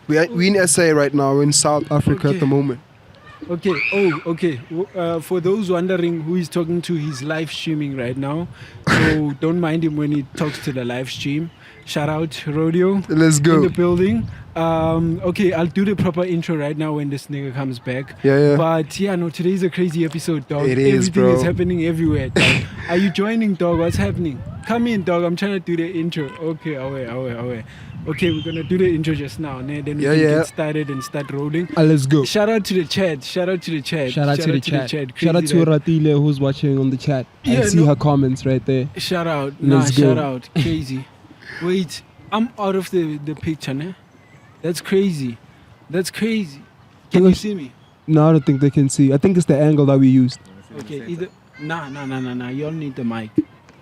We in SA right now. We're in South Africa at the moment. Okay. Oh, okay. For those wondering who he's talking to, he's live streaming right now. So don't mind him when he talks to the live stream. Shout out Rodio. Let's go. In the building. Okay, I'll do the proper intro right now when this nigga comes back. Yeah. But yeah, no, today's a crazy episode, dog. It is, Everything bro. is happening everywhere, dog. Are you joining, dog? What's happening? Come in, dog. I'm trying to do the intro. Okay, away. Okay, we're gonna do the intro just now, then we can get started and start rolling. Let's go. Shout out to the chat. Shout out to the chat. Shout out to the chat. Shout out to Crazy Ratile who's watching on the chat. I see her comments right there. Shout out. Let's go. Shout out. Crazy. Wait, I'm out of the picture, ne? That's crazy. Can you see me? No, I don't think they can see. I think it's the angle that we used. Okay, either. Nah. You all need the mic.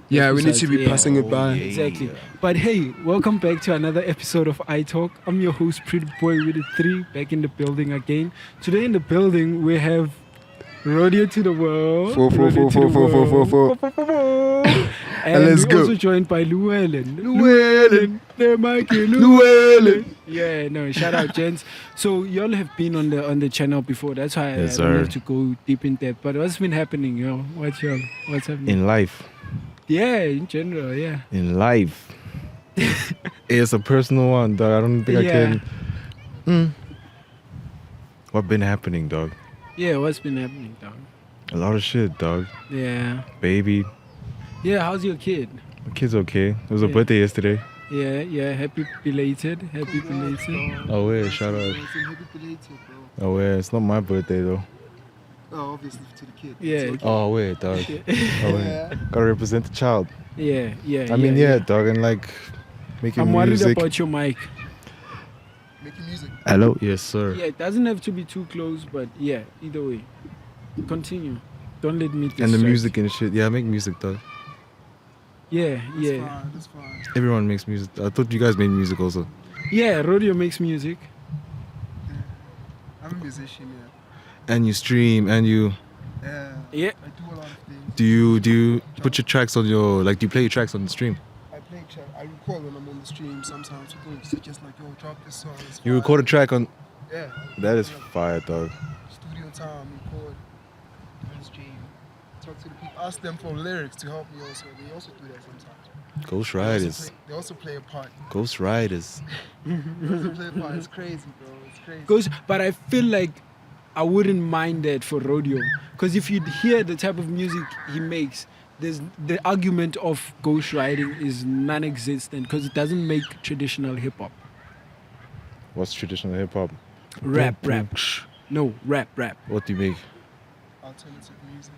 Yeah, we need to be passing it by. Exactly. But hey, welcome back to another episode of iTALK. I'm your host, Pr3tty Boy with a 3, back in the building again. Today in the building, we have Rodio to the world. Four. And let's we're go. also joined by Luewelyn. The mic, Luewelyn. Yeah, no, shout out, gents. So y'all have been on the channel before. That's why Yes, I don't sir. have to go deep in depth. But what's been happening, yo? What's happening? In life. Yeah, in general, yeah. In life. It's a personal one, dog. I don't think Yeah. I can. What been happening, dog? Yeah, what's been happening, dog? A lot of shit, dog. Yeah. Baby. Yeah, how's your kid? My kid's okay. It was a Yeah. birthday yesterday. Yeah, happy belated. Oh, wait, shout out. Happy belated, bro. Oh, wait, it's not my birthday, though. Oh, obviously to the kid. Yeah. Oh, wait, dog. Oh, wait. Gotta represent the child. Yeah. I mean, yeah, dog, and like making I'm worried music. about your mic. Making music. Hello? Yes, sir. Yeah, it doesn't have to be too close, but yeah, either way. Continue. Don't let me And the distract. music and shit. Yeah, I make music, dog. Yeah. That's fine. Everyone makes music. I thought you guys made music also. Yeah, Rodio makes music. I'm a musician, And you stream and you... Yeah. I do a lot of things. Do you put your tracks on your... Like, do you play your tracks on the stream? I play track. I record when I'm on the stream. Sometimes people suggest like, yo, drop this song. It's You fire. record a track on... Yeah. That is fire, dog. Studio time, record, do the stream, talk to the people, ask them for lyrics to help me also. They also do that sometimes. Ghostwriters. They also play a part. Ghostwriters. They also play a part. It's crazy, bro. It's crazy. But I feel like I wouldn't mind that for Rodio. Because if you'd hear the type of music he makes, there's the argument of ghostwriting is non-existent because it doesn't make traditional hip-hop. What's traditional hip-hop? Rap. No, rap. What do you make? Alternative music.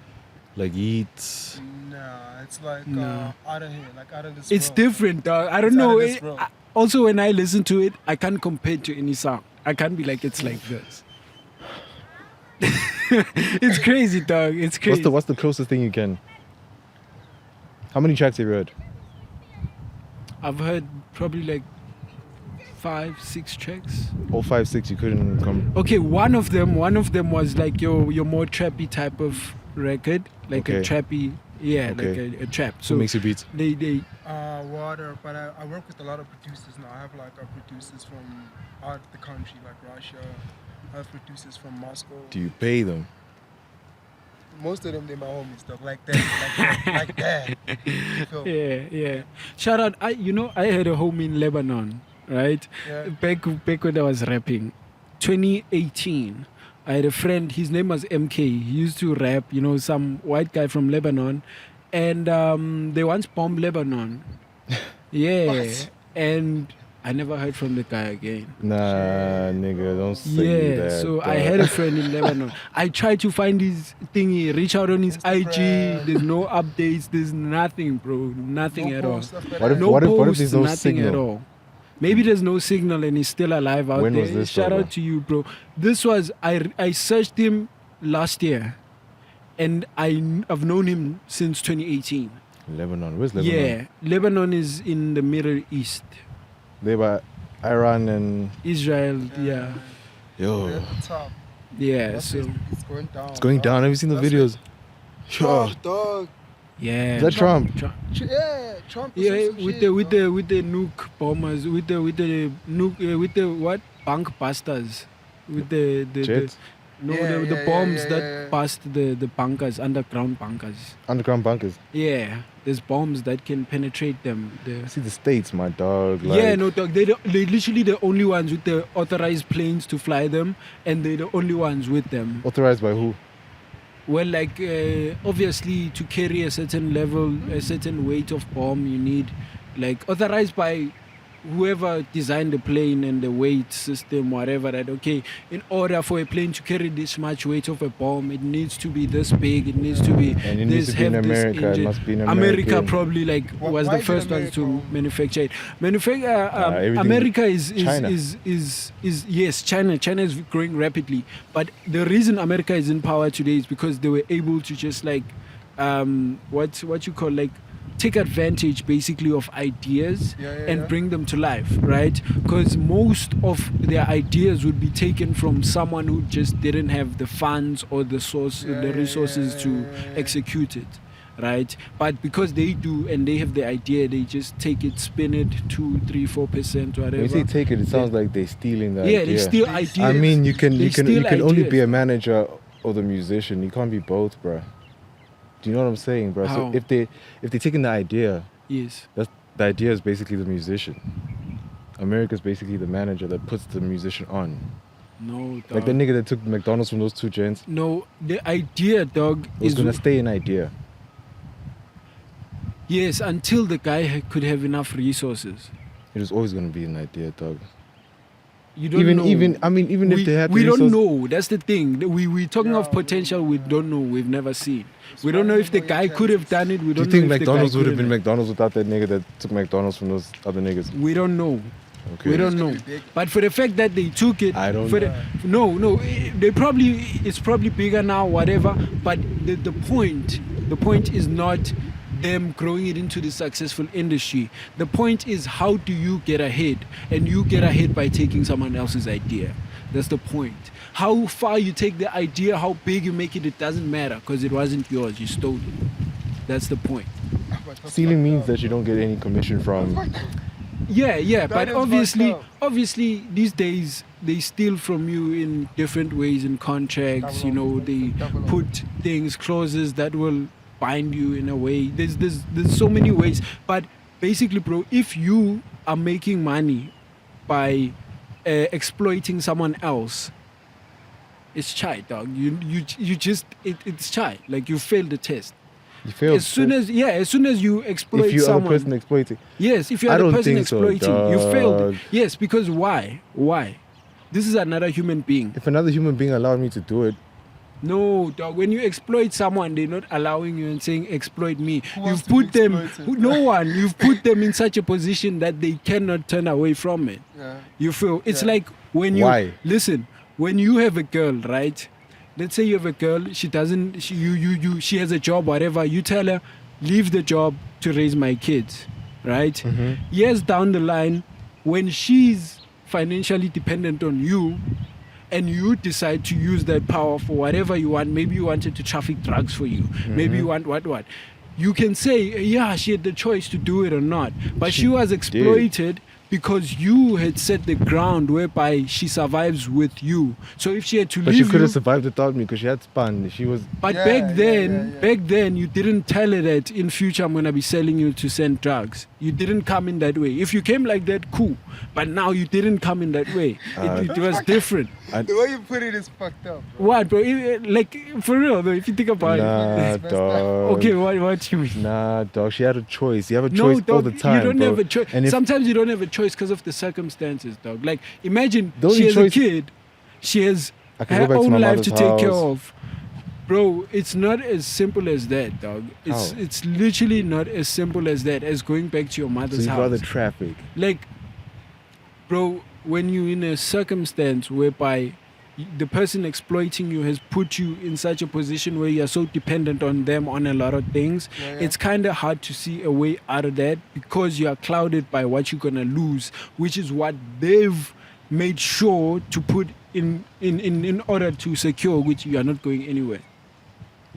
Like Yeats? Nah, it's like No. out of here, like out of this It's world. different, dog. I don't It's out know. of this world. Also, when I listen to it, I can't compare it to any song. I can't be like, it's like this. It's crazy, dog. It's crazy. What's the closest thing you can? How many tracks have you heard? I've heard probably like 5, 6 tracks. All 5, 6 you couldn't come... Okay, one of them was like your more trappy type of record, like a Okay. trappy, yeah, Okay. like a trap. So So makes you beats? they Water, but I work with a lot of producers now. I have like producers from out of the country, like Russia. I have producers from Moscow. Do you pay them? Most of them, they're my homies, stuff like that, like that. You feel me? yeah. Shout out! I had a home in Lebanon, right? Yeah. Back when I was rapping, 2018. I had a friend. His name was MK. He used to rap. Some white guy from Lebanon, and they once bombed Lebanon. Yeah, What? and I never heard from the guy again. Nah, nigga, don't say Yeah, that. so dog. I had a friend in Lebanon. I tried to find his thingy, reach out on his IG. Instagram. There's no updates. There's nothing, bro. Nothing No at all. posts, stuff like What if- that. No what if posts, there's no nothing at signal? all. Maybe there's no signal and he's still alive out When there. was this, Shout brother? out to you, bro. This was I searched him last year, and I've known him since 2018. Lebanon. Where's Lebanon? Yeah, Lebanon is in the Middle East. They by Iran and... Israel, yeah. Yo. We're at the top. Yeah, That's so it's going down. It's going dog. down. Have you seen the That's videos? Yo. Dog. Yeah. Is that Trump? Yeah, Trump. or Yeah, some with shit, the bro. with the nuke bombers, with the nuke, with the what bank busters, with the Jets? no Yeah, the yeah, bombs yeah, that yeah. bust the bunkers, underground bunkers. Underground bunkers. Yeah, there's bombs that can penetrate them. See the states, my dog. Yeah, Like, no, dog. They literally the only ones with the authorized planes to fly them, and they're the only ones with them. authorized by who? Well, like obviously to carry a certain level, a certain weight of bomb, you need like authorized by whoever designed the plane and the weight system, whatever. That okay, in order for a plane to carry this much weight of a bomb, it needs to be this big. It needs to be And it this needs to be in have this America. It engine. must be in America America. probably like was Why the is it first ones to America? manufacture it. everything America is China. is yes, China is growing rapidly, but the reason America is in power today is because they were able to just like what you call like take advantage basically of ideas Yeah, and yeah. bring them to life, right? Because most of their ideas would be taken from someone who just didn't have the funds or the source the resources to execute it, right? But because they do and they have the idea, they just take it, spin it 2, 3, 4%, whatever. When you say take it, it sounds like they're stealing the yeah, idea. they steal ideas. I mean, you can They steal only be ideas. a manager or the musician. You can't be both, bruh. Do you know what I'm saying, bro? How? So if they're taking the idea, Yes. the idea is basically the musician. America's basically the manager that puts the musician on. No, dog. Like the nigga that took McDonald's from those two gents No, the idea, dog, was is gonna stay an idea. yes, until the guy could have enough resources. It was always gonna be an idea, dog. You don't know. Even if they had we the don't resources, know. That's the thing. We're talking of potential. We don't know. We've never seen. We don't know if the guy could have done it. We do you don't think know if McDonald's the guy would have been couldn't. McDonald's without that nigga that took McDonald's from those other niggas? We don't know. Okay. We don't It's know. gonna be big. But for the fact that they took it, I don't for know. no, they probably it's probably bigger now, whatever. But the point is not them growing it into the successful industry. The point is how do you get ahead, and you get ahead by taking someone else's idea. That's the point. How far you take the idea, how big you make it, it doesn't matter because it wasn't yours. You stole it. That's the point. Stealing means that you don't get any commission from. Yeah, That but is fucked obviously these days they steal from you in different ways in contracts. You know, they put things, clauses that will bind you in a way. There's so many ways. But basically, bro, if you are making money by exploiting someone else, it's chai, dog. You just it's chai. Like you failed the test. You failed. As soon as you exploit if you are the someone, person exploiting. yes, if you I are the don't person think so, exploiting, you failed. dog. Yes, because why? This is another human being. If another human being allowed me to do it, No, dog. When you exploit someone, they're not allowing you and saying exploit me. Who wants You've to be put them. exploited? No one. You've put them in such a position that they cannot turn away from it. Yeah. You feel it's Yeah. like when you Why? listen. When you have a girl, right? Let's say you have a girl. She doesn't. She has a job, whatever. You tell her, leave the job to raise my kids, right? Mm-hmm. Years down the line, when she's financially dependent on you, and you decide to use that power for whatever you want, maybe you wanted to traffic drugs for you, maybe you want what, you can say, yeah, she had the choice to do it or not, but she was exploited because you had set the ground whereby she survives with you. So if she had to but she leave could you, have survived without me because she had spun. She was. but Yeah, back yeah. then you didn't tell her that in future I'm gonna be selling you to send drugs. You didn't come in that way. If you came like that, cool. But now you didn't come in that way. It was different. The way you put it is fucked up, bro. What, bro? Like for real though, if you think about Nah, It's messed up. dog. it. Okay, what you mean? Nah, dog. She had a choice. You have a No, choice all dog, the time. you don't bro. have a choice. And if Sometimes you don't have a choice because of the circumstances, dog. Like imagine The only she has choice- a kid, she has I can her go back to own my life mother's to take care house. of. Bro, it's not as simple as that, dog. How? It's literally not as simple as that as going back to your So mother's you'd house. rather traffic. Like, bro, when you're in a circumstance whereby the person exploiting you has put you in such a position where you're so dependent on them on a lot of things, Yeah. it's kind of hard to see a way out of that because you are clouded by what you're gonna lose, which is what they've made sure to put in order to secure, which you are not going anywhere.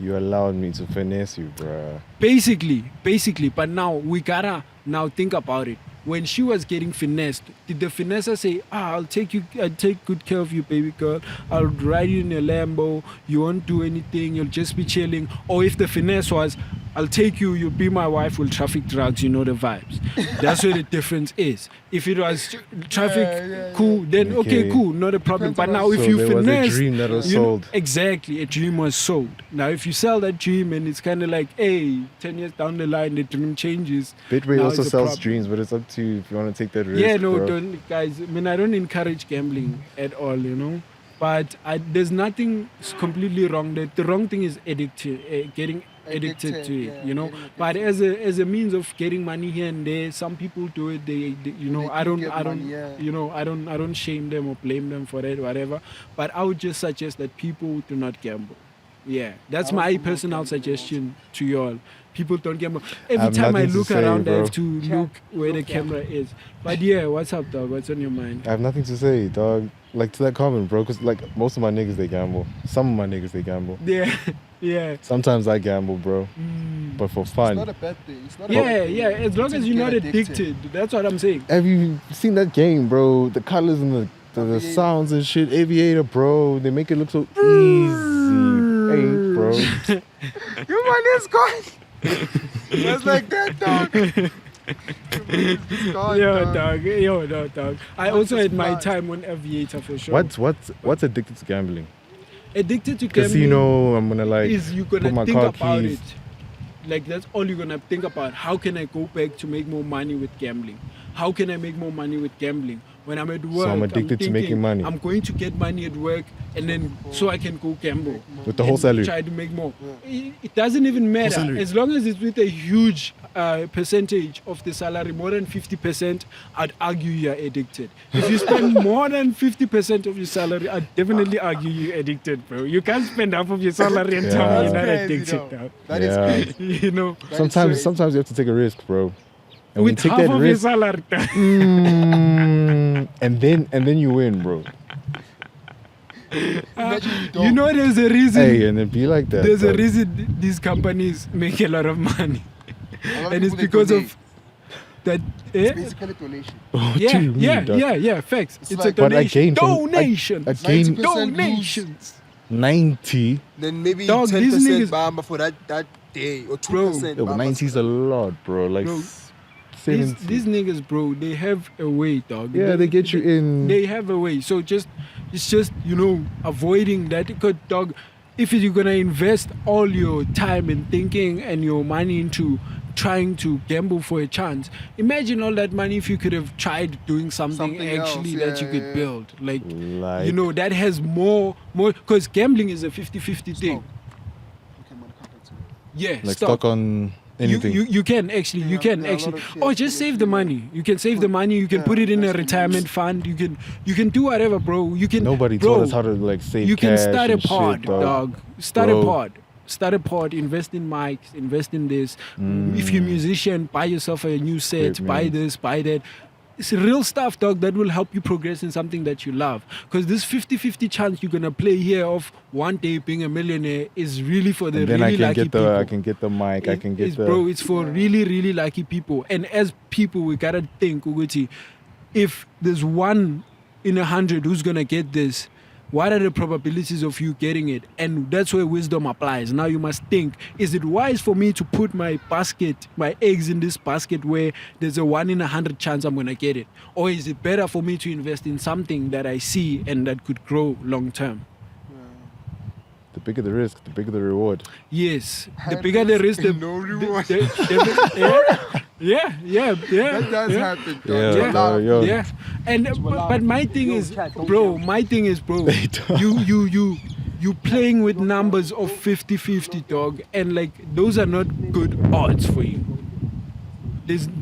You allowed me to finesse you, bruh. Basically. But now we gotta now think about it. When she was getting finessed, did the finesser say, I'll take good care of you, baby girl. I'll ride you in a Lambo. You won't do anything. You'll just be chilling. Or if the finesse was, I'll take you, you'll be my wife, we'll traffic drugs, you know the vibes. That's where the difference is. If it was traffic, cool, then okay, cool, not a problem. But now if So you there was a finesse, dream that was you know, sold. exactly, a dream was sold. Now if you sell that dream and it's kind of like, hey, 10 years down the line, the dream changes. Bitway now also it's a sells problem. dreams, but it's up to you if you want to take that risk. Yeah, no, bro. don't, guys. I mean, I don't encourage gambling at all, you know. But there's nothing completely wrong. The wrong thing is getting addicted to it, yeah, you know. getting But addicted. as a means of getting money here and there, some people do it. They you know, They I can don't, get money, yeah. you know, I don't shame them or blame them for it, whatever. But I would just suggest that people do not gamble. Yeah, that's I don't my promote personal gambling suggestion to y'all. People don't gamble. I Every have time I nothing to look say, around, I bro. have to look where the camera is. But yeah, what's up, dog? What's on your mind? I have nothing to say, dog. Like, to that comment, bro, because, like, most of my niggas, they gamble. Some of my niggas, they gamble. Yeah, yeah. Sometimes I gamble, bro. But for fun. It's not a bad thing. It's not a Yeah, bad thing. yeah. As long To as you're get not addicted. That's what I'm saying. Have you seen that game, bro? The colors and the Aviator. sounds and shit. Aviator, bro. They make it look so easy. Hey, bro. Your money is gone. Just like that, dog. Yo, dog. I also had my smart. time on Aviator for sure. What's addicted to gambling? Addicted to gambling Casino, I'm gonna like is you put gonna my think car about keys. it. Like that's all you're gonna think about. How can I go back to make more money with gambling? How can I make more money with gambling? When I'm at work, I'm addicted to thinking, making money. I'm going to get money at work, and then so I can go gamble With the whole and salary. Try to make more. It doesn't even matter salary. as long as it's with a huge percentage of the salary, more than 50%. I'd argue you're addicted. If you spend more than 50% of your salary, I'd definitely argue you're addicted, bro. You can't spend half of your salary and tell me Yeah. you're not That's crazy, addicted, though. dog. That is Yeah. crazy. You know, That is Sometimes crazy. sometimes you have to take a risk, bro. And when you with take half that of risk, your salary. and then you win, bro. Imagine you don't. You know, there's a reason. Hey, and it be like that. There's a dog. reason these companies make a lot of money, A lot and it's people, they because donate. of that. It's basically donation. What do Yeah, you mean, yeah, dog? yeah. Facts. It's It's like- a But donation. again, Donations. Again, 90% Donations. 90. Then maybe Dog, these 10% niggas- bamba for that day or 2%. Yo, but bamba 90 is a lot, bro. Like Bro, 70. These niggas, bro, they have a way, dog. Yeah, they get you in. They have a way. So it's just, you know, avoiding that. Because, dog, if you're gonna invest all your time and thinking and your money into trying to gamble for a chance, imagine all that money if you could have tried doing something Something actually else, that you yeah, could yeah. build. Like, Like, you know, that has more, because gambling is a 50-50 thing. Stock. Okay, man, come back to it. Yeah, like stock. stuck on anything. You can actually, you Yeah, can there are a lot actually, of shares, or just save the money. You can save the money. You can Yeah, put it in a that's the retirement use. fund. You can do whatever, bro. You can. Nobody bro, taught us how to like save you can cash start a and pod, shit, dog. Start Bro. a pod. Start a pod. Invest in mics. Invest in this. If you're a musician, buy yourself a new set. Buy Equipment. this. Buy that. It's real stuff, dog, that will help you progress in something that you love. Because this 50-50 chance you're gonna play here of one day being a millionaire is really for the And then really I can lucky get the people. I can get the mic. I can get It's, the bro, it's for really, really lucky people. And as people, we gotta think, Uguti, if there's 1 in 100 who's gonna get this, what are the probabilities of you getting it? And that's where wisdom applies. Now you must think, is it wise for me to put my eggs in this basket where there's a 1 in 100 chance I'm gonna get it? Or is it better for me to invest in something that I see and that could grow long term? the bigger the risk, the bigger the reward. Yes. The bigger the risk, the No reward. yeah. That does yeah. happen. dog. Yeah, It's allowed. yo. Yeah, and but my thing is, bro. You playing with numbers of 50-50, dog, and like those are not good odds for you.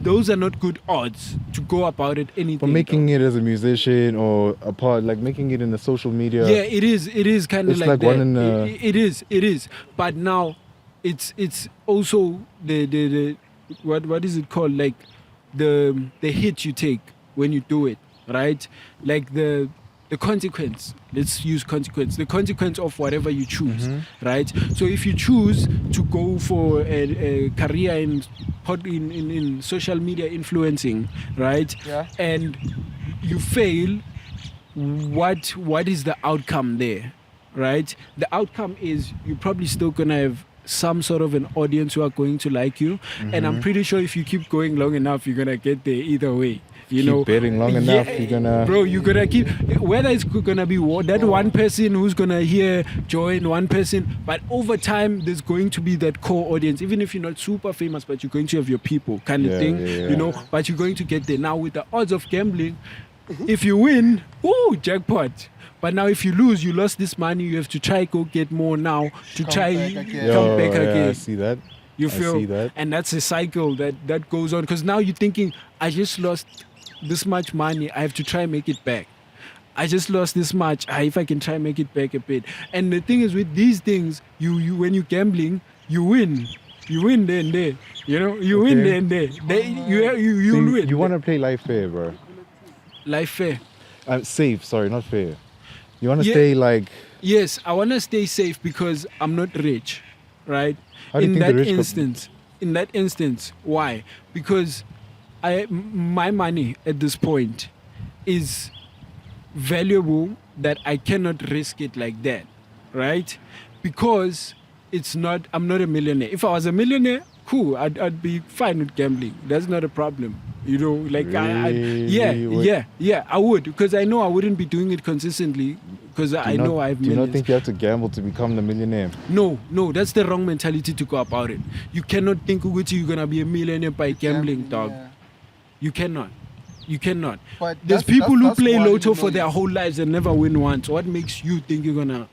Those are not good odds to go about it anything. But making it as a musician or a part, like making it in the social media. yeah, it is kind of It's like like that. one in a- It is. But now, it's also the what is it called? Like the hit you take when you do it, right? Like the consequence. Let's use consequence. The consequence of whatever you choose, right? So if you choose to go for a career in social media influencing, right? Yeah. And you fail, what is the outcome there, right? The outcome is you're probably still gonna have some sort of an audience who are going to like you, and I'm pretty sure if you keep going long enough, you're gonna get there either way. You Keep know, betting long enough, you're gonna. bro, you're gonna keep, whether it's gonna be that one person who's gonna hear join one person, but over time there's going to be that core audience, even if you're not super famous, but you're going to have your people kind of thing, you know, but you're going to get there. Now with the odds of gambling, if you win, ooh, jackpot. But now if you lose, you lost this money, you have to try go get more now to Come try back again. come back I again. see that. You I feel? see that. And that's a cycle that goes on, because now you're thinking, I just lost this much money, I have to try and make it back. I just lost this much, if I can try and make it back a bit. And the thing is with these things, you when you're gambling, you win there and there. You know, you win there and there. You So win. you want to play life fair, bro? Life fair. Safe, sorry, not fair. You want to Yeah. stay like. Yes, I want to stay safe because I'm not rich, right? How do you in think the that rich in that instance, why? Because my money at this point is valuable that I cannot risk it like that, right? Because I'm not a millionaire. If I was a millionaire, cool, I'd be fine with gambling. That's not a problem. You know, like I would, because I know I wouldn't be doing it consistently, because I know I have Do you millions. not think you have to gamble to become the millionaire? No, that's the wrong mentality to go about it. You cannot think Uguchi, you're gonna be a millionaire by gambling, dog. Yeah. You cannot. But There's that's- people that's who play one in a lotto for million. their whole lives and never win once. What makes you think you're gonna?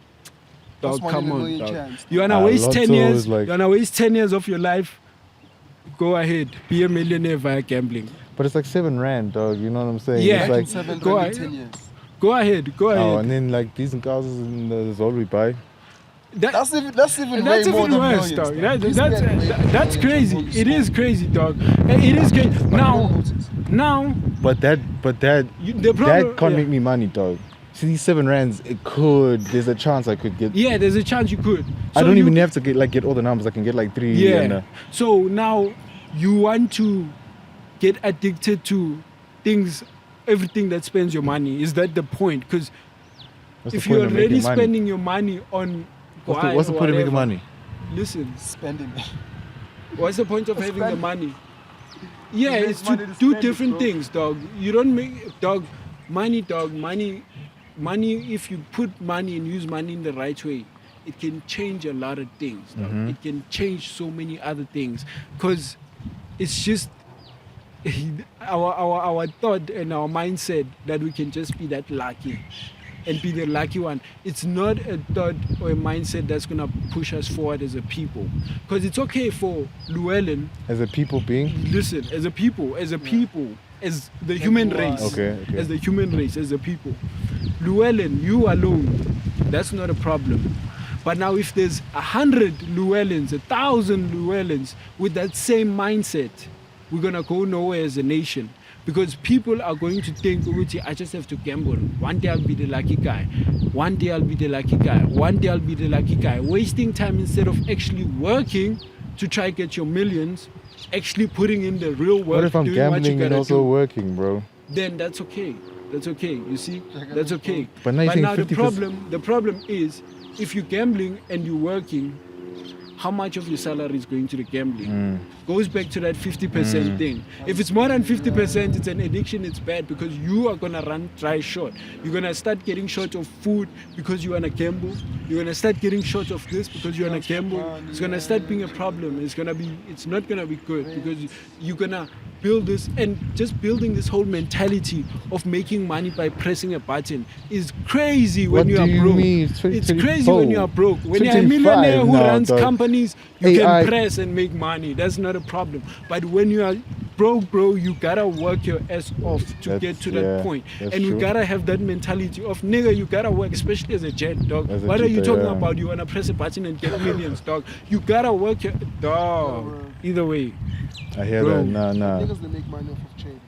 That's Dog, one come in a on, million dog. chance. You wanna waste 10 Lotto years? is like- You wanna waste 10 years of your life? Go ahead, be a millionaire via gambling. But it's like 7 rand, dog. You know what I'm saying? Yeah. It's like, Imagine 7 go rand in ahead. 10 years. Go ahead. oh, and then like decent houses in the Zolri buy. That's even That's way more even than worse, millions, dog. dog. This man way That's more crazy. millions. It is crazy, dog. It is crazy. Now, But that the problem. that can't make me money, dog. See, these 7 rands, there's a chance I could get. Yeah, there's a chance you could. I So don't you- even have to get all the numbers. I can get like 3. Yeah. And, So now you want to get addicted to things, everything that spends your money. Is that the point? Because what's the if point you're of already making money? spending your money on What's the point of making money? Listen, Spending. what's the point of having the Spend- money? Yeah, You it's make money to to do spend it, different bro. things, dog. You don't make money. If you put money and use money in the right way, it can change a lot of things, dog. It can change so many other things, because it's just our thought and our mindset that we can just be that lucky and be the lucky one. It's not a thought or a mindset that's gonna push us forward as a people. Because it's okay for Luewelyn, As a people being. listen, as the human you are. race, Okay. as the human race, as a people. Luewelyn, you alone, that's not a problem. But now if there's 100 Luewelyns, 1,000 Luewelyns with that same mindset, we're gonna go nowhere as a nation. Because people are going to think, "Uguchi, I just have to gamble. One day I'll be the lucky guy. One day I'll be the lucky guy. One day I'll be the lucky guy." Wasting time instead of actually working to try get your millions, actually putting in the real work, What if I'm doing what you gambling and gotta also do. working, bro? Then that's okay. That's okay. You see, that's okay. But now you're saying now the 50%. problem is, if you're gambling and you're working, how much of your salary is going to the gambling? Goes back to that 50% thing. If it's more than 50%, it's an addiction, it's bad, because you are gonna run dry short. You're gonna start getting short of food because you wanna gamble. You're gonna start getting short of this because you wanna gamble. It's gonna start being a problem. It's not gonna be good, because you're gonna build this, and just building this whole mentality of making money by pressing a button is crazy when What you do are you broke. mean? It's 2024. crazy when you are broke. When you're a 2025 millionaire who now, runs dog. companies, you AI. can press and make money. That's not a problem. But when you are broke, bro, you gotta work your ass off to That's- get to that yeah, point. that's And you true. gotta have that mentality of, nigga, you gotta work, especially as a gent, dog. As a What are you cheater, talking yeah. about? You wanna press a button and get millions, dog. You gotta work your dog. Either way. I hear Bro. that. Nah. Niggas that make money off of trading.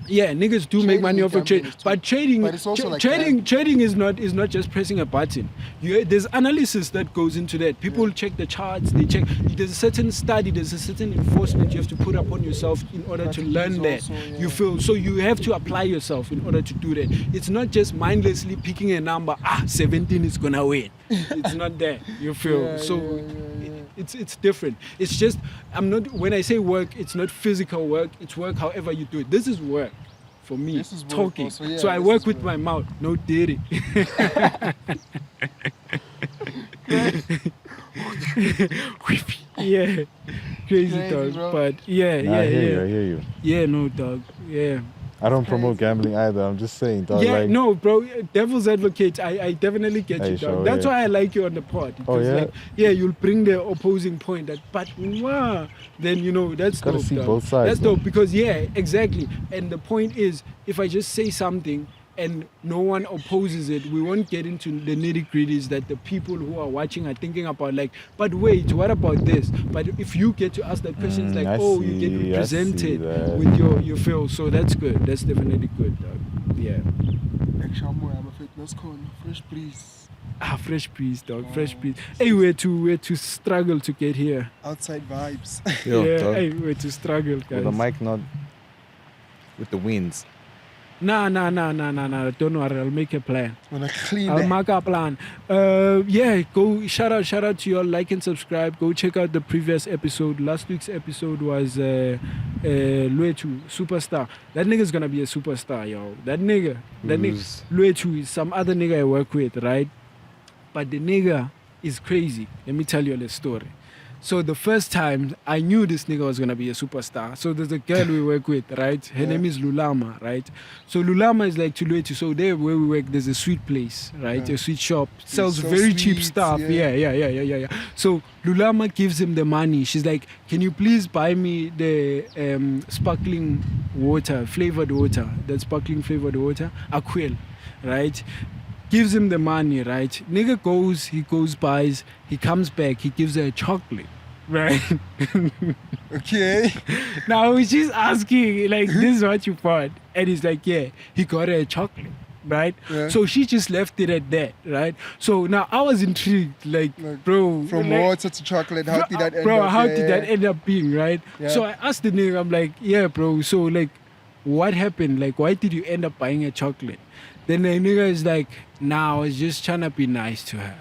Yeah, niggas do make Trading money and off of gambling trade, is too. but trading, But it's also like trading is not just pressing a button. There's analysis that goes into that. People check the charts, they check. There's a certain study, there's a certain enforcement you have to put upon yourself in order to learn that. Strategies also, You yeah. feel so you have to apply yourself in order to do that. It's not just mindlessly picking a number. 17 is gonna win. It's not that. You feel Yeah, so. yeah. It's different. It's just when I say work, it's not physical work. It's work however you do it. This is work for me. This is work talking. also, yeah, so I this work is with work. my mouth. No diddy. Yeah, crazy dog. bro. But yeah, Nah, I hear yeah. you. Yeah, no dog. Yeah. I don't promote gambling either. I'm just saying, dog. Yeah, like, no, bro. Devil's advocate. I definitely get Hey, you, dog. sure, That's yeah. why I like you on the pod. Oh, Because, yeah? like, yeah, you'll bring the opposing point. But then that's Gotta dope. see dog. both sides, That's man. dope because exactly. And the point is, if I just say something and no one opposes it, we won't get into the nitty-gritties that the people who are watching are thinking about. Like, but wait, what about this? But if you get to ask that question, it's like, I you get see, I see represented that. with your feel. So that's good. That's definitely good, dog. Yeah. I'm a fitness con. Fresh breeze. Fresh breeze, dog. Fresh breeze. Hey, we're to struggle to get here. Outside vibes. Yo, yeah. dog. Hey, we're to struggle, guys. With the mic not with the winds. Nah. Don't worry. I'll make a plan. Wanna clean I'll that. mark a plan. Go shout out to you all. Like and subscribe. Go check out the previous episode. Last week's episode was Luewelyn Superstar. That nigga's gonna be a superstar, yo. That nigga Who's- Luewelyn is some other nigga I work with, right? But the nigga is crazy. Let me tell you a story. So the first time I knew this nigga was gonna be a superstar. So there's a girl we work with, right? Her name is Lulama, right? So Lulama is like Tuluetu. So there where we work, there's a sweet place, right? Yeah. A sweet shop. Sells so very cheap sweet, stuff. yeah. Yeah. So Lulama gives him the money. She's like, can you please buy me the sparkling water, flavored water, that sparkling flavored water? Aquil, right? Gives him the money, right? Nigga buys, he comes back, he gives her a chocolate, right? Okay. Now she's asking, like, this is what you bought. And he's like, yeah, he got her a chocolate, right? Yeah. So she just left it at that, right? So now I was intrigued, like bro. From like, water to chocolate, how did that end bro, up? how Yeah, did that end up being, right? Yeah. So I asked the nigga, I'm like, yeah, bro, so like, what happened? Like, why did you end up buying a chocolate? Then the nigga is like, nah, I was just trying to be nice to her.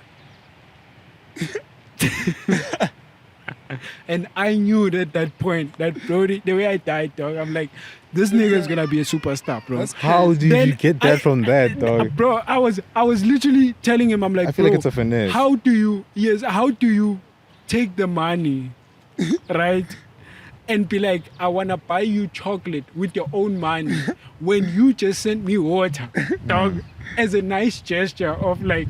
And I knew at that point that, bro, the way I died, dog, I'm like, this nigga's gonna be a superstar, bro. That's How did Then you get that from that, dog? Bro, I was literally telling him, I'm like, I feel bro, like it's a finesse. how do you take the money, right? And be like, I wanna buy you chocolate with your own money when you just sent me water, dog, as a nice gesture of like,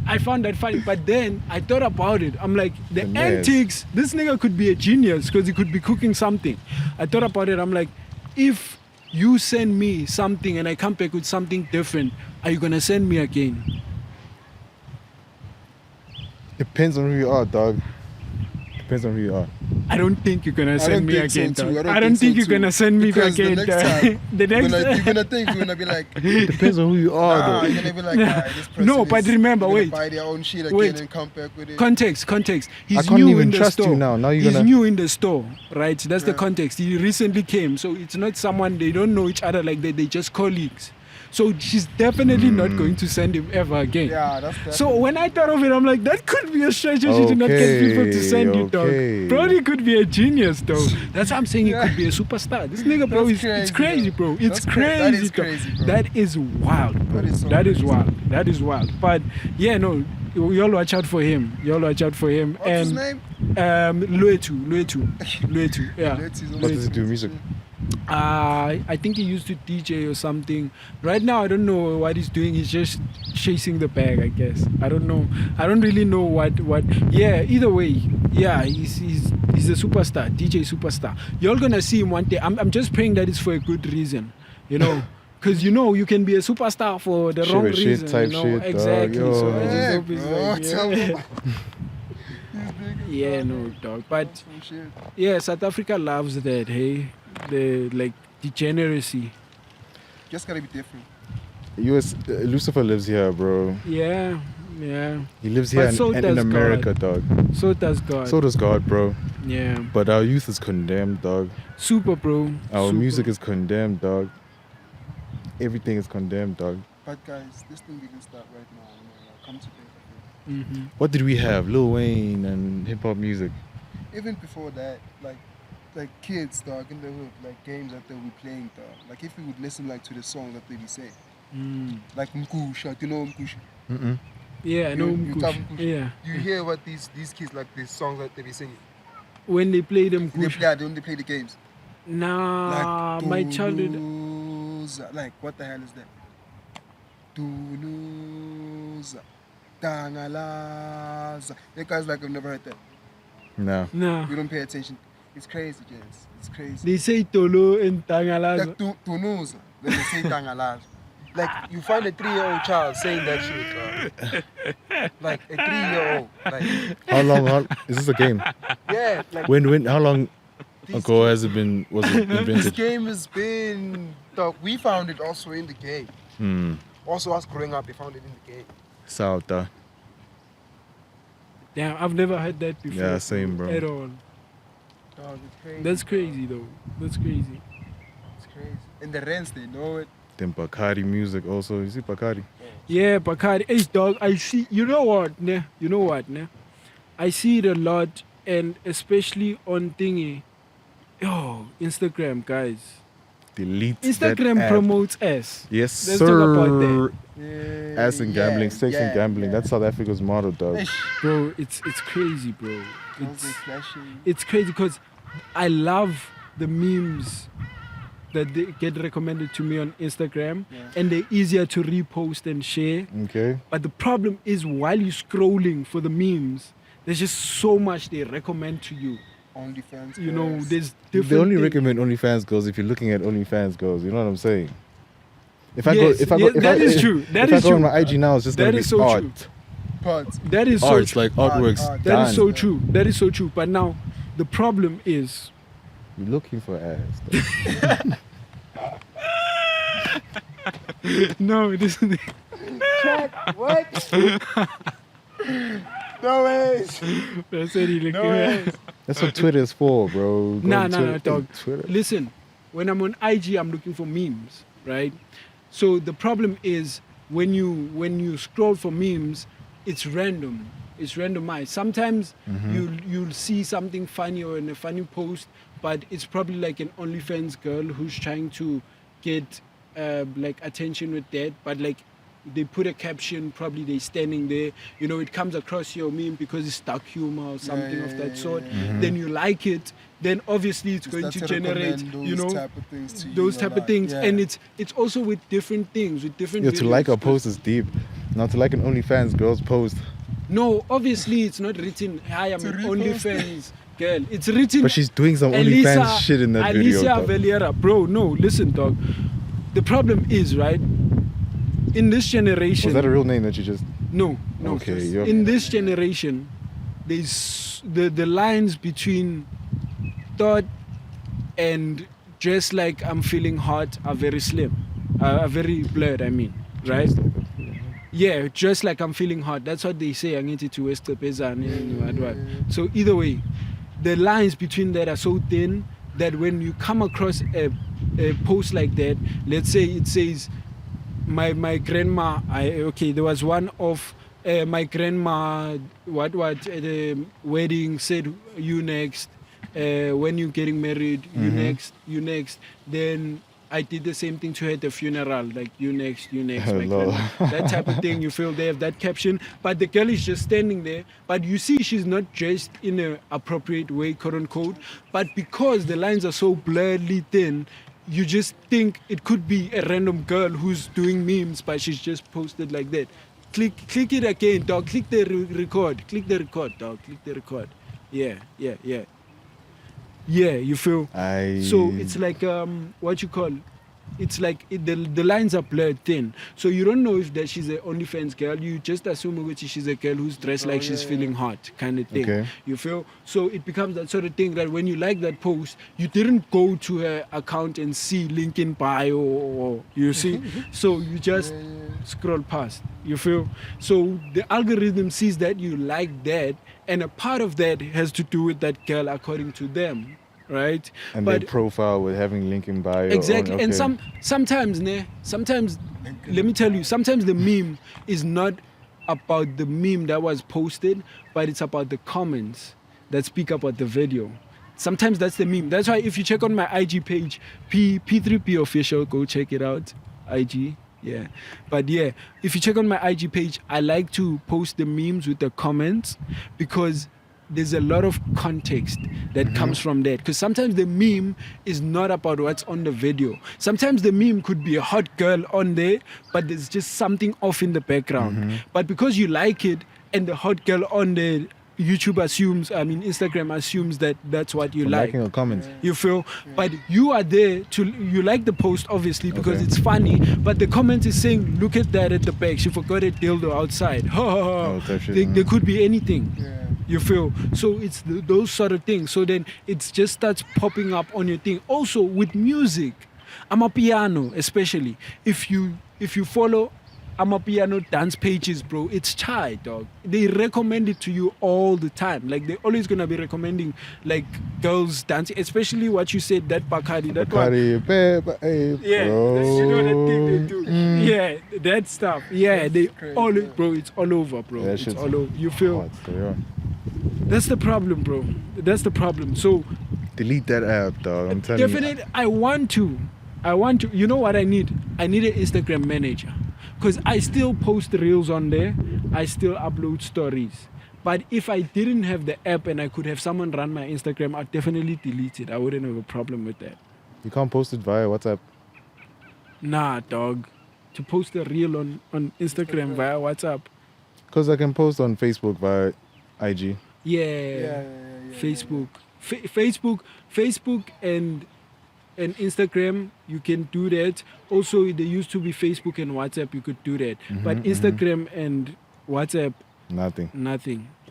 I found that funny. But then I thought about it. I'm like, the Finesse. antics, this nigga could be a genius because he could be cooking something. I thought about it. I'm like, if you send me something and I come back with something different, are you gonna send me again? Depends on who you are, dog. Depends on who you are. I don't think you're gonna send me again, so dog. too. I don't think you're gonna send me Because again, the next dog. time, The next you're gonna think we're gonna be like, Depends on who you are, though. you're gonna be like, this person No, but is remember, gonna wait. buy their own shit again Wait. and come back with it. Context. He's I can't new even in the trust you store. now. Now you're He's gonna- new in the store, right? That's the Yeah. context. He recently came, so it's not someone they don't know each other like that. They just colleagues. So she's definitely not going to send him ever again. Yeah, that's So when I thought of it, I'm like, that could be a strategy to not get people to send you, Okay. dog. Bro, he could be a genius, though. That's why I'm saying he could be a superstar. This nigga, bro, That's it's crazy, crazy, bro. bro. It's That's that is dog. crazy, bro. That is wild, bro. That is so That is crazy. wild. That is wild. But yeah, no, you all watch out for him. What's his name? Luewelyn. Yeah. Let's see, What does he do? Music? I think he used to DJ or something. Right now, I don't know what he's doing. He's just chasing the bag, I guess. I don't know. I don't really know what. Yeah. Either way, yeah, he's a superstar, DJ superstar. You're gonna see him one day. I'm just praying that it's for a good reason, Because you can be a superstar for the Shit wrong with shit reason. type shit, dog. Exactly. Yo. So I just Yeah, hope he's bro, like, tell me. yeah, no, dog. But Some shit. yeah, South Africa loves that, hey? The like degeneracy. Just gotta be different. Lucifer lives here, bro. Yeah. He lives But here so and in does America, God. dog. So does God. So does God, bro. Yeah. But our youth is condemned, dog. Super, bro. Our Super. music is condemned, dog. Everything is condemned, dog. But guys, this thing didn't start right now. Come to think of it. Mm-hmm. What did we have? Lil Wayne and hip hop music. Even before that, like kids, dog, in the hood, like games that they were playing, dog. Like if we would listen like to the songs that they be saying, like Mkusha, do you know Mkusha? Mm-mm. Yeah, I know. You tell Mkusha. Yeah. You hear what these kids like these songs that they be singing. When they play them, They play the games. nah, Like my childhood. Tuluza. Like what the hell is that? Tuluza, Tangalaza. You guys like I've never heard that. No. Nah. You don't pay attention. It's crazy, James. It's crazy. They say Tolo and Tangalazo. Like Tunuza. Then they say Tangalaza. Like you find a 3-year-old child saying that shit. Like a 3-year-old. Like How long is this a game? yeah. Like When how long these ago has it been This invented? game has been. Dog, we found it also in the game. Also, us growing up, we found it in the game. South. Damn, I've never heard that before. Yeah, same, bro. At all. Dog, it's crazy. That's crazy, though. That's crazy. It's crazy. And the rents, they know it. Then Bacardi music also. You see Bacardi? Yeah, Bacardi. Hey, dog, I see. You know what, ne? I see it a lot, and especially on thingy. Yo, Instagram, guys. Delete Instagram that app. promotes us. Yes, Let's sir. talk about that. Ass and gambling, sex and gambling. That's South Africa's model, dog. Bro, it's crazy, bro. Girls, they flashing. It's crazy because I love the memes that they get recommended to me on Instagram, and they're easier to repost and share. Okay. But the problem is while you're scrolling for the memes, there's just so much they recommend to you. OnlyFans. You know, girls. there's different. They only things. recommend OnlyFans girls if you're looking at OnlyFans girls. You know what I'm saying? If I Yes, go, yes, that is true. That if is I go true. on my IG now, it's just That gonna be is so art. true. Pods. That is so Arts true. like artworks. Art. That is so done. true. That is so true. But now, the problem is, You're looking for ass. no, this is. Check. What? No ways. That's what he looking No at. ways. That's what Twitter is for, bro. Go Nah, on nah, Twitter. nah, dog. Twitter. Listen, when I'm on IG, I'm looking for memes, right? So the problem is when you scroll for memes, it's random. It's randomized. Sometimes you'll see something funny or in a funny post, but it's probably like an OnlyFans girl who's trying to get like attention with that, but like they put a caption, probably they standing there, you know, it comes across your meme because it's dark humor or something of that sort. Then you like it, then obviously it's going to generate, you know, type of things to those you type a lot. of things. Yeah. And it's also with different things, with different Yeah, to like a videos. post is deep. Now to like an OnlyFans girl's post. No, obviously it's not written, hi, I'm To an repost OnlyFans girl. It's written, But she's doing some Elisa- OnlyFans shit in that video. Alicia dog. Valera. Bro, no, listen, dog. The problem is, right, in this generation... Was that a real name that you just... No. Okay, just- you're- in this generation, there's the lines between thought and just like I'm feeling hot are very slim, are very blurred, I mean, right? Yeah, just like I'm feeling hot. That's what they say. I need to West what. So either way, the lines between that are so thin that when you come across a post like that, let's say it says, my grandma, there was one of my grandma, what at the wedding said, you next, when you're getting married, you next, then I did the same thing to her at the funeral, like you next, my Hello. grandma. That type of thing, you feel they have that caption, but the girl is just standing there, but you see she's not dressed in an appropriate way, quote unquote, but because the lines are so blurredly thin, you just think it could be a random girl who's doing memes, but she's just posted like that. Click it again, dog. Click the record. Click the record, dog. Click the record. Yeah, you feel? So it's like what you call It's like the lines are blurred thin, so you don't know if that she's an OnlyFans girl. You just assume that she's a girl who's dressed like she's feeling hot, kind of thing. Okay. You feel? So it becomes that sort of thing that when you like that post, you didn't go to her account and see link in bio, or you see. So you just scroll past. You feel? So the algorithm sees that you like that, and a part of that has to do with that girl according to them. Right, And their profile with having link in bio. exactly. Okay. And sometimes let me tell you, sometimes the meme is not about the meme that was posted, but it's about the comments that speak about the video. Sometimes that's the meme. That's why if you check on my IG page, P3P official, go check it out. IG. Yeah. But yeah, if you check on my IG page, I like to post the memes with the comments because there's a lot of context that comes from that. Because sometimes the meme is not about what's on the video. Sometimes the meme could be a hot girl on there, but there's just something off in the background. But because you like it and the hot girl on there, Instagram assumes that that's what you like. Liking or comments. You feel? But you are there you like the post, obviously, because it's funny. But the comment is saying, look at that at the back. She forgot a dildo outside. There could be anything. Yeah. You feel? So it's those sort of things. So then it just starts popping up on your thing. Also with music, Amapiano especially. If you follow Amapiano dance pages, bro, it's chai, dog. They recommend it to you all the time. Like they're always gonna be recommending like girls dancing, especially what you said, that Bacardi, that one. Yeah, you know that thing they do. Yeah, that stuff. Yeah, they all, bro. It's all over, bro. Yeah, it's shit's all over. You feel? hot, so yeah. That's the problem, bro. That's the problem. So Delete that app, dog. I'm telling you. definitely, I want to. You know what I need? I need an Instagram manager. Because I still post reels on there. I still upload stories. But if I didn't have the app and I could have someone run my Instagram, I'd definitely delete it. I wouldn't have a problem with that. You can't post it via WhatsApp. Nah, dog. To post a reel on Instagram via WhatsApp. Because I can post on Facebook via IG. Yeah. Facebook. Facebook and Instagram, you can do that. Also, there used to be Facebook and WhatsApp, you could do that. But Instagram and WhatsApp, Nothing.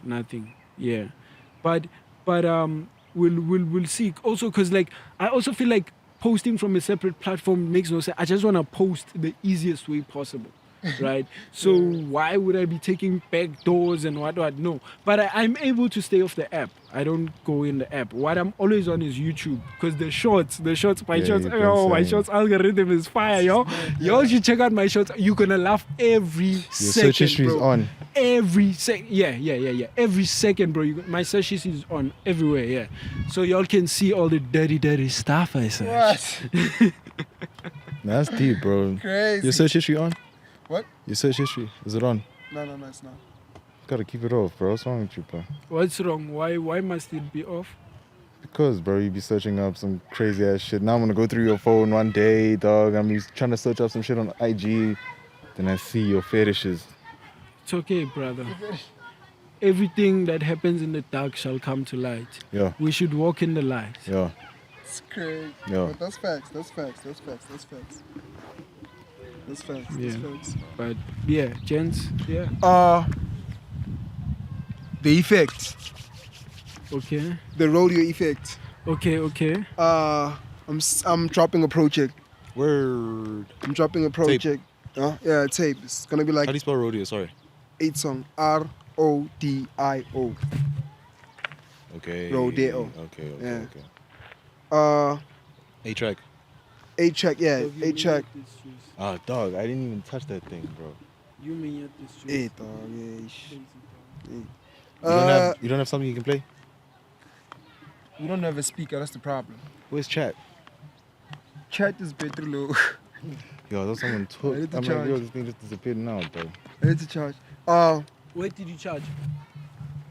nothing. Yeah. But we'll see. Also, because like I also feel like posting from a separate platform makes no sense. I just want to post the easiest way possible. Right? So why would I be taking back doors and what? No. But I'm able to stay off the app. I don't go in the app. What I'm always on is YouTube. Because my shorts, my shorts algorithm is fire, yo. Y'all should check out my shorts. You're gonna laugh every second, search history is on. Every second. Yeah. Every second, bro. My search history is on everywhere, yeah. So y'all can see all the dirty stuff I search. What? That's deep, bro. Crazy. Your search history on? What? Your search history, is it on? No, it's not. Gotta keep it off, bro. What's wrong with you, bro? What's wrong? Why must it be off? Because, bro, you be searching up some crazy ass shit. Now I'm gonna go through your phone one day, dog. I'm trying to search up some shit on IG. Then I see your fetishes. It's okay, brother. Everything that happens in the dark shall come to light. Yeah. We should walk in the light. Yeah. It's crazy. Yeah. But that's facts. That's facts. Yeah. But yeah, gents, yeah. The effect. Okay. The Rodio effect. Okay. I'm dropping a project. Word. I'm dropping a project. Yeah, tape. It's gonna be like How do you spell rodeo? Sorry. 8 song. RODIO. Okay. Rodeo. Okay. Yeah. A-track. 8 track, yeah, 8 track. Ah, dog, I didn't even touch that thing, bro. You mean this? 8 dog, yeah. You don't have something you can play? We don't have a speaker, that's the problem. Where's chat? Chat is better low. Yo, that's someone took. I need to I'm like, charge. yo, this thing just disappeared now, bro. I need to charge. Where did you charge?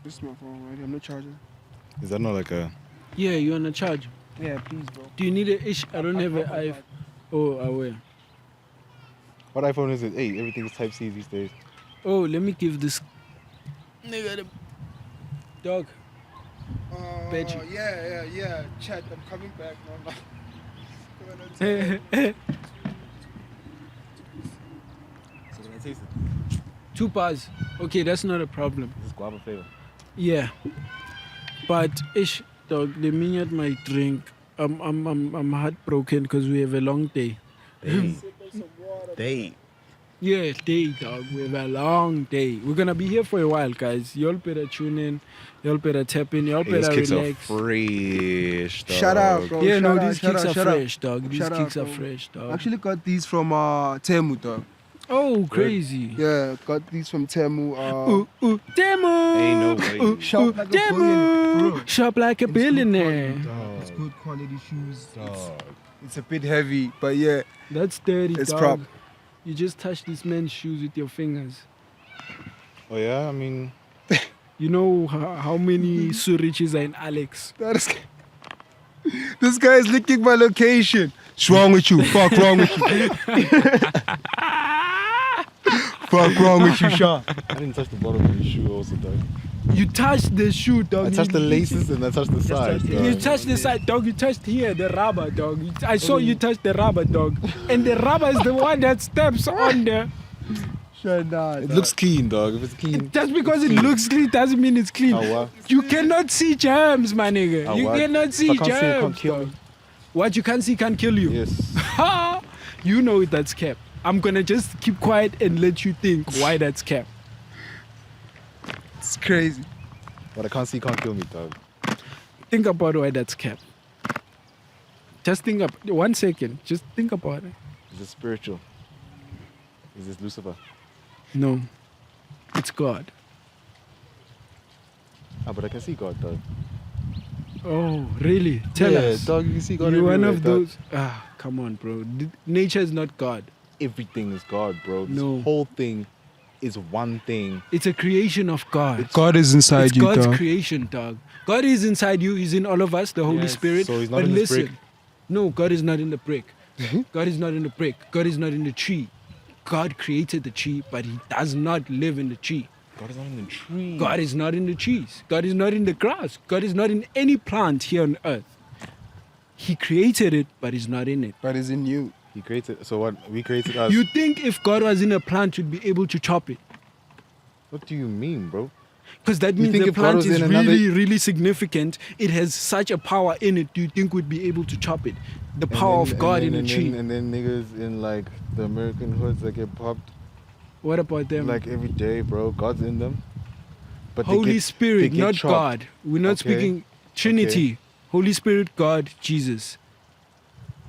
This is my phone, right? I'm not charging. Is that not like a... Yeah, you wanna charge? Yeah, please, bro. Do you need an ish? I don't have an iPhone. Oh, I will. What iPhone is it? Hey, everything is Type-C these days. Oh, let me give this nigga the dog. Battery. Yeah. Chat, I'm coming back. No. taste it. 2 bars. Okay, that's not a problem. This is guava flavor. Yeah. But ish, dog, let me get my drink. I'm heartbroken because we have a long day. They. Yeah, day, dog. We have a long day. We're gonna be here for a while, guys. Y'all better tune in. Y'all better tap in. Y'all These better kicks are relax. fresh, dog. Shout out, bro. Yeah, shout no, out, these shout kicks out, are shout out. fresh, dog. These Shout out, kicks are bro. fresh, dog. Actually got these from Temu, dog. Oh, crazy. Yeah, got these from Temu. Temu. Ain't no way. Shop like a Temu. billionaire, bro. Shop like a It's good billionaire. quality, dog. It's good quality shoes. Dog. It's a bit heavy, but yeah, That's dirty, it's dog. prop. You just touched this man's shoes with your fingers. Oh yeah, I mean, You know how many Surichis are in Alex? That is, this guy is licking my location. What's wrong with you? Fuck wrong with you. Fuck wrong with you, Sean. I didn't touch the bottom of your shoe also, dog. You touched the shoe, dog. I touched the laces and I touched the sides, You dog. touched the side, dog. You touched here, the rubber, dog. I saw you touch the rubber, dog. And the rubber is the one that steps on the. It looks clean, dog. If it's clean. Just because it looks clean doesn't mean it's clean. Oh, wow. You cannot see germs, my nigga. Oh, You what? cannot see If I can't see it, it germs. can't kill dog. me. What you can't see can't kill you. Yes. Ha! You know that's cap. I'm gonna just keep quiet and let you think why that's cap. It's crazy. What I can't see can't kill me, dog. Think about why that's cap. Just think up 1 second. Just think about it. Is it spiritual? Is this Lucifer? No. It's God. Ah, but I can see God, dog. Oh, really? Tell us. dog. You can see God You're one everywhere, of dog. those. Come on, bro. Nature is not God. Everything is God, bro. This No. whole thing is one thing. It's a creation of God. God is inside It's you, God's dog. creation, dog. God is inside you. He's in all of us, the Holy Yes. Spirit. So he's not But in this listen, brick? no, God is not in the brick. God is not in the brick. God is not in the tree. God created the tree, but he does not live in the tree. God is not in the tree. God is not in the trees. God is not in the grass. God is not in any plant here on earth. He created it, but he's not in it. But it's in you. He created. So what? We created us. You think if God was in a plant, you'd be able to chop it? What do you mean, bro? Because that You means think the if God plant was is in another- really, really significant. It has such a power in it. Do you think we'd be able to chop it? The power of God in a tree. And then niggas in like the American hoods that get popped What about them? like every day, bro. God's in them. But they Holy get- Spirit, they get not chopped. God. We're not Okay. speaking Trinity. Holy Spirit, God, Jesus.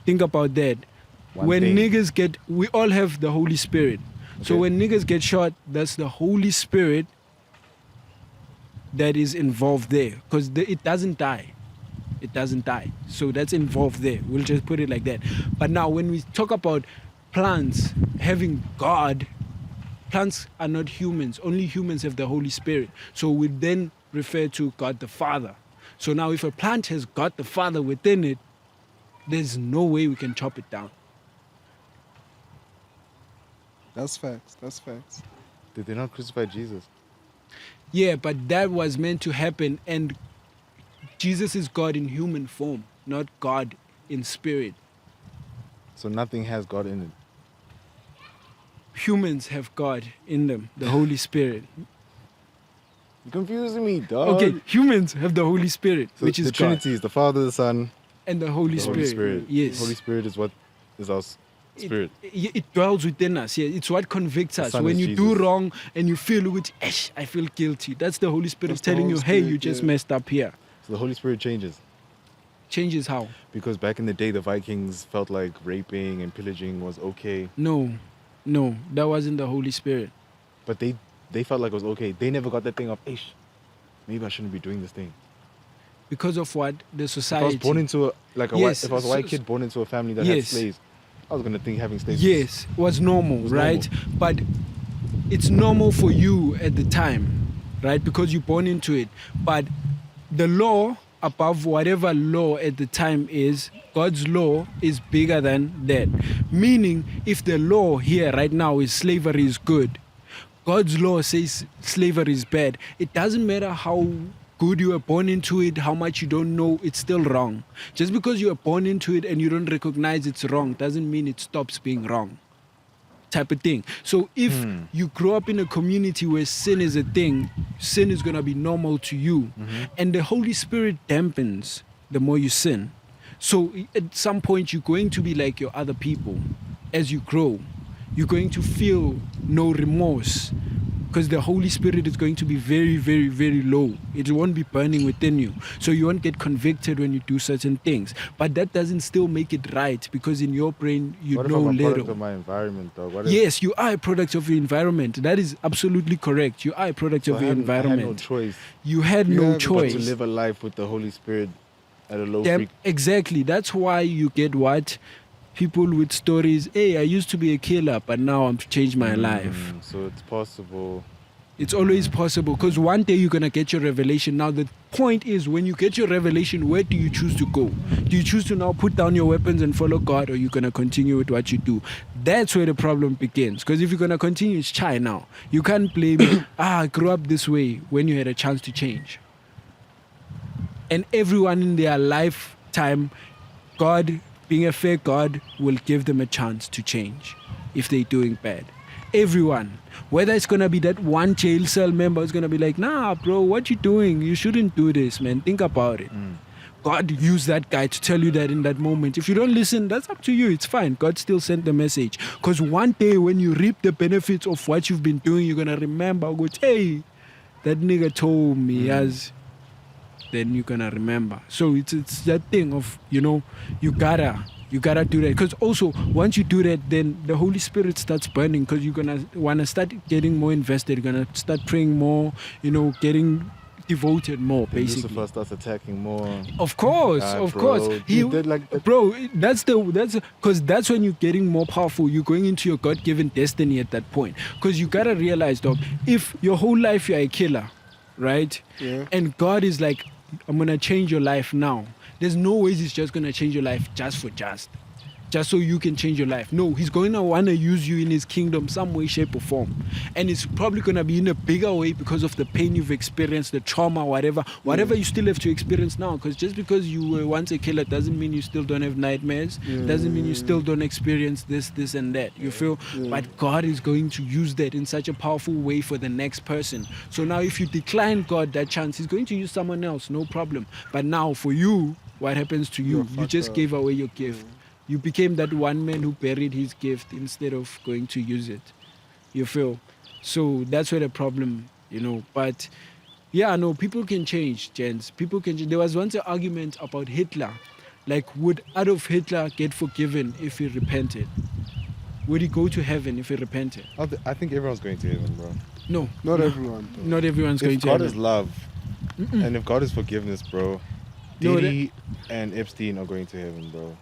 Think about that. One when thing. niggas get, we all have the Holy Spirit. So Okay. when niggas get shot, that's the Holy Spirit that is involved there. Because it doesn't die. It doesn't die. So that's involved there. We'll just put it like that. But now when we talk about plants having God, plants are not humans. Only humans have the Holy Spirit. So we then refer to God the Father. So now if a plant has God the Father within it, there's no way we can chop it down. That's facts. That's facts. Did they not crucify Jesus? Yeah, but that was meant to happen, and Jesus is God in human form, not God in spirit. So nothing has God in it. Humans have God in them, the Holy Spirit. You're confusing me, dog. Okay, humans have the Holy Spirit, So which is the God, Trinity is the Father, the Son, and the Holy the Spirit. Holy Spirit. Yes. Holy Spirit is what is our spirit. It dwells within us. Yeah, it's what convicts us. Son When is you do Jesus. wrong and you feel, I feel guilty. That's the Holy Spirit That's the telling you, Holy hey, Spirit, you just yeah. messed up here. So the Holy Spirit changes. Changes how? Because back in the day, the Vikings felt like raping and pillaging was okay. No, that wasn't the Holy Spirit. But they felt like it was okay. They never got that thing of, maybe I shouldn't be doing this thing. Because of what? The If I society. was born into Yes, if I was a white kid born into a family that had yes. slaves, I was gonna think having slaves. Yes, was normal, Was right? But it's normal for you at the time, right? Because you're born into it. But the law above whatever law at the time is, God's law is bigger than that. Meaning, if the law here right now is slavery is good, God's law says slavery is bad. It doesn't matter how good you were born into it, how much you don't know, it's still wrong. Just because you are born into it and you don't recognize it's wrong doesn't mean it stops being wrong. type of thing. So if you grow up in a community where sin is a thing, sin is going to be normal to you. And the Holy Spirit dampens the more you sin. So at some point, you're going to be like your other people. As you grow, you're going to feel no remorse because the Holy Spirit is going to be very, very, very low. It won't be burning within you. So you won't get convicted when you do certain things. But that doesn't still make it right because in your brain, you What know if I'm a product little. of my environment, though? What if, Yes, you are a product of your environment. That is absolutely correct. You are a product so of your I had no environment. choice You had You no have but choice. to live a life with the Holy Spirit at a low Damn, frequency. exactly. That's why you get what? People with stories, hey, I used to be a killer, but now I've changed my life. So it's possible. It's always possible because one day you're going to get your revelation. Now, the point is when you get your revelation, where do you choose to go? Do you choose to now put down your weapons and follow God, or you're going to continue with what you do? That's where the problem begins. Because if you're going to continue, it's shy now. You can't blame, I grew up this way when you had a chance to change. And everyone in their lifetime, God, being a fair God, will give them a chance to change if they're doing bad. Everyone. Whether it's going to be that one jail cell member who's going to be like, nah, bro, what you doing? You shouldn't do this, man. Think about it. God used that guy to tell you that in that moment. If you don't listen, that's up to you. It's fine. God still sent the message. Because one day when you reap the benefits of what you've been doing, you're going to remember, go, hey, that nigga told me, as then you're going to remember. So it's that thing of, you gotta do that. Because also, once you do that, then the Holy Spirit starts burning because you're going to want to start getting more invested. You're going to start praying more, getting devoted more, basically. Lucifer starts attacking more. Of course, God, of bro. course. He did like that. Bro, that's because that's when you're getting more powerful. You're going into your God-given destiny at that point. Because you got to realize, dog, if your whole life you're a killer, right? Yeah. And God is like, I'm going to change your life now. There's no ways he's just going to change your life just so you can change your life. No, he's going to want to use you in his kingdom some way, shape, or form. And it's probably going to be in a bigger way because of the pain you've experienced, the trauma, whatever you still have to experience now. Because just because you were once a killer doesn't mean you still don't have nightmares. Doesn't mean you still don't experience this, and that. You feel? But God is going to use that in such a powerful way for the next person. So now if you decline God that chance, he's going to use someone else, no problem. But now for you, what happens to you? You just gave away your gift. You became that one man who buried his gift instead of going to use it. You feel? So that's where the problem, But yeah, no, people can change, gents. People can change. There was once an argument about Hitler. Like, would Adolf Hitler get forgiven if he repented? Would he go to heaven if he repented? I think everyone's going to heaven, bro. No. Not everyone, though. Not everyone's going If to God heaven. is love, and if God is forgiveness, bro, No, Diddy and Epstein are going to heaven, bro.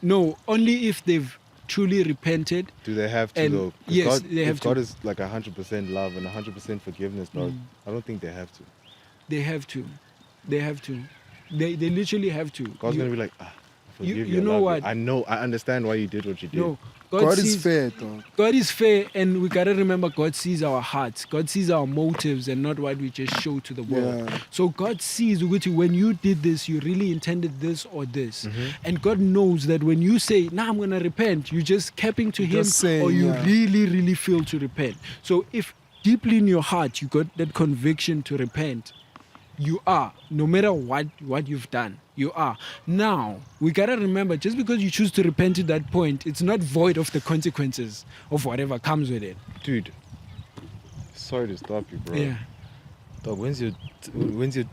No, only if they've truly repented. Do they have to, And though? 'Cause yes, God, they have if God to. is like 100% love and 100% forgiveness, dog, I don't think they have to. They have to. They have to. They literally have to. God's going to be like, I forgive you. you I know love what? I understand why you did what you did. No, God is sees, fair, though. God is fair, and we gotta remember God sees our hearts. God sees our motives and not what we just show to the world. Yeah. So God sees which when you did this, you really intended this or this. And God knows that when you say, nah, I'm gonna repent, you're just capping to Him, Just saying, or you yeah. really, really feel to repent. So if deeply in your heart you got that conviction to repent, you are, no matter what you've done, you are. Now, we gotta remember, just because you choose to repent at that point, it's not void of the consequences of whatever comes with it. Dude, sorry to stop you, bro. Yeah. Dog, when's your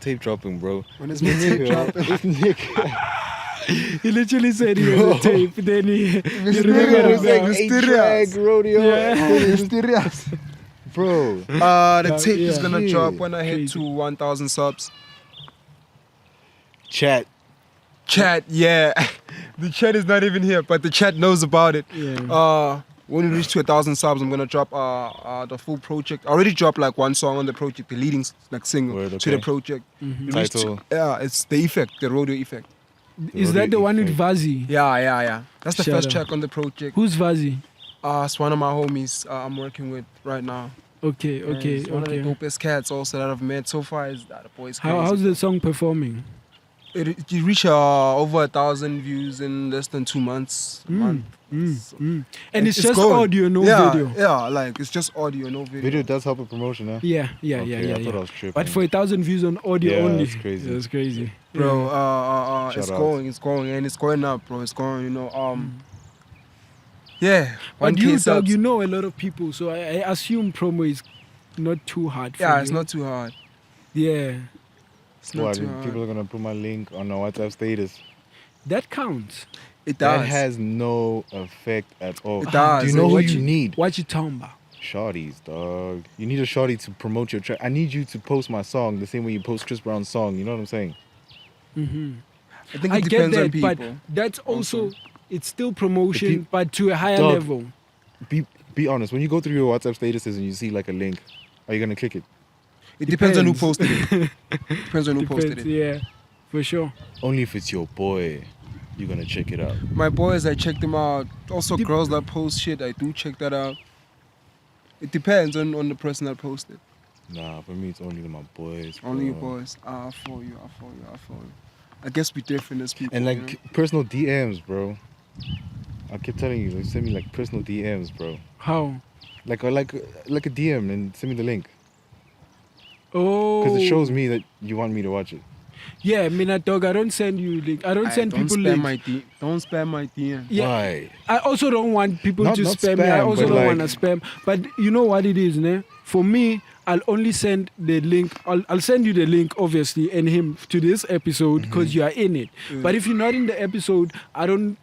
tape dropping, bro? When is my tape dropping? This nigga, He literally said he has a tape, then he This remembered nigga it was now. like mysterious. rodeo. Yeah. Mysterious. Bro, The tape is yeah. gonna Yeah. drop when I hit Crazy. to 1,000 subs. chat. Chat, yeah. The chat is not even here, but the chat knows about it. Yeah. When we reach to 1,000 subs, I'm gonna drop the full project. I already dropped like one song on the project, the leading single Word, to the okay. project. Mm-hmm. We reached Title? yeah, it's the effect, the Rodio effect. Is that the one with Effect. Vazi? Yeah. That's the Shout first out. track on the project. Who's Vazi? It's one of my homies I'm working with right now. Okay, And okay, it's one of the okay. dopest cats also that I've met so far. Is that the boy's crazy. How's the song performing? It reached over 1,000 views in less than 2 months. A month. So- And it's just going. audio, no yeah, video. Yeah, like it's just audio, no video. Video does help with promotion, huh? Yeah. Okay, I thought I was tripping. But for 1,000 views on audio Yeah, only, that's crazy. That's crazy, Bro, Yeah. it's Shout going, and it's going up, bro. It's going, yeah. But 1K you, dog, subs. you know a lot of people, so I assume promo is not too hard for you. Yeah, it's not too hard. Yeah, It's not What, too hard. people are gonna put my link on a WhatsApp status. that counts. It does. That has no effect at all. It does. Do you know who What you you- need? What you talking about? Shorties, dog. You need a shorty to promote your track. I need you to post my song the same way you post Chris Brown's song. You know what I'm saying? I think it I get depends on that, people. but that's also Also. it's still promotion, The peop- but to a higher Dog. level. Be honest. When you go through your WhatsApp statuses and you see like a link, are you gonna click it? It depends on who Depends. posted it. Depends on who posted Depends, it. yeah, for sure. Only if it's your boy, you're gonna check it out. My boys, I check them out. Also, girls that post shit, I do check that out. It depends on the person that posted. Nah, for me it's only my boys. Only you bro. boys. I follow you. I guess we different as people. And you like know? personal DMs, bro. I keep telling you, like, send me like personal DMs, bro. How? Like a DM and send me the link Oh, because it shows me that you want me to watch it. Yeah, dog. I don't send you link. I don't send people links. Don't spam my DM. Yeah, Why? I also don't want people Not to spam me. spam, I also but don't like- want to spam. But you know what it is, ne? For me, I'll only send the link. I'll send you the link, obviously, and him to this episode because you are in it. But if you're not in the episode, I don't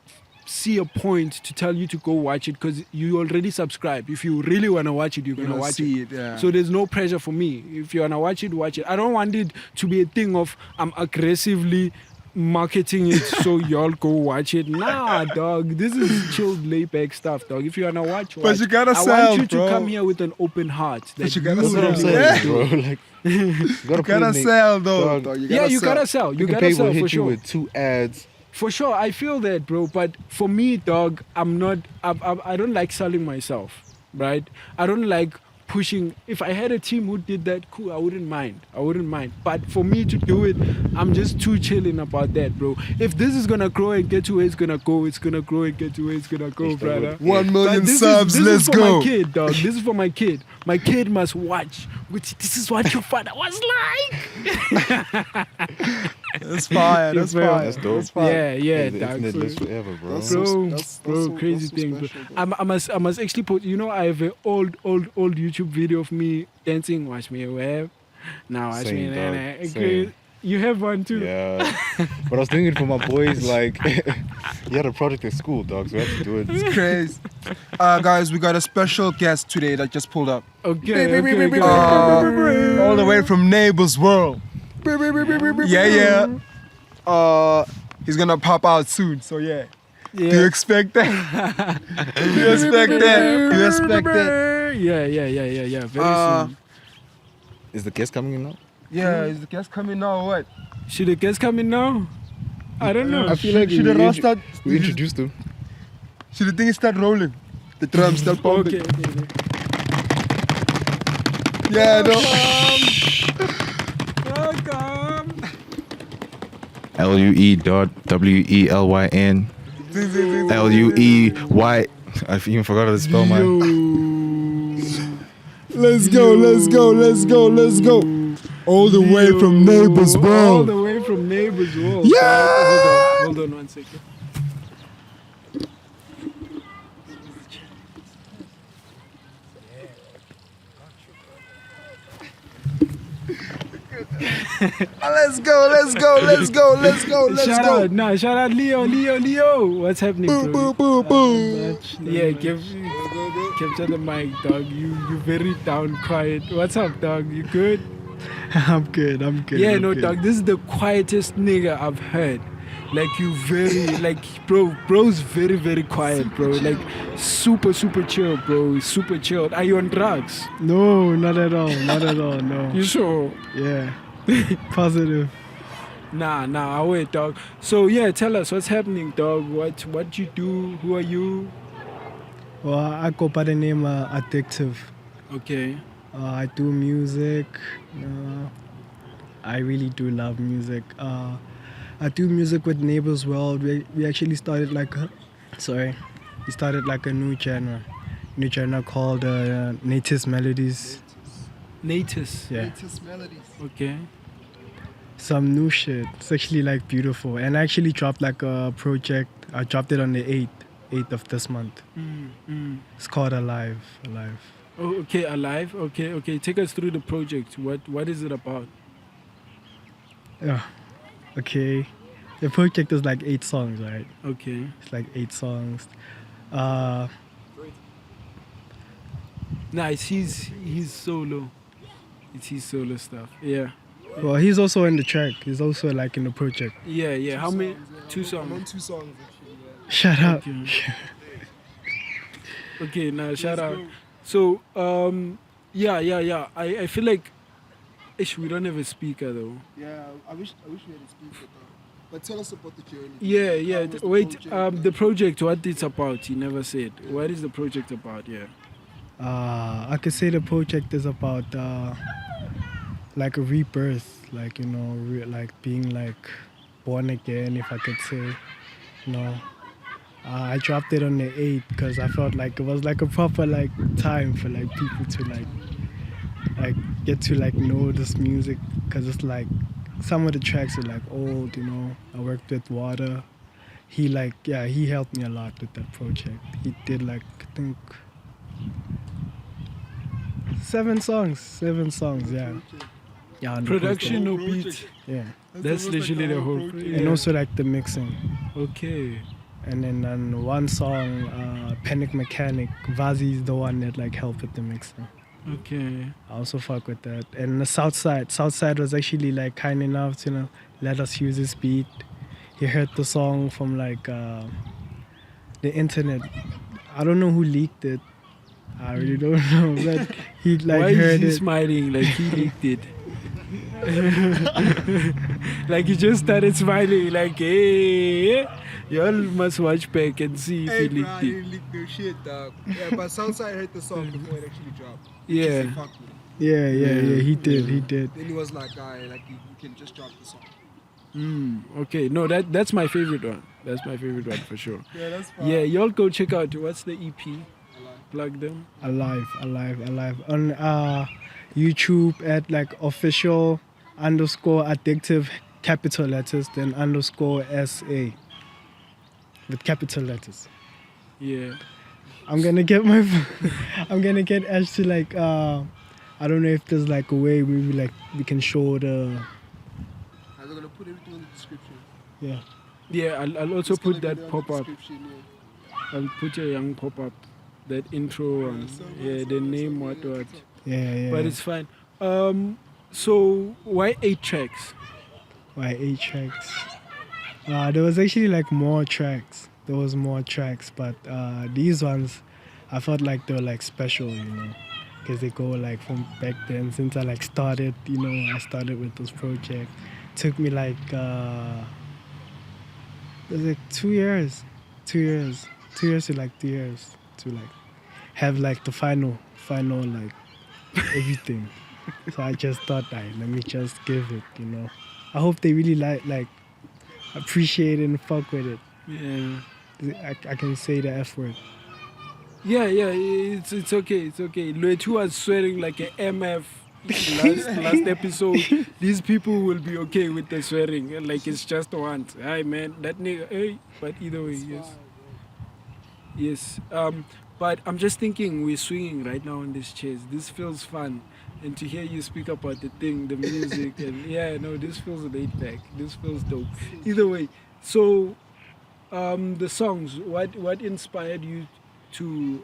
see a point to tell you to go watch it because you already subscribe. If you really want to watch it, you're going to watch see it. it. Yeah. So there's no pressure for me. If you want to watch it, watch it. I don't want it to be a thing of I'm aggressively marketing it so y'all go watch it. Nah, dog. This is chilled, laid back stuff, dog. If you want to watch, But you gotta I sell, want you to bro. come here with an open heart. But that you gotta you That's what I'm sell. really saying, want to do. bro. Like, you you gotta put in sell though. dog. You Yeah, you gotta sell. You Pick and gotta Pay will sell hit for you sure. with 2 ads. For sure, I feel that, bro. But for me, dog, I'm not. I don't like selling myself, right? I don't like pushing. If I had a team who did that, cool. I wouldn't mind. But for me to do it, I'm just too chilling about that, bro. If this is gonna grow and get to where it's gonna go, it's gonna grow and get to where it's gonna go, It's the brother. good. 1 million But this subs. Is, this Let's is for go. my kid, dog. This is for my kid. My kid must watch. This is what your father was like. That's fire. That's You feel fire. me? That's dope. That's fire. Yeah, The dog. internet So- lives forever, bro. That's Bro, so- crazy that's so thing. Bro. special, bro. I must actually put. You know, I have an old YouTube video of me dancing. Watch me web. Now watch Same, me. dog. Okay. Same. You have one too. Yeah. But I was doing it for my boys. Like, you had a project at school, dog, so I had to do it. It's crazy. Guys, we got a special guest today that just pulled up. Okay. All the way from Neighbors World. Yeah. He's gonna pop out soon, so yeah. Do you expect that? Do you expect that? Do you expect that? Yeah. Very soon. Is the guest coming in now? Yeah, is the guest coming now or what? Should the guest come in now? I don't know. I feel like Should the round start? we introduced him. Should the thing start rolling? The drums start pumping. Okay. Yeah, no. Welcome. LUE.WELYN. LUEY. I even forgot how to spell mine. Let's go. All the way from Neighbors All World. the way from Neighbors World. Yeah! Hold on 1 second. Let's go. Shout out, nah, shout out Leo. What's happening, bro? Boo. Yeah, capture the mic, dog. You very down, quiet. What's up, dog? You good? I'm good. Yeah, I'm no, good. dog. This is the quietest nigga I've heard. Like you very, like bro's very quiet, bro. Like super chill, bro. Super chilled. Are you on drugs? No, not at all. No. You sure? Yeah. Positive. Nah, I wait, dog. So yeah, tell us what's happening, dog. What you do? Who are you? Well, I go by the name Addictive. Okay. I do music. I really do love music. I do music with Neighbors World. We actually started like we started like a new genre called Native Melodies. Natus. Yeah, Okay. some new shit. It's actually like beautiful, and I actually dropped like a project. I dropped it on the 8th of this month. It's called Alive. Oh, okay, Alive. Okay. Take us through the project. What is it about? Yeah. Okay. The project is like 8 songs, right? Okay. It's like 8 songs. Nice. He's solo. It's his solo stuff. Yeah. Well, he's also in the track. He's also like in the project. Yeah. How many? 2 I'm on songs. 2 songs actually. Yeah. Shut up. Okay. Okay. Now shout out. So yeah. I feel like, we don't have a speaker though. Yeah, I wish we had a speaker though. But tell us about the journey. Yeah. How was the Wait. project? The project. What it's about? He never said. What is the project about? Yeah. I could say the project is about like a rebirth, like, you know, like being like born again, if I could say, you know. I dropped it on the 8th because I felt like it was like a proper like time for like people to like get to like know this music, because it's like some of the tracks are like old, you know. I worked with Water. He helped me a lot with that project. He did like, I think 7 songs, yeah. Yeah, on the Production project. or beat. Yeah. That's literally the whole. And also like the mixing. Okay. And then on one song, Panic Mechanic, Vazi is the one that like helped with the mixing. Okay. I also fuck with that. And the Southside was actually like kind enough to, you know, let us use his beat. He heard the song from like the internet. I don't know who leaked it. I really don't know, but he like Why heard is he it. smiling like he leaked it? Like he just started smiling like, hey, y'all must watch back and see if he leaked it. didn't leak no shit, dog. Yeah, but Southside heard the song before it actually dropped. Yeah. He fucked with it. Yeah, he did. Then he was like, alright, like you can just drop the song. Okay, no, that's my favorite one. That's my favorite one for sure. Yeah, that's fine. Yeah, y'all go check out, what's the EP? Plug them. Alive. On YouTube at like official _addictive capital letters, then _SA with capital letters. Yeah. I'm gonna get Ash to like I don't know if there's like a way we can show the I'm gonna put everything in the description. yeah. Yeah, I'll also It's gonna put be that there in the pop-up. description, yeah. I'll put a young pop-up. That intro one. Yeah, the name, what. Yeah. But it's fine. So why 8 tracks? Why 8 tracks? There was actually like more tracks. But these ones, I felt like they were like special, you know, because they go like from back then. Since I like started, you know, I started with this project. Took me like it was like 2 years to like 3 years to like have like the final like everything. So I just thought, let me just give it, you know. I hope they really like appreciate it and fuck with it. Yeah. I can say the F word. Yeah, it's okay. Luewelyn was swearing like a MF last episode. These people will be okay with the swearing, like it's just once. Hi man, that nigga, hey. But either way, yes. But I'm just thinking we're swinging right now on these chairs. This feels fun. And to hear you speak about the thing, the music, and this feels laid back. This feels dope. Either way, so the songs, what inspired you to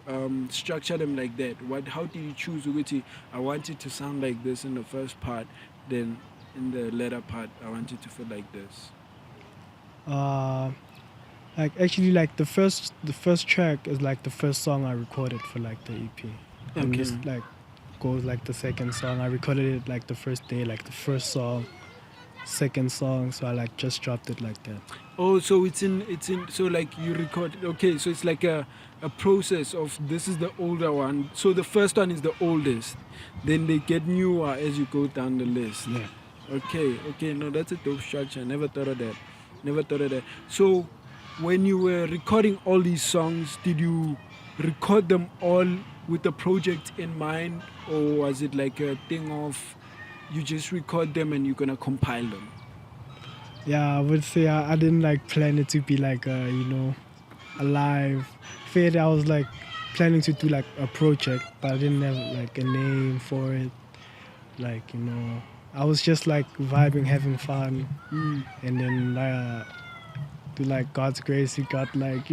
structure them like that? How did you choose, Uguti, I want it to sound like this in the first part, then in the latter part, I want it to feel like this? Like actually, like the first track is like the first song I recorded for like the EP. And Okay. just like goes like the second song. I recorded it like the first day, like the first song, second song. So I like just dropped it like that. Oh, so it's in so like you record, okay, so it's like a process of this is the older one. So the first one is the oldest. Then they get newer as you go down the list. Yeah. Okay, no, that's a dope structure. I never thought of that. Never thought of that. So, when you were recording all these songs, did you record them all with the project in mind, or was it like a thing of you just record them and you're gonna compile them? Yeah, I would say I didn't like plan it to be like a live. Fair, I was like planning to do like a project, but I didn't have like a name for it. Like I was just like vibing, having fun, and then to like God's grace, we got like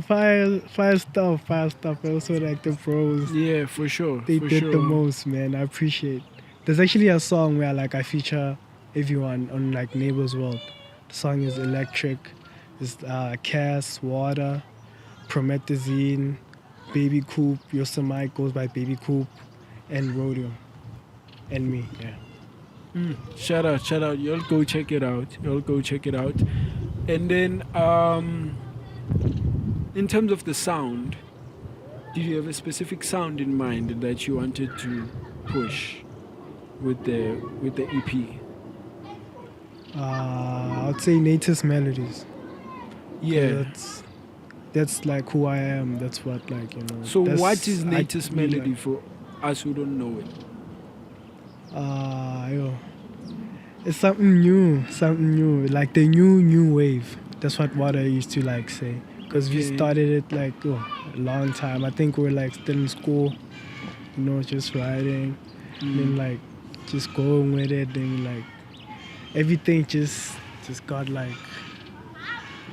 fire stuff. Also like the bros, Yeah, for sure. they for did sure. the most, man. I appreciate. There's actually a song where like I feature everyone on like Neighbor's World. The song is Electric. It's Cass, Water, Promethazine, Baby Coop. Yosemite goes by Baby Coop, and Rodio, and me. Yeah. Shout out. Y'all go check it out. And then, in terms of the sound, did you have a specific sound in mind that you wanted to push with the EP? I would say Natus Melodies. Yeah. That's like who I am. That's what So that's- what is I Natus feel Melody like- for us who don't know it? It's something new, like the new wave. That's what Water used to like say, because we Okay. started it like a long time. I think we were like still in school, just writing, and then like just going with it, then like everything just got like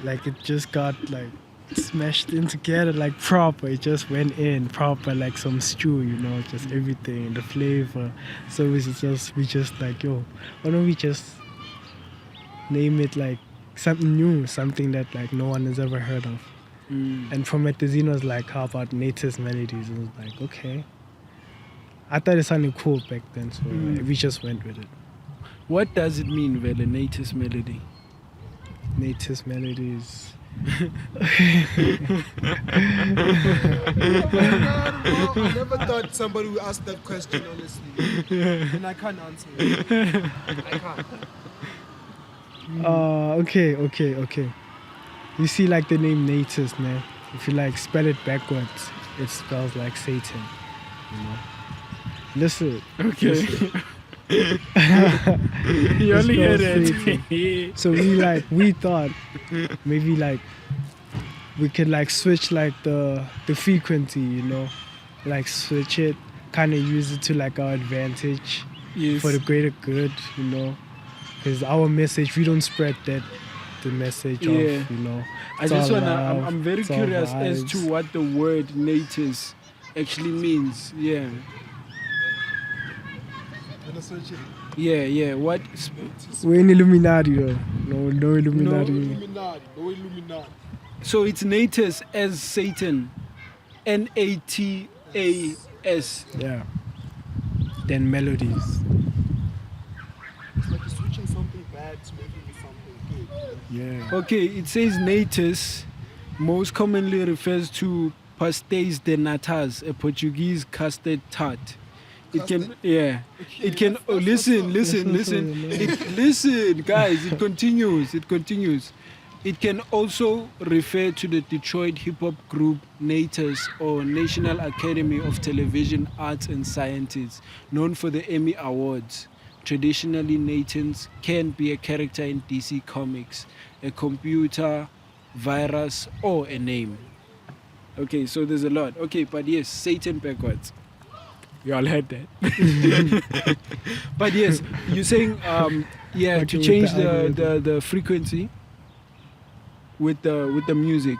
it just got like smashed in together like proper. It just went in proper like some stew, just everything, the flavor. So we just like, why don't we just name it like something new, something that like no one has ever heard of. And Promethazine was like, how about Natus Melodies? And I was like, okay. I thought it sounded cool back then, so we just went with it. What does it mean, Vele, Natus Melody? Natus Melodies. I never thought somebody would ask that question, honestly. And I can't answer it. I can't. Okay. You see like the name Natus, man. If you like spell it backwards, it spells like Satan. Listen. Okay. Listen. You only hear spells it. So we thought maybe like we could like switch like the frequency, like switch it, kind of use it to like our advantage Yes. for the greater good, because our message, we don't spread the message Yeah. of, I it's just all wanna. love, I'm very it's all curious as vibes. to what the word Natus actually means. Yeah. Yeah. What? We're in Illuminati though. No Illuminati. No Illuminati. So it's Natus as Satan, Natas. Yeah. Then melodies. It's like you're switching something bad to making it something good. Yeah. Okay, it says Natus most commonly refers to pastéis de natas, a Portuguese custard tart. It can, yeah. It can. Oh, listen. Listen, guys. It continues. It can also refer to the Detroit hip hop group Natus, or National Academy of Television Arts and Sciences, known for the Emmy Awards. Traditionally, Natus can be a character in DC Comics, a computer, virus, or a name. Okay, so there's a lot. Okay, but yes, Satan backwards. You all heard that. But yes, you're saying, yeah, Okay, to with change the the frequency with the music,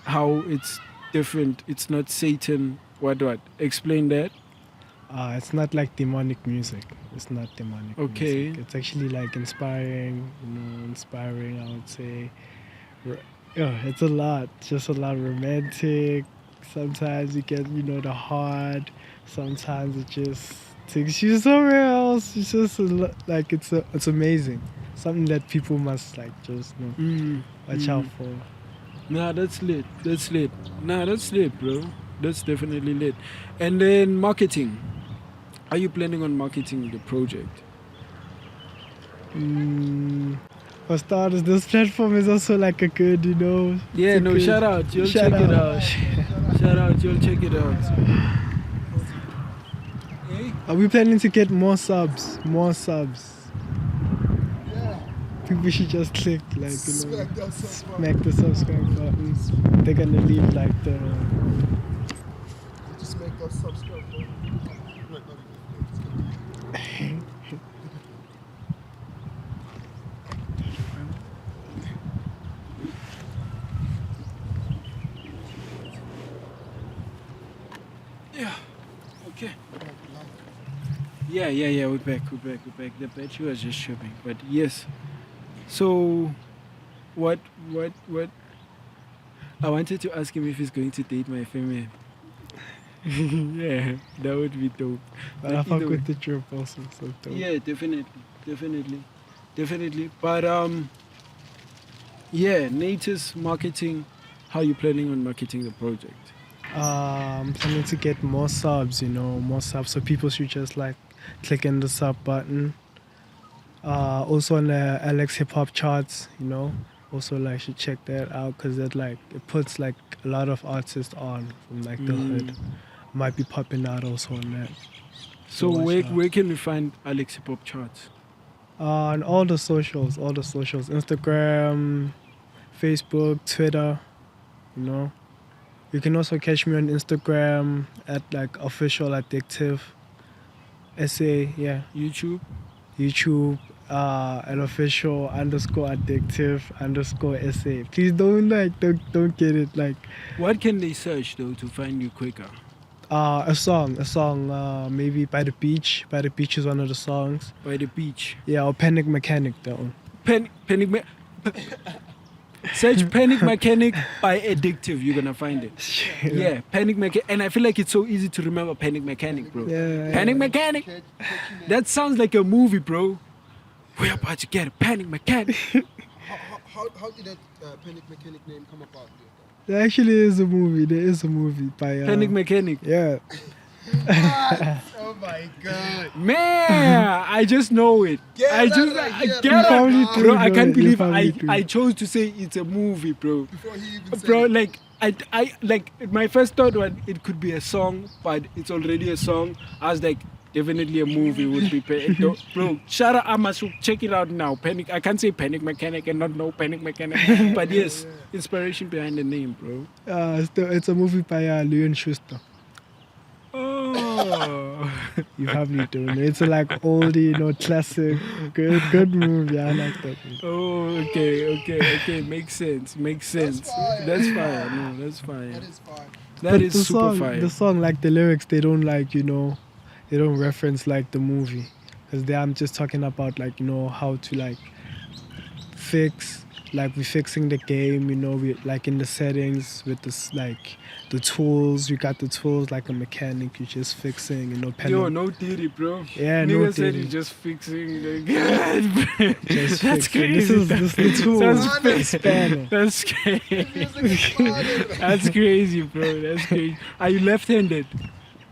how it's different. It's not Satan. What? Explain that. It's not like demonic music. It's not demonic. Okay. Music. It's actually like inspiring. I would say. Yeah, it's a lot. Just a lot romantic. Sometimes you get, the hard. Sometimes it just takes you somewhere else. It's just like it's amazing. Something that people must like just watch out for. Nah, that's lit. Nah, that's lit, bro. That's definitely lit. And then marketing. Are you planning on marketing the project? For starters, this platform is also like a good, you know. Yeah, it's a no, good- shout out. You'll shout check it out. out. Shout out. You'll check it out. Hey? Are we planning to get more subs? More subs. People should just click, like, you know, smack the subscribe buttons. They're gonna leave, like, the. Just make that subscribe button. Yeah. Okay. Yeah. We're back. The battery was just tripping, but yes. So, what? I wanted to ask him if he's going to date my female. Yeah, that would be dope. But I Like, fuck either with way. the drip also, so dope. Yeah, definitely. But yeah, Natus marketing. How you planning on marketing the project? I'm planning to get more subs, you know, more subs. So people should just like click on the sub button. Also on the Alex hip hop charts, you know. Also like should check that out because it puts like a lot of artists on from like the hood. Might be popping out also on that. So watch out. where can we find Alex hip hop charts? On all the socials, Instagram, Facebook, Twitter, you know. You can also catch me on Instagram at like official Addictive. SA, yeah. YouTube. An official _addictive_SA. Please don't get it like What can they search though to find you quicker? a song maybe By the Beach. By the Beach is one of the songs. By the beach. Yeah, or Panic Mechanic though. Search Panic Mechanic by Addictive. You're gonna find it. Yeah, Panic Mechanic. And I feel like it's so easy to remember Panic Mechanic, bro. Yeah. Panic Mechanic. That sounds like a movie, bro. We're about to get a Panic Mechanic. How did that Panic Mechanic name come about? There actually is a movie. There is a movie by Panic Mechanic. Yeah. Oh my god. Man, I just know it. Get I out just of I here, get man. it. Probably Bro, true, I bro. can't You believe probably true. I chose to say it's a movie, bro. Before he even said Bro, it. like I like my first thought was it could be a song, but it's already a song. I was like, definitely a movie would be bro. Shout out, I must check it out now. Panic. I can't say Panic Mechanic and not know Panic Mechanic, but yes, inspiration behind the name, bro. It's a movie by Leon Schuster. Oh, You probably do. It's a like oldie, you know, classic, good movie. I like that movie. oh, okay. Makes sense. fire. That's fire. No, that's fire. That is fine. That But is the super song, fire. The song, like the lyrics, they don't like, you know, they don't reference like the movie, because I'm just talking about like, you know, how to like fix, like we're fixing the game, you know, we like in the settings with this like the tools. You got the tools like a mechanic. You're just fixing, you know, Yo, no theory, bro. Yeah, no Nigga said theory. he's just fixing the Just That's fixing. crazy. This is the tool. Sounds The spanner. That's crazy. Music is fire. That's crazy, bro. That's crazy. Are you left-handed?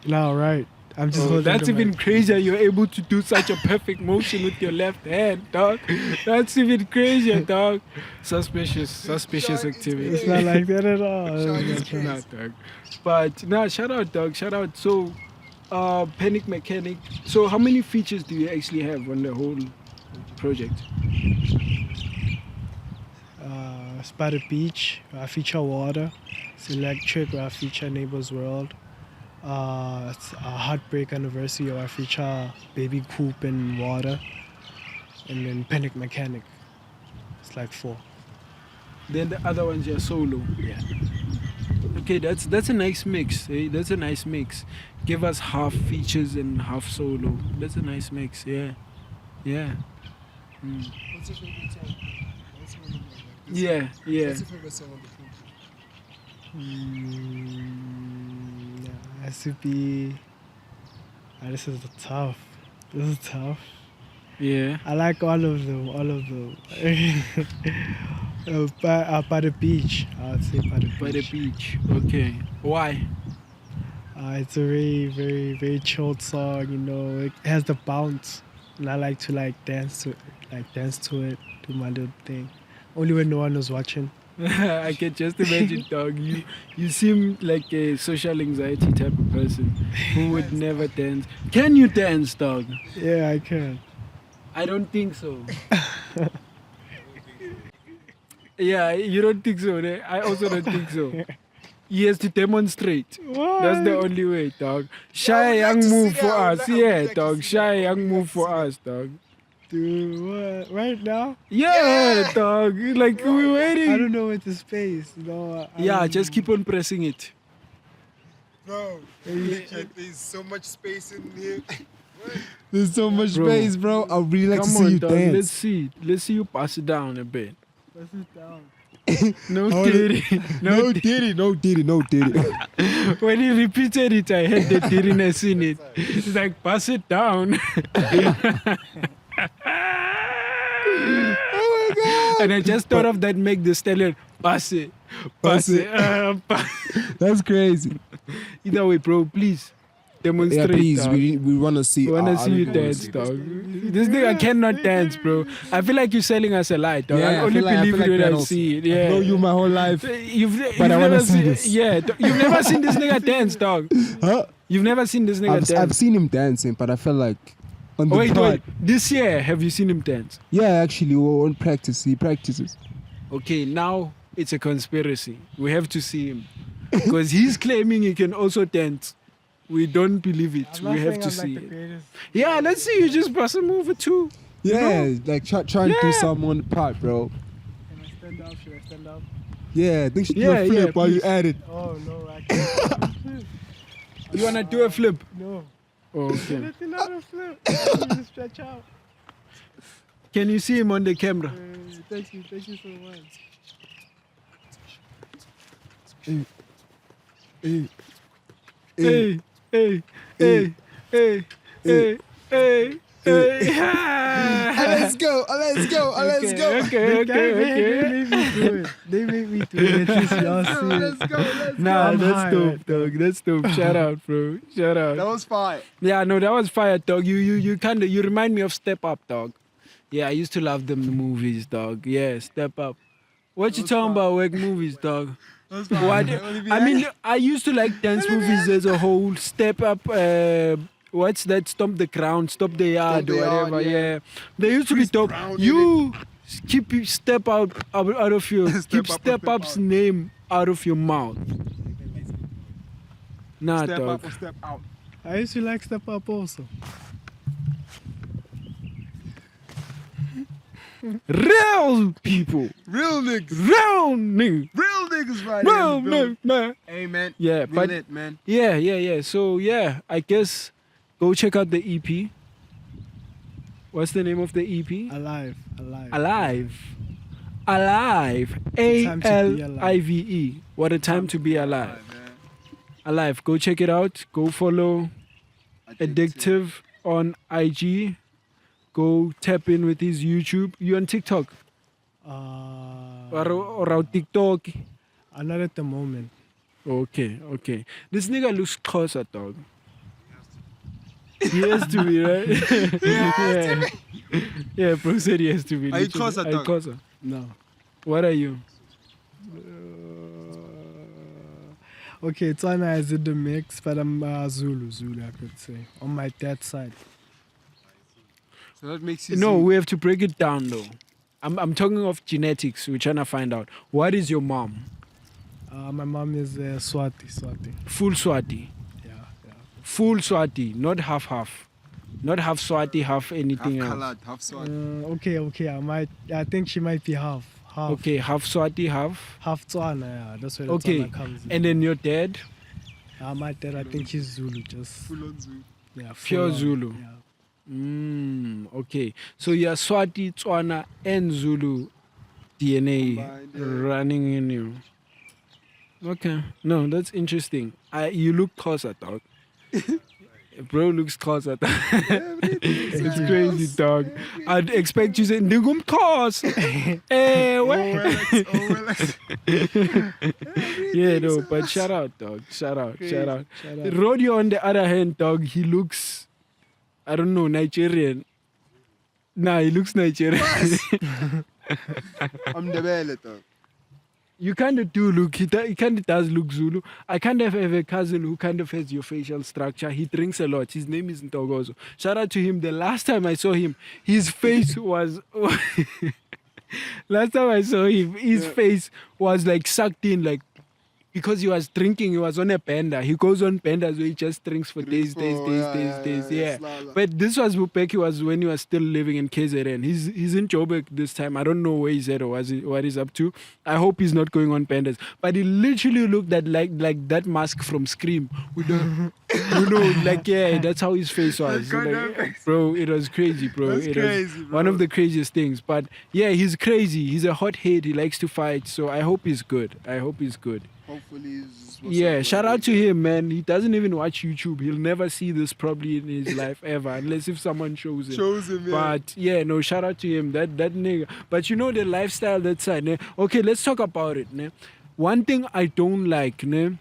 No, right. I'm just holding That's the even mic. crazier. You're able to do such a perfect motion with your left hand, dog. That's even crazier, dog. Suspicious activity. It's not like that at all. Sean is Okay. Nah, dog. But nah, shout out, dog. Shout out. So, Panic Mechanic. So, how many features do you actually have on the whole project? By the Beach, I feature water. It's electric, where I feature Neighbor's World. It's a Heartbreak Anniversary, where I feature Baby Coop and water. And then Panic Mechanic. It's like 4. Then the other ones are solo. Yeah. Okay, that's a nice mix. Eh? That's a nice mix. Give us half features and half solo. That's a nice mix. Yeah. Mm. What's your favorite song? What's your favorite song? Yeah. What's your favorite song on the project? Yeah, has to be. This is tough. This is tough. Yeah. I like all of them. By the Beach, I would say By the Beach. By the beach. Okay. Why? It's a very, very, very chilled song, you know. It has the bounce. and I like to dance to it, do my little thing. Only when no one was watching. I can just imagine, dog. You seem like a social anxiety type of person who would never dance. Can you dance, dog? Yeah, I can. I don't think so. Yeah, you don't think so. Eh? I also don't think so. He has to demonstrate. That's the only way, dog. Shy young move for us. Yeah, dog. Shy young move for us, dog. Dude, what? Right now? Yeah, dog. Like we're waiting. I don't know where to space. No. Yeah, just keep on pressing it. Bro, there's so much space in here. There's so much Bro. space, bro. I really like to Come see on, you dog. dance. Let's see you pass it down a bit. Press it down. No Hold it. diddy. No diddy, no diddy, no diddy. When he repeated it, I heard the diddiness in it. It's like, pass it down. Oh my god. And I just thought of that, make the stallion, pass it. Pass it. That's crazy. Either way, bro, please. Demonstrate. Yeah, please, dog. we want to see. We wanna see you wanna dance, see dog. This nigga cannot dance, bro. I feel like you're selling us a lie, dog. Yeah, I I only feel like- I believe feel like it when that I also. see it. I Yeah. know you my whole life. You've But I wanna never see seen this. Yeah, you've never seen this nigga dance, dog. Huh? You've never seen this nigga I've dance. seen him dancing, but I felt like on the Wait, part. this year, have you seen him dance? Yeah, actually, we're on practice. He practices. Okay, now it's a conspiracy. We have to see him. Because he's claiming he can also dance. We don't believe it. I'm not We have saying to I'm see like the it. greatest. Yeah, let's see you just pass a move or two. Yeah, like try and do Yeah. something on the part, bro. Can I stand up? Should I stand up? Yeah, they should do Yeah, a flip yeah, while you please. at it. Oh no, I can't. You wanna do a flip? No. Oh, okay. Anything out of flip. Just stretch out. Can you see him on the camera? Thank you so much. Hey, Hey, hey, hey, hey, hey, hey, hey. let's go, let's go, let's go. Okay, They made me do it. They made me do it. At least y'all see it. Let's go, let's go. Nah, I'm that's high dope, right dog. That's dope. Shout out, bro. Shout out. That was fire. Yeah, no, that was fire, dog. You kind of you remind me of Step Up, dog. Yeah, I used to love them movies, dog. Yeah, Step Up. What you talking about, work movies, dog? What? I mean, I used to like dance movies as a whole. Step Up. What's that? Stomp the ground, stop the yard, the or Yard, whatever. yeah. Yeah, they used to be dope. Brown in You keep your Step out of your keep Up, Step Step Up's Out. name out of your mouth. Nah, Step dog. up or step out. I used to like Step Up also. Real people, Real niggas. real niggas, Real niggas right real here. in the building. man. Hey, man. Yeah, We but lit, man. yeah. So yeah, I guess go check out the EP. What's the name of the EP? Alive. Alive. Alive. Time to be ALIVE. What a time to be alive. Alive. Go check it out. Go follow Addictive on IG. Go tap in with his YouTube. You on TikTok? Or on TikTok? Not at the moment. Okay. This nigga looks closer, dog. He has to be, right? Yeah, bro said he has to be. Are you literally. Xhosa, Are dog? Xhosa? No. What are you? Okay, Tswana is in the mix, but I'm Zulu, I could say, on my dad's side. So that makes you No, see- we have to break it down, though. I'm talking of genetics. We're trying to find out. What is your mom? My mom is Swati. Full Swati. Yeah. Full Swati, not half. Not half Swati, half anything half else. colored, half sword. Okay. I think she might be half. Okay, half Swati, half. Half Tswana, yeah. That's where the Okay, Tswana comes in. and then your dad, My dad, I think he's Zulu, just Full on Zulu. yeah, Pure full on, Zulu. Yeah. Okay. So you're Swati, Tswana, and Zulu DNA Combined, yeah. running in you. Okay. No, that's interesting. You look closer, dog. Bro looks closer. It's crazy, dog. I'd expect you to say, Nigum cause. Yeah, no, but shout out, dog. Shout out. Rodio, on the other hand, dog, he looks, I don't know, Nigerian. Nah, he looks Nigerian. I'm the belly, dog. You kind of do look, he kind of does look Zulu. I kind of have a cousin who kind of has your facial structure. He drinks a lot. His name is Ntogozo. Shout out to him. The last time I saw him, his face was... last time I saw him, his face was like sucked in, like, because he was drinking, he was on a bender. He goes on benders where he just drinks for days. Yeah. But this was back, he was when he was still living in KZN. He's in Joburg this time. I don't know where he's at or what he's up to. I hope he's not going on benders. But he literally looked at like that mask from Scream. With the, that's how his face was. Bro, it was crazy, bro. That's crazy, was bro. one of the craziest things. But yeah, he's crazy. He's a hothead. He likes to fight. So I hope he's good. Hopefully Shout out to him, man. He doesn't even watch YouTube. He'll never see this probably in his life ever, unless if someone shows him. But yeah, no, shout out to him. That nigga. But you know the lifestyle that side, ne? Okay, let's talk about it, ne? One thing I don't like, ne,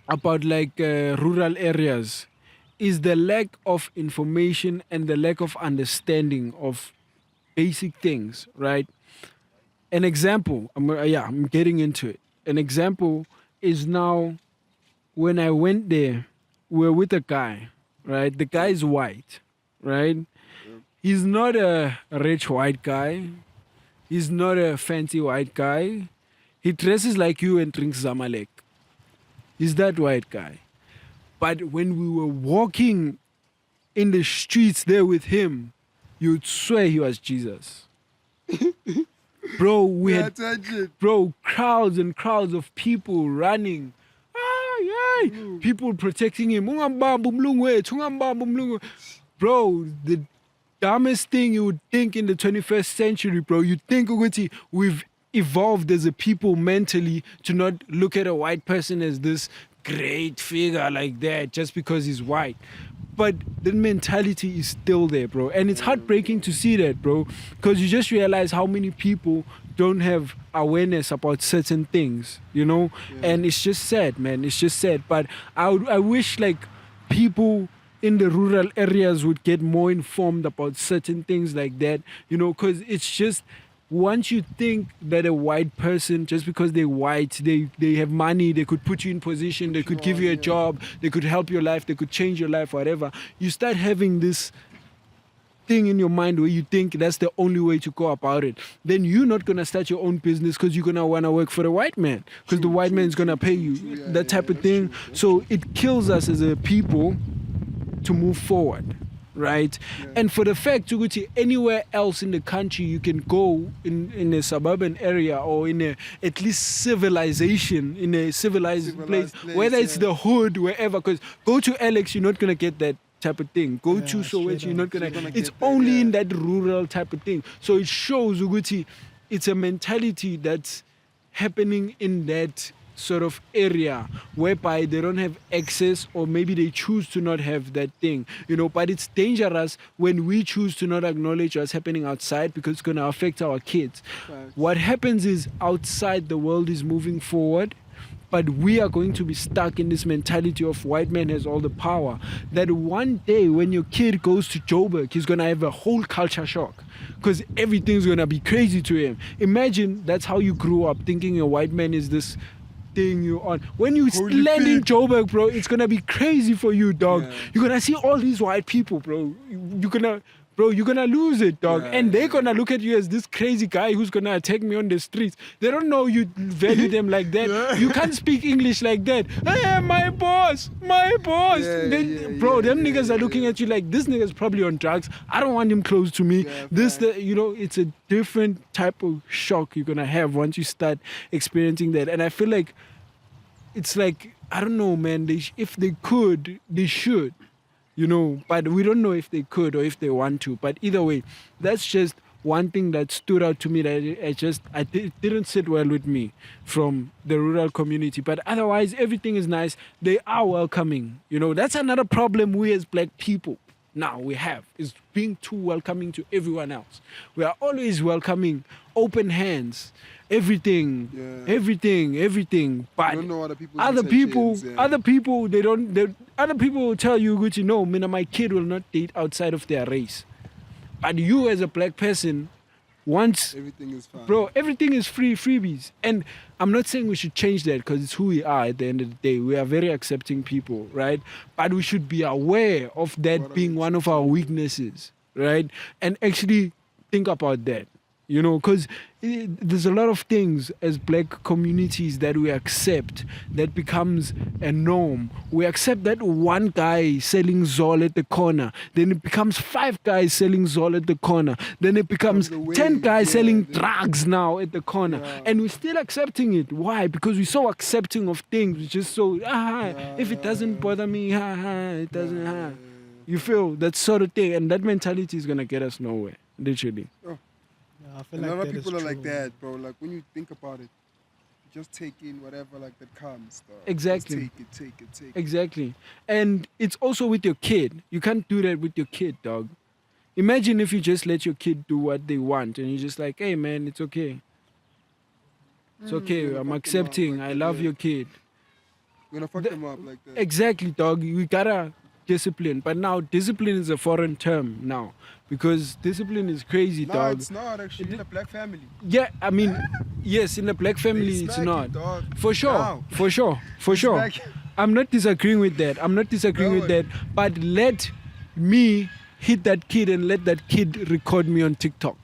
about like rural areas is the lack of information and the lack of understanding of basic things, right? An example, I'm getting into it. An example is now when I went there, we're with a guy, right? The guy is white, right? He's not a rich white guy. He's not a fancy white guy. He dresses like you and drinks Zamalek. He's that white guy. But when we were walking in the streets there with him, you'd swear he was Jesus. Bro, we had crowds and crowds of people running. People protecting him. Bro, the dumbest thing you would think in the 21st century, bro. You'd think we've evolved as a people mentally to not look at a white person as this great figure like that just because he's white. But the mentality is still there, bro. And it's heartbreaking to see that, bro, because you just realize how many people don't have awareness about certain things, you know? And it's just sad, man. It's just sad. But I wish, like, people in the rural areas would get more informed about certain things like that, you know, because it's just... Once you think that a white person, just because they're white, they have money, they could put you in position, they could give you a job, they could help your life, they could change your life, whatever. You start having this thing in your mind where you think that's the only way to go about it. Then you're not going to start your own business because you're going to want to work for the white man because the white man is going to pay you, that type of thing. So it kills us as a people to move forward. Right? And for the fact to go to anywhere else in the country, you can go in a suburban area or in a at least civilization, in a civilized place, whether it's the hood, wherever. Because go to Alex, you're not going to get that type of thing. Go to Soweto, you're not going to. It's only in that rural type of thing. So it shows, Uguti, it's a mentality that's happening in that sort of area whereby they don't have access or maybe they choose to not have that thing, you know. But it's dangerous when we choose to not acknowledge what's happening outside because it's going to affect our kids. What happens is outside the world is moving forward, but we are going to be stuck in this mentality of white man has all the power, that one day when your kid goes to Joburg, he's going to have a whole culture shock because everything's going to be crazy to him. Imagine that's how you grew up, thinking a white man is this thing you on. When you land in Joburg, bro, it's gonna be crazy for you, dog. You're gonna see all these white people, bro. You're gonna lose it, dog. And they're gonna look at you as this crazy guy who's gonna attack me on the streets. They don't know you value them like that. You can't speak English like that. Hey, my boss. Them niggas are looking at you like this nigga's probably on drugs. I don't want him close to me. It's a different type of shock you're gonna have once you start experiencing that. And I feel like it's like, I don't know, man. If they could, they should. You know, but we don't know if they could or if they want to. But either way, that's just one thing that stood out to me that it didn't sit well with me from the rural community. But otherwise, everything is nice. They are welcoming. You know, that's another problem we as black people now we have, is being too welcoming to everyone else. We are always welcoming, open hands, everything. But other people will tell you, Gucci, no, my kid will not date outside of their race. But you as a black person, once Everything is fine. bro, everything is freebies. And I'm not saying we should change that because it's who we are at the end of the day. We are very accepting people, right? But we should be aware of that being one of our weaknesses, right? And actually think about that, you know, because there's a lot of things as black communities that we accept that becomes a norm. We accept that one guy selling Zol at the corner, then it becomes 5 guys selling Zol at the corner, then it becomes Becomes a 10 wave, guys yeah, selling then- drugs now at the corner, Yeah. and we're still accepting it. Why? Because we're so accepting of things. We're just so if it doesn't bother me, it doesn't. You feel that sort of thing, and that mentality is gonna get us nowhere, literally. Yeah, I feel A like lot of that is people are like true. that, bro. Like when you think about it, you just take in whatever like that comes. Dog. Exactly. Just take it. Exactly. And it's also with your kid. You can't do that with your kid, dog. Imagine if you just let your kid do what they want and you're just like, hey man, it's okay. It's okay. gonna I'm fuck them up accepting. like I that, love yeah. your kid. You're gonna fuck The- them up like that. Exactly, dog. We gotta discipline. But now discipline is a foreign term now. Because discipline is crazy, No, dog. it's not actually in a black family. Yeah, I mean, yes, in a black family They it's smack not. you, dog. For sure. Now. For sure. For They sure. smack you. I'm not disagreeing with that. I'm not disagreeing with No. that. But let me hit that kid and let that kid record me on TikTok.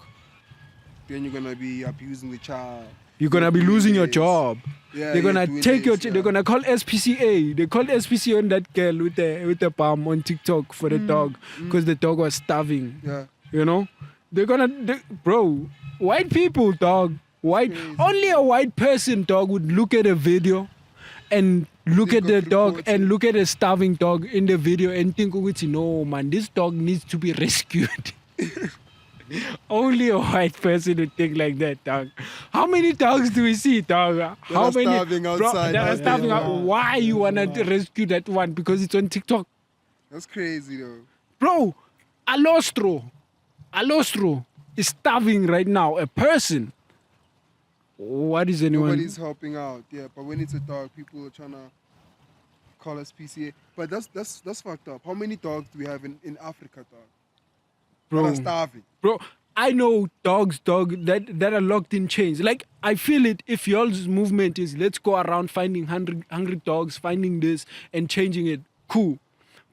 Then you're gonna be abusing the child. You're gonna be doing losing your this. job. Yeah, They're gonna doing take your. this, They're gonna call SPCA. They called SPCA on that girl with the palm on TikTok for the dog because the dog was starving. Yeah. You know, bro. White people, dog. Crazy. Only a white person, dog, would look at a video and look Think at the of dog reporting. and look at a starving dog in the video and think, no, man, this dog needs to be rescued. Only a white person would think like that, dog. How many dogs do we see, dog? How are many starving bro, outside that are out starving there. out? Why you wanna rescue that one? Because it's on TikTok, That's crazy though. bro. Alostro is starving right now. A person. What is anyone? Nobody's helping out. Yeah, but when it's a dog, people are trying to call us PCA. But that's fucked up. How many dogs do we have in Africa, dog? That Bro. are starving. Bro, I know dogs, that are locked in chains. Like, I feel it if y'all's movement is let's go around finding hungry dogs, finding this and changing it. Cool.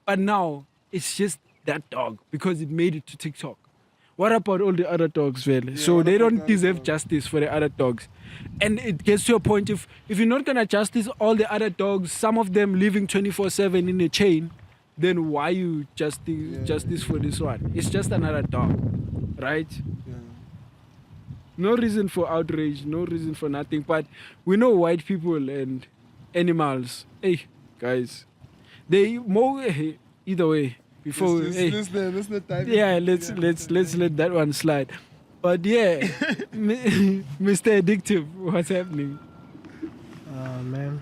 But now, it's just that dog because it made it to TikTok. What about all the other dogs, well? So what they about don't that deserve dog? justice for the other dogs. And it gets to a point if you're not gonna justice all the other dogs, some of them living 24/7 in a chain, then why you justice for this one? It's just another dog, right? Yeah. No reason for outrage, no reason for nothing. But we know white people and animals. Hey, guys, they either way. Before Listen to time. yeah, let's let that one slide. But yeah, Mr. Addictive, what's happening? Man,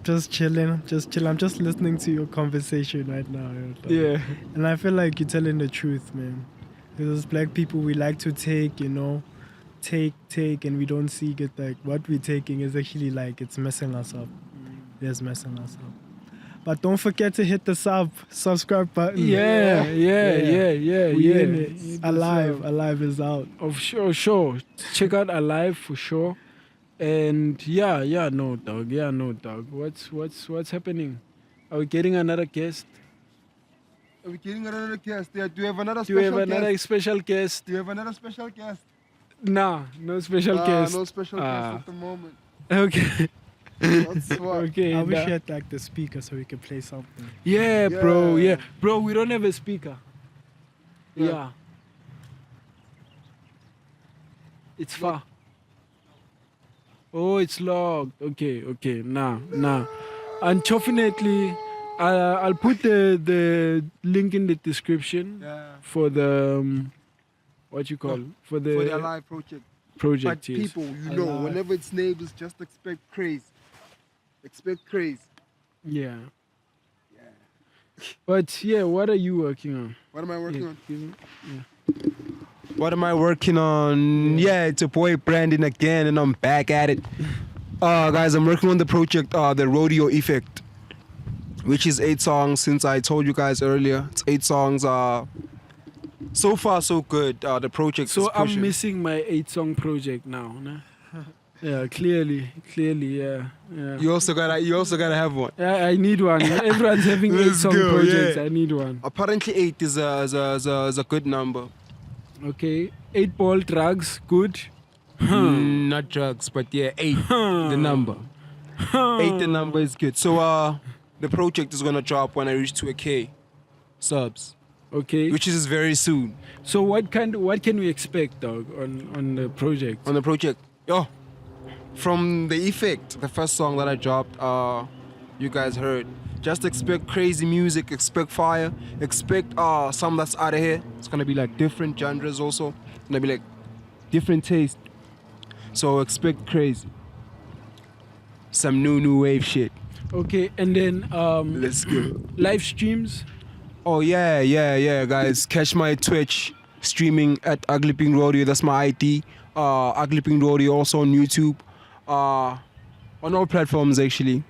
just chilling. I'm just listening to your conversation right now. Yeah, And I feel like you're telling the truth, man. Because as black people, we like to take, take, and we don't see it. Like what we're taking is actually like it's messing us up. It's messing us up. But don't forget to hit the subscribe button. yeah. We in it. Hit the Alive is out. Of sure. Check out Alive for sure. And no dog. What's happening? Are we getting another guest? Are we getting another guest? Yeah, do you have another Do we special have another guest? special guest? Do you have another special guest? Nah, no special guest. No special guest Ah. at the moment. Okay. That's what. Okay. I wish nah. you had like the speaker so we could play something. Yeah, bro. Yeah. Yeah, bro. We don't have a speaker. Yeah. Yeah. It's far. Oh, it's logged. Okay. Nah. Unfortunately, I'll put the link in the description Yeah. for the what you call For the Alive project. project. But Yes. people, Alive. whenever it's neighbors, just expect craze. Expect craze. Yeah. Yeah. But yeah, what are you working on? What am I working Yeah, on? give me- What am I working on? Yeah, it's your boy Brandon again, and I'm back at it. Guys, I'm working on the project, the Rodeo Effect, which is 8 songs. Since I told you guys earlier, it's 8 songs. So far, so good. The project So is I'm pushing. missing my 8-song project now. Nah? Yeah, clearly, yeah. You also gotta have one. Yeah, I need one. Everyone's having Let's 8-song go, projects. yeah. I need one. Apparently, 8 is a good number. Okay, 8-ball drugs, good. Not drugs, but yeah, 8 the number. 8 the number is good. So the project is gonna drop when I reach 2K subs, Okay. which is very soon. So what can we expect, dog, on the project? On the project, from the effect, the first song that I dropped, you guys heard. Just expect crazy music, expect fire, expect some that's out of here. It's gonna be like different genres also. It's gonna be like different taste. So expect crazy. Some new wave shit. Okay, and then Let's go. live streams. Oh yeah, guys. Catch my Twitch streaming at Ugly Pink Rodio. That's my ID. Ugly Pink Rodio also on YouTube. On all platforms actually.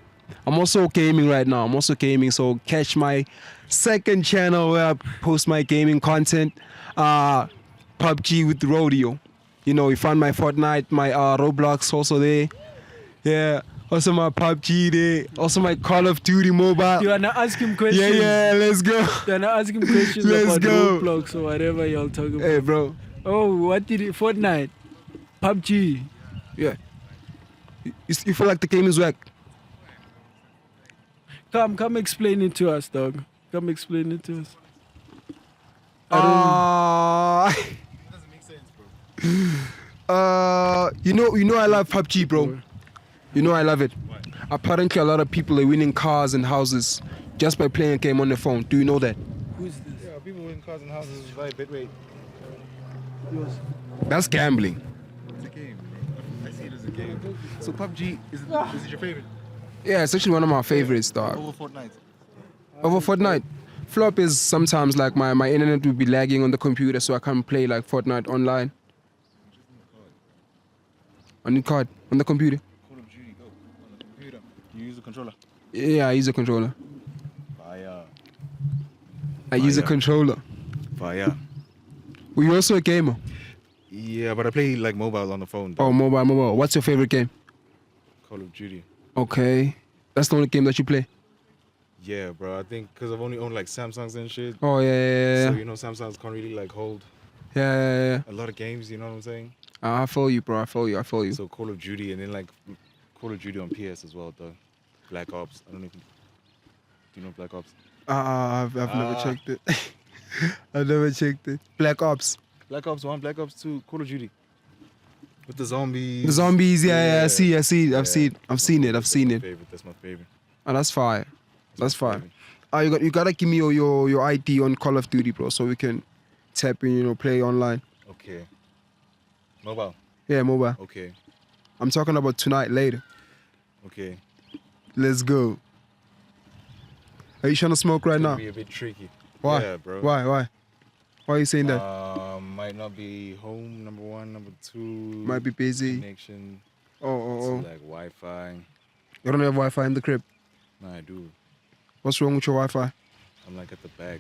I'm also gaming right now. So catch my second channel where I post my gaming content. PUBG with Rodio. You know, you find my Fortnite, my Roblox also there. Yeah. Also my PUBG there. Also my Call of Duty mobile. You wanna ask him questions? Yeah, let's go. You wanna ask him questions Let's about go. Roblox or whatever y'all talk about? Hey, bro. Oh, what did it? Fortnite, PUBG. Yeah. You feel like the game is whack? Come explain it to us, dog. Come explain it to us. Doesn't make sense, bro. You know I love PUBG, bro. You know I love it. Why? Apparently a lot of people are winning cars and houses just by playing a game on their phone. Do you know that? Who's this? Yeah, people in cars and houses via bitrate. That's gambling. It's a game, bro. I see it as a game. So PUBG is it your favorite? Yeah, it's actually one of my favorites, dog. Over Fortnite. Over Fortnite. Flop is sometimes like my internet will be lagging on the computer, so I can't play like Fortnite online. On the card, on the computer. Call of Duty, go. On the computer. You use a controller. Yeah, I use a controller. Fire. I use a yeah. controller. Fire. Were you also a gamer? Yeah, but I play like mobile on the phone. Oh, mobile. What's your favorite game? Call of Duty. Okay. That's the only game that you play? Yeah, bro. I think because I've only owned like Samsungs and shit. Oh, yeah. So, you know, Samsungs can't really like hold Yeah. a lot of games, you know what I'm saying? I feel you, bro. I feel you. So Call of Duty and then like Call of Duty on PS as well, though. Black Ops. I don't know if do you know Black Ops? I've never checked it. I've never checked it. Black Ops. Black Ops 1, Black Ops 2, Call of Duty. With the zombies. The zombies, yeah. I see. I've seen it. That's my favorite. Oh, that's fire. That's my fire. favorite. You gotta give me your ID on Call of Duty, bro, so we can tap in, play online. Okay. Mobile. Yeah, mobile. Okay. I'm talking about tonight, later. Okay. Let's go. Are you trying to smoke right It's now? gonna be a bit tricky. Why? Yeah, bro. Why are you saying that? Might not be home, number one. Number two, Might be busy. connection Oh. to like Wi-Fi. You don't have Wi-Fi in the crib. No, I do. What's wrong with your Wi-Fi? I'm like at the back.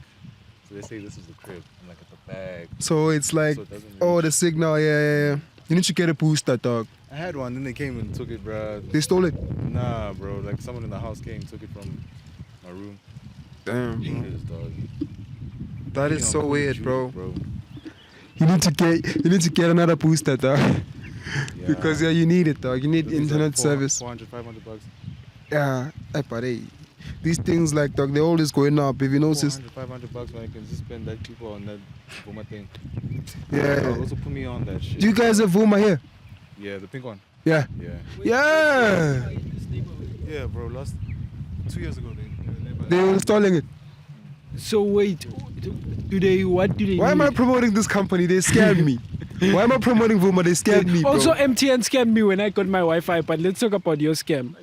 So they say this is the crib. I'm like at the back. So it's like, So it doesn't oh, reach. the signal, yeah. You need to get a booster, dog. I had one, then they came and took it, bro. They stole it. Nah, bro. Like someone in the house came, took it from my room. Damn, bro. Pissed, dog. That is You know, so Call of weird, Duty, bro. You need to get another booster, dog. Yeah. Because you need it, dog. You need This is internet like service. 400, 500 bucks. Yeah, but hey, these things like, dog, they're always going up. If you notice, 400, 500 bucks, man. I can just spend that people on that for my thing. yeah. Also put me on that shit. Do you guys have Vuma here? Yeah, the pink one. Yeah. Yeah. Yeah. Yeah, bro. Last 2 years ago, They were installing it. So wait, what do they Why am I need? promoting this company? They scammed me. Why am I promoting Vuma? They scammed me, bro. Also, MTN scammed me when I got my Wi-Fi, but let's talk about your scam.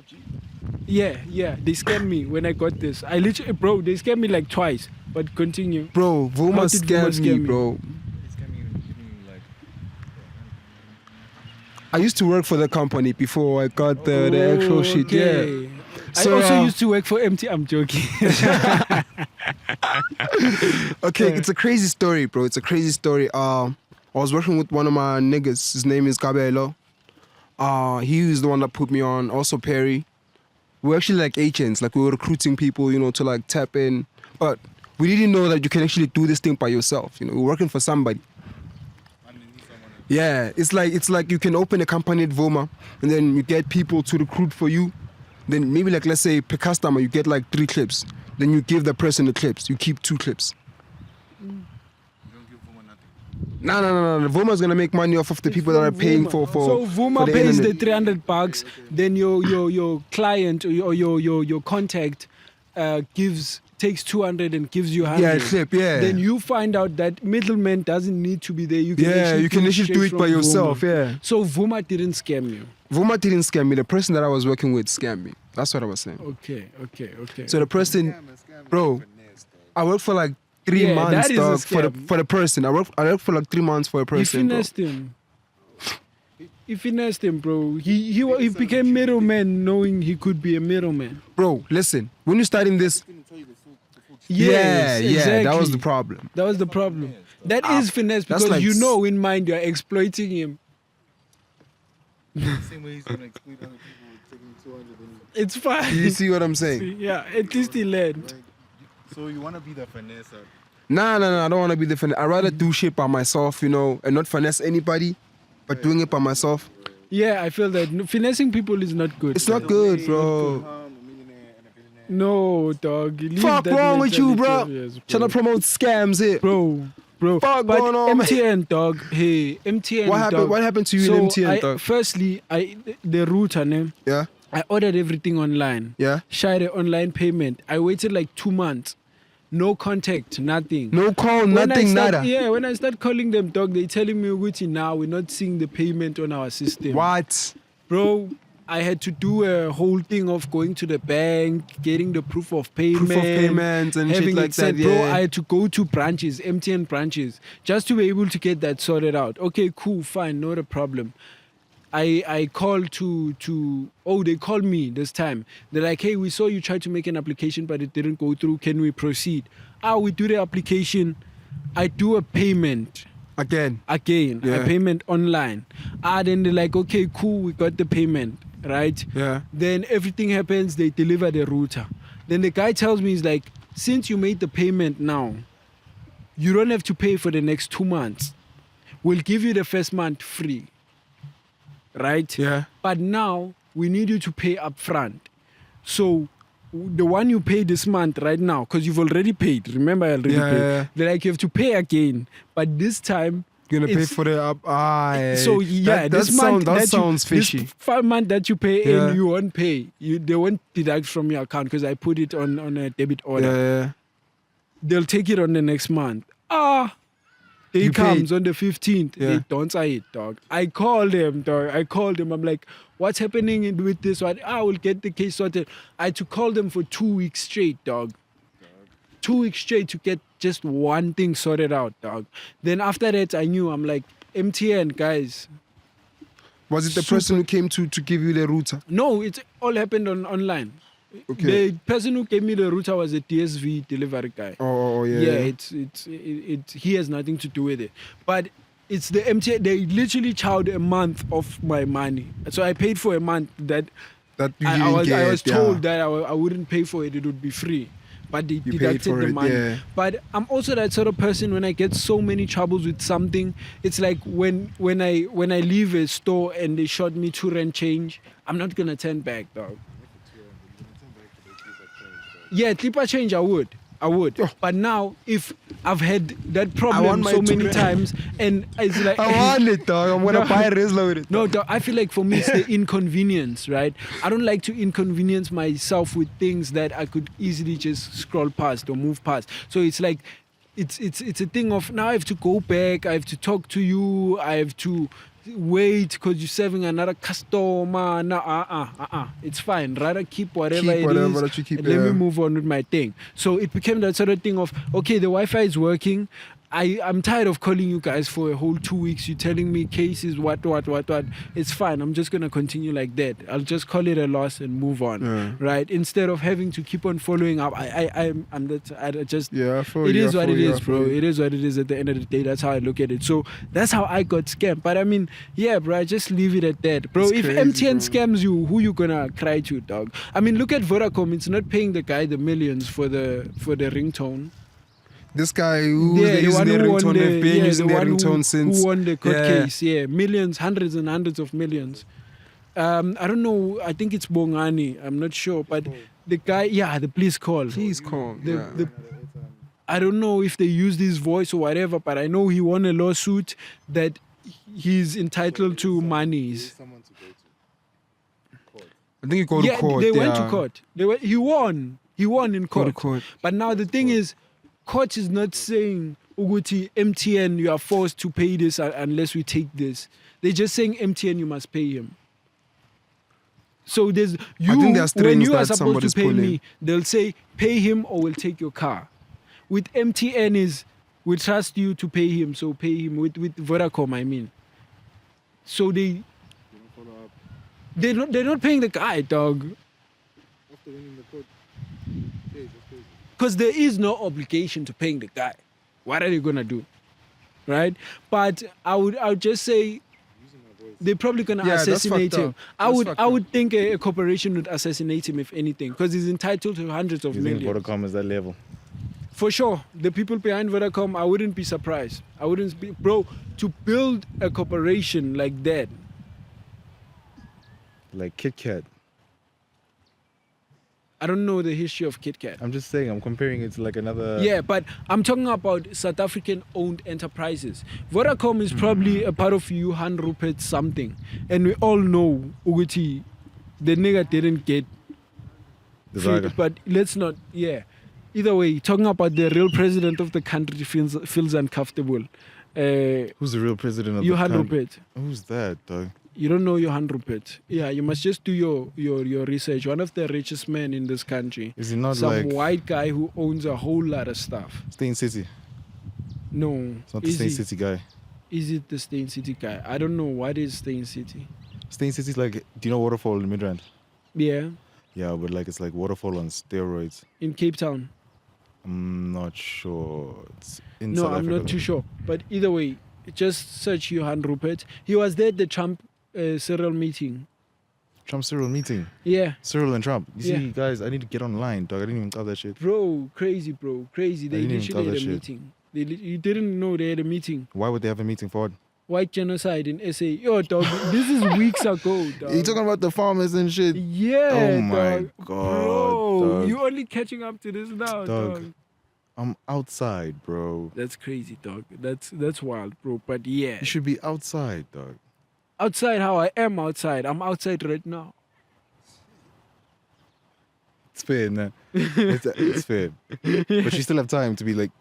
Yeah, they scammed me when I got this. I literally, bro, they scammed me like twice, but continue. Bro, How Vuma did Vuma scammed me, scam you? bro. It's coming like. I used to work for the company before I got the actual shit, yeah. Okay. So, I also used to work for MT. I'm joking. Okay, it's a crazy story, bro. It's a crazy story. I was working with one of my niggas. His name is Cabello. He was the one that put me on. Also Perry. We're actually like agents. Like we were recruiting people, you know, to like tap in. But we didn't know that you can actually do this thing by yourself. You know, we're working for somebody. Yeah, it's like you can open a company at Voma, and then you get people to recruit for you. Then maybe like let's say per customer you get like 3 clips. Then you give the person the clips. You keep 2 clips. No. Voma's gonna make money off of the people that are paying for. So Vuma for pays internet. the $300. Then your client or your contact takes 200 and gives you 100. Yeah, clip. Yeah. Then you find out that middleman doesn't need to be there. You can you can actually do it straight by from yourself. Vuma. Yeah. So Vuma didn't scam you. Voma didn't scam me. The person that I was working with scammed me. That's what I was saying. Okay. So the person, bro, I worked for like 3 Yeah, months, that is a dog, scam. for the person. I worked for like 3 months for a You person. Bro. finessed him. You finessed him, bro. He became middleman knowing he could be a middleman. Bro, listen. When you starting this, Yes, that exactly. was the problem. That was the problem. That is finesse that's because like you know in mind you're exploiting him. Same way he's gonna exploit other people with taking 200. It's fine. You see what I'm saying? Yeah, at least he learned. So you wanna be the finesse? Nah, I don't want to be the finesse. I'd rather do shit by myself, you know, and not finesse anybody, but doing it by myself. Yeah, I feel that finessing people is not good. It's not good, bro. No, dog. Leave Fuck that wrong with you, bro? mentality. Yes, Trying to promote scams here. bro. Fuck But going on, man. MTN, dog. Hey, MTN, What happened? dog. What happened to you So in MTN, dog? Firstly, the router name. Yeah, I ordered everything online. yeah. Shared an online payment. I waited like 2 months. No contact, nothing. No call, nothing, nada. Yeah, when I start calling them, dog, they telling me, Gucci, now we're not seeing the payment on our system. What? Bro, I had to do a whole thing of going to the bank, getting the proof of payment. Proof of payment and shit having like it sent. that, Bro, yeah. I had to go to branches, MTN branches, just to be able to get that sorted out. Okay, cool, fine, not a problem. I called they called me this time. They're like, hey, we saw you tried to make an application, but it didn't go through. Can we proceed? We do the application. I do a payment. Again. A Yeah. payment online. Then they're like, okay, cool, we got the payment, right? Yeah. Then everything happens, they deliver the router. Then the guy tells me, he's like, since you made the payment now, you don't have to pay for the next 2 months. We'll give you the first month free, right? Yeah. But now we need you to pay upfront. So the one you pay this month right now, because you've already paid. Remember, I already paid. Yeah. They're like, you have to pay again. But this time, You're gonna pay it's- for the up. so yeah, this month that sounds fishy. This 5 month that you pay Yeah. in, you won't pay. They won't deduct from your account because I put it on a debit order. Yeah. They'll take it on the next month. Day You comes paid. on the 15th. Yeah. They don't say it, dog. I called them, dog. I'm like, what's happening with this one? I will get the case sorted. I had to call them for 2 weeks straight, dog. 2 weeks straight to get just one thing sorted out, dog. Then after that, I knew. I'm like, MTN, guys. Was it the person who came to give you the router? No, it all happened online. Okay. The person who gave me the router was a DSV delivery guy. Oh yeah. Yeah, he has nothing to do with it. But it's the MTN. They literally chowed a month of my money. So I paid for a month that That you I didn't get. was told that I wouldn't pay for it. It would be free. But they You paid deducted for the it, money. yeah. But I'm also that sort of person when I get so many troubles with something, it's like when I leave a store and they shot me 2 rand change, I'm not gonna turn back, dog. Yeah, clipper change I would. But now if I've had that problem want my so 2 many rand. times and it's like I want it, dog. I'm gonna No. buy a Rizla with it. no, dog, I feel like for me it's the inconvenience, right? I don't like to inconvenience myself with things that I could easily just scroll past or move past. So it's like it's a thing of now I have to go back, I have to talk to you, I have to wait because you're serving another customer. No, it's fine. Rather keep whatever Keep it whatever is that you keep, and let me yeah. move on with my thing. So it became that sort of thing of, okay, the Wi-Fi is working. I'm tired of calling you guys for a whole 2 weeks. You're telling me cases, what. It's fine. I'm just gonna continue like that. I'll just call it a loss and move on, right? Instead of having to keep on following up. I just. Yeah, I feel It you, is I what feel it you, I is, feel bro. you. It is what it is at the end of the day. That's how I look at it. So that's how I got scammed. But I mean, yeah, bro, I just leave it at that, bro. It's If crazy, MTN bro. scams you, who you gonna cry to, dog? I mean, look at Vodacom. It's not paying the guy the millions for the ringtone. This guy who's using one their who won ringtone, they've been using the their one ringtone since. who won the court Yeah. case. Yeah, millions, hundreds and hundreds of millions. I don't know. I think it's Bongani. I'm not sure, but the guy, the police call. Please call. The I don't know if they used his voice or whatever, but I know he won a lawsuit that he's entitled to monies. I think he go to court. They went to court. He won. He won in Go to court. court. But now the thing is, court is not saying, Uguti, MTN, you are forced to pay this unless we take this. They're just saying, MTN, you must pay him. So there's think there are strings when you are that supposed somebody's to pay me, pulling. they'll say, pay him or we'll take your car. With MTN is, we trust you to pay him, so pay him. With Vodacom, I mean. So they're not paying the guy, dog. Because there is no obligation to paying the guy. What are they gonna do, right? But I would just say they're probably gonna Yeah, that's assassinate fucked him. up. I That's would think a corporation would assassinate him if anything, because he's entitled to hundreds of You think millions. Vodacom is that level? For sure, the people behind Vodacom, I wouldn't be surprised. I wouldn't be, bro. To build a corporation like that, Like Kit Kat. I don't know the history of KitKat. I'm just saying, I'm comparing it to like another. Yeah, but I'm talking about South African-owned enterprises. Vodacom is probably a part of Johann Rupert something, and we all know Uguti, the nigga didn't get. The free, Zaga. but let's not. Yeah. Either way, talking about the real president of the country feels uncomfortable. Who's the real president of Johann the country? Rupert. Who's that, dog? You don't know Johann Rupert. Yeah, you must just do your research. One of the richest men in this country. Is he not Some like white guy who owns a whole lot of stuff. Stain City? No. It's not the Stain City guy. Is it the Stain City guy? I don't know. What is Stain City? Stain City's like, do you know Waterfall in Midrand? Yeah, Yeah, but like it's like Waterfall on steroids. in Cape Town. I'm not sure. It's in No, South I'm Africa, not too though. sure. But either way, just search Johann Rupert. He was there at the Trump Cyril meeting. Trump Cyril meeting. Yeah. Cyril and Trump. You Yeah. see, guys, I need to get online, dog. I didn't even cover that shit. Bro, crazy, bro. Crazy. They didn't even literally cover had a shit. meeting. You didn't know they had a meeting. Why would they have a meeting for it? White genocide in SA. Yo, dog, this is weeks ago, dog. You talking about the farmers and shit? Yeah, Oh my dog. God, Bro, dog. you only catching up to this now, dog. I'm outside, bro. That's crazy, dog. That's wild, bro. But yeah. You should be outside, dog. Outside how I am outside. I'm outside right now. It's fair, nah. It's fair. But you still have time to be like,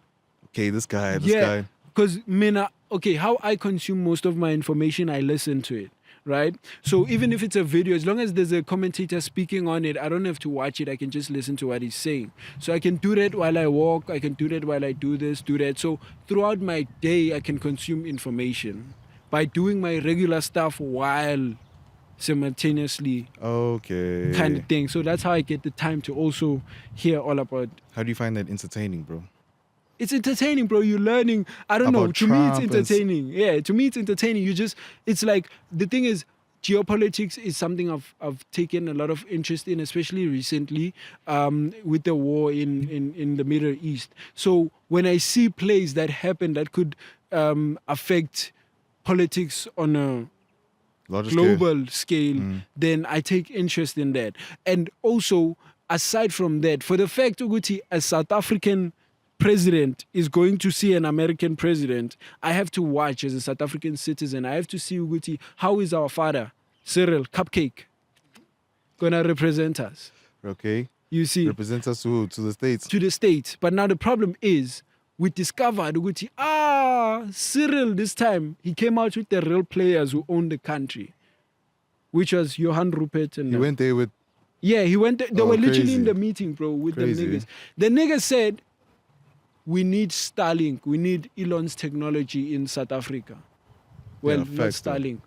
okay, this guy, this guy. Because, how I consume most of my information, I listen to it, right? So even if it's a video, as long as there's a commentator speaking on it, I don't have to watch it. I can just listen to what he's saying. So I can do that while I walk. I can do that while I do this, do that. So throughout my day, I can consume information by doing my regular stuff while simultaneously Okay. kind of thing. So that's how I get the time to also hear all about. How do you find that entertaining, bro? It's entertaining, bro. You're learning. I don't know. About To me, it's Trump and entertaining. Yeah, to me, it's entertaining. It's like, the thing is, geopolitics is something I've taken a lot of interest in, especially recently with the war in the Middle East. So when I see plays that happen that could affect politics on a Larger scale. global scale, then I take interest in that. And also, aside from that, for the fact, Uguti, a South African president is going to see an American president, I have to watch as a South African citizen. I have to see, Uguti, how is our father, Cyril Cupcake, gonna represent us? Okay. You see, Represent us to the States. to the States. But now the problem is, we discovered, Uguti, Cyril this time, he came out with the real players who own the country, which was Johann Rupert and He went there with yeah, he went. They were literally crazy. in the meeting, bro, with Crazy. the niggas. The niggas said, we need Starlink. We need Elon's technology in South Africa. Well, Yeah, not facts, though. Starlink.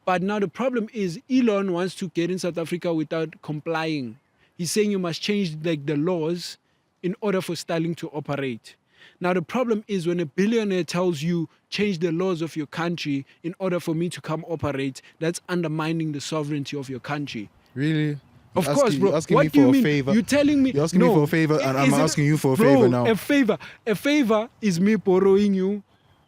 But now the problem is Elon wants to get in South Africa without complying. He's saying you must change like the laws in order for Starlink to operate. Now the problem is when a billionaire tells you change the laws of your country in order for me to come operate, that's undermining the sovereignty of your country. Really? Of You're course, asking- bro. you're asking what me do you for a mean? favor. You're telling me You're asking me no. for a favor, and I'm Isn't- asking you for a bro, favor now. A favor. A favor is me borrowing you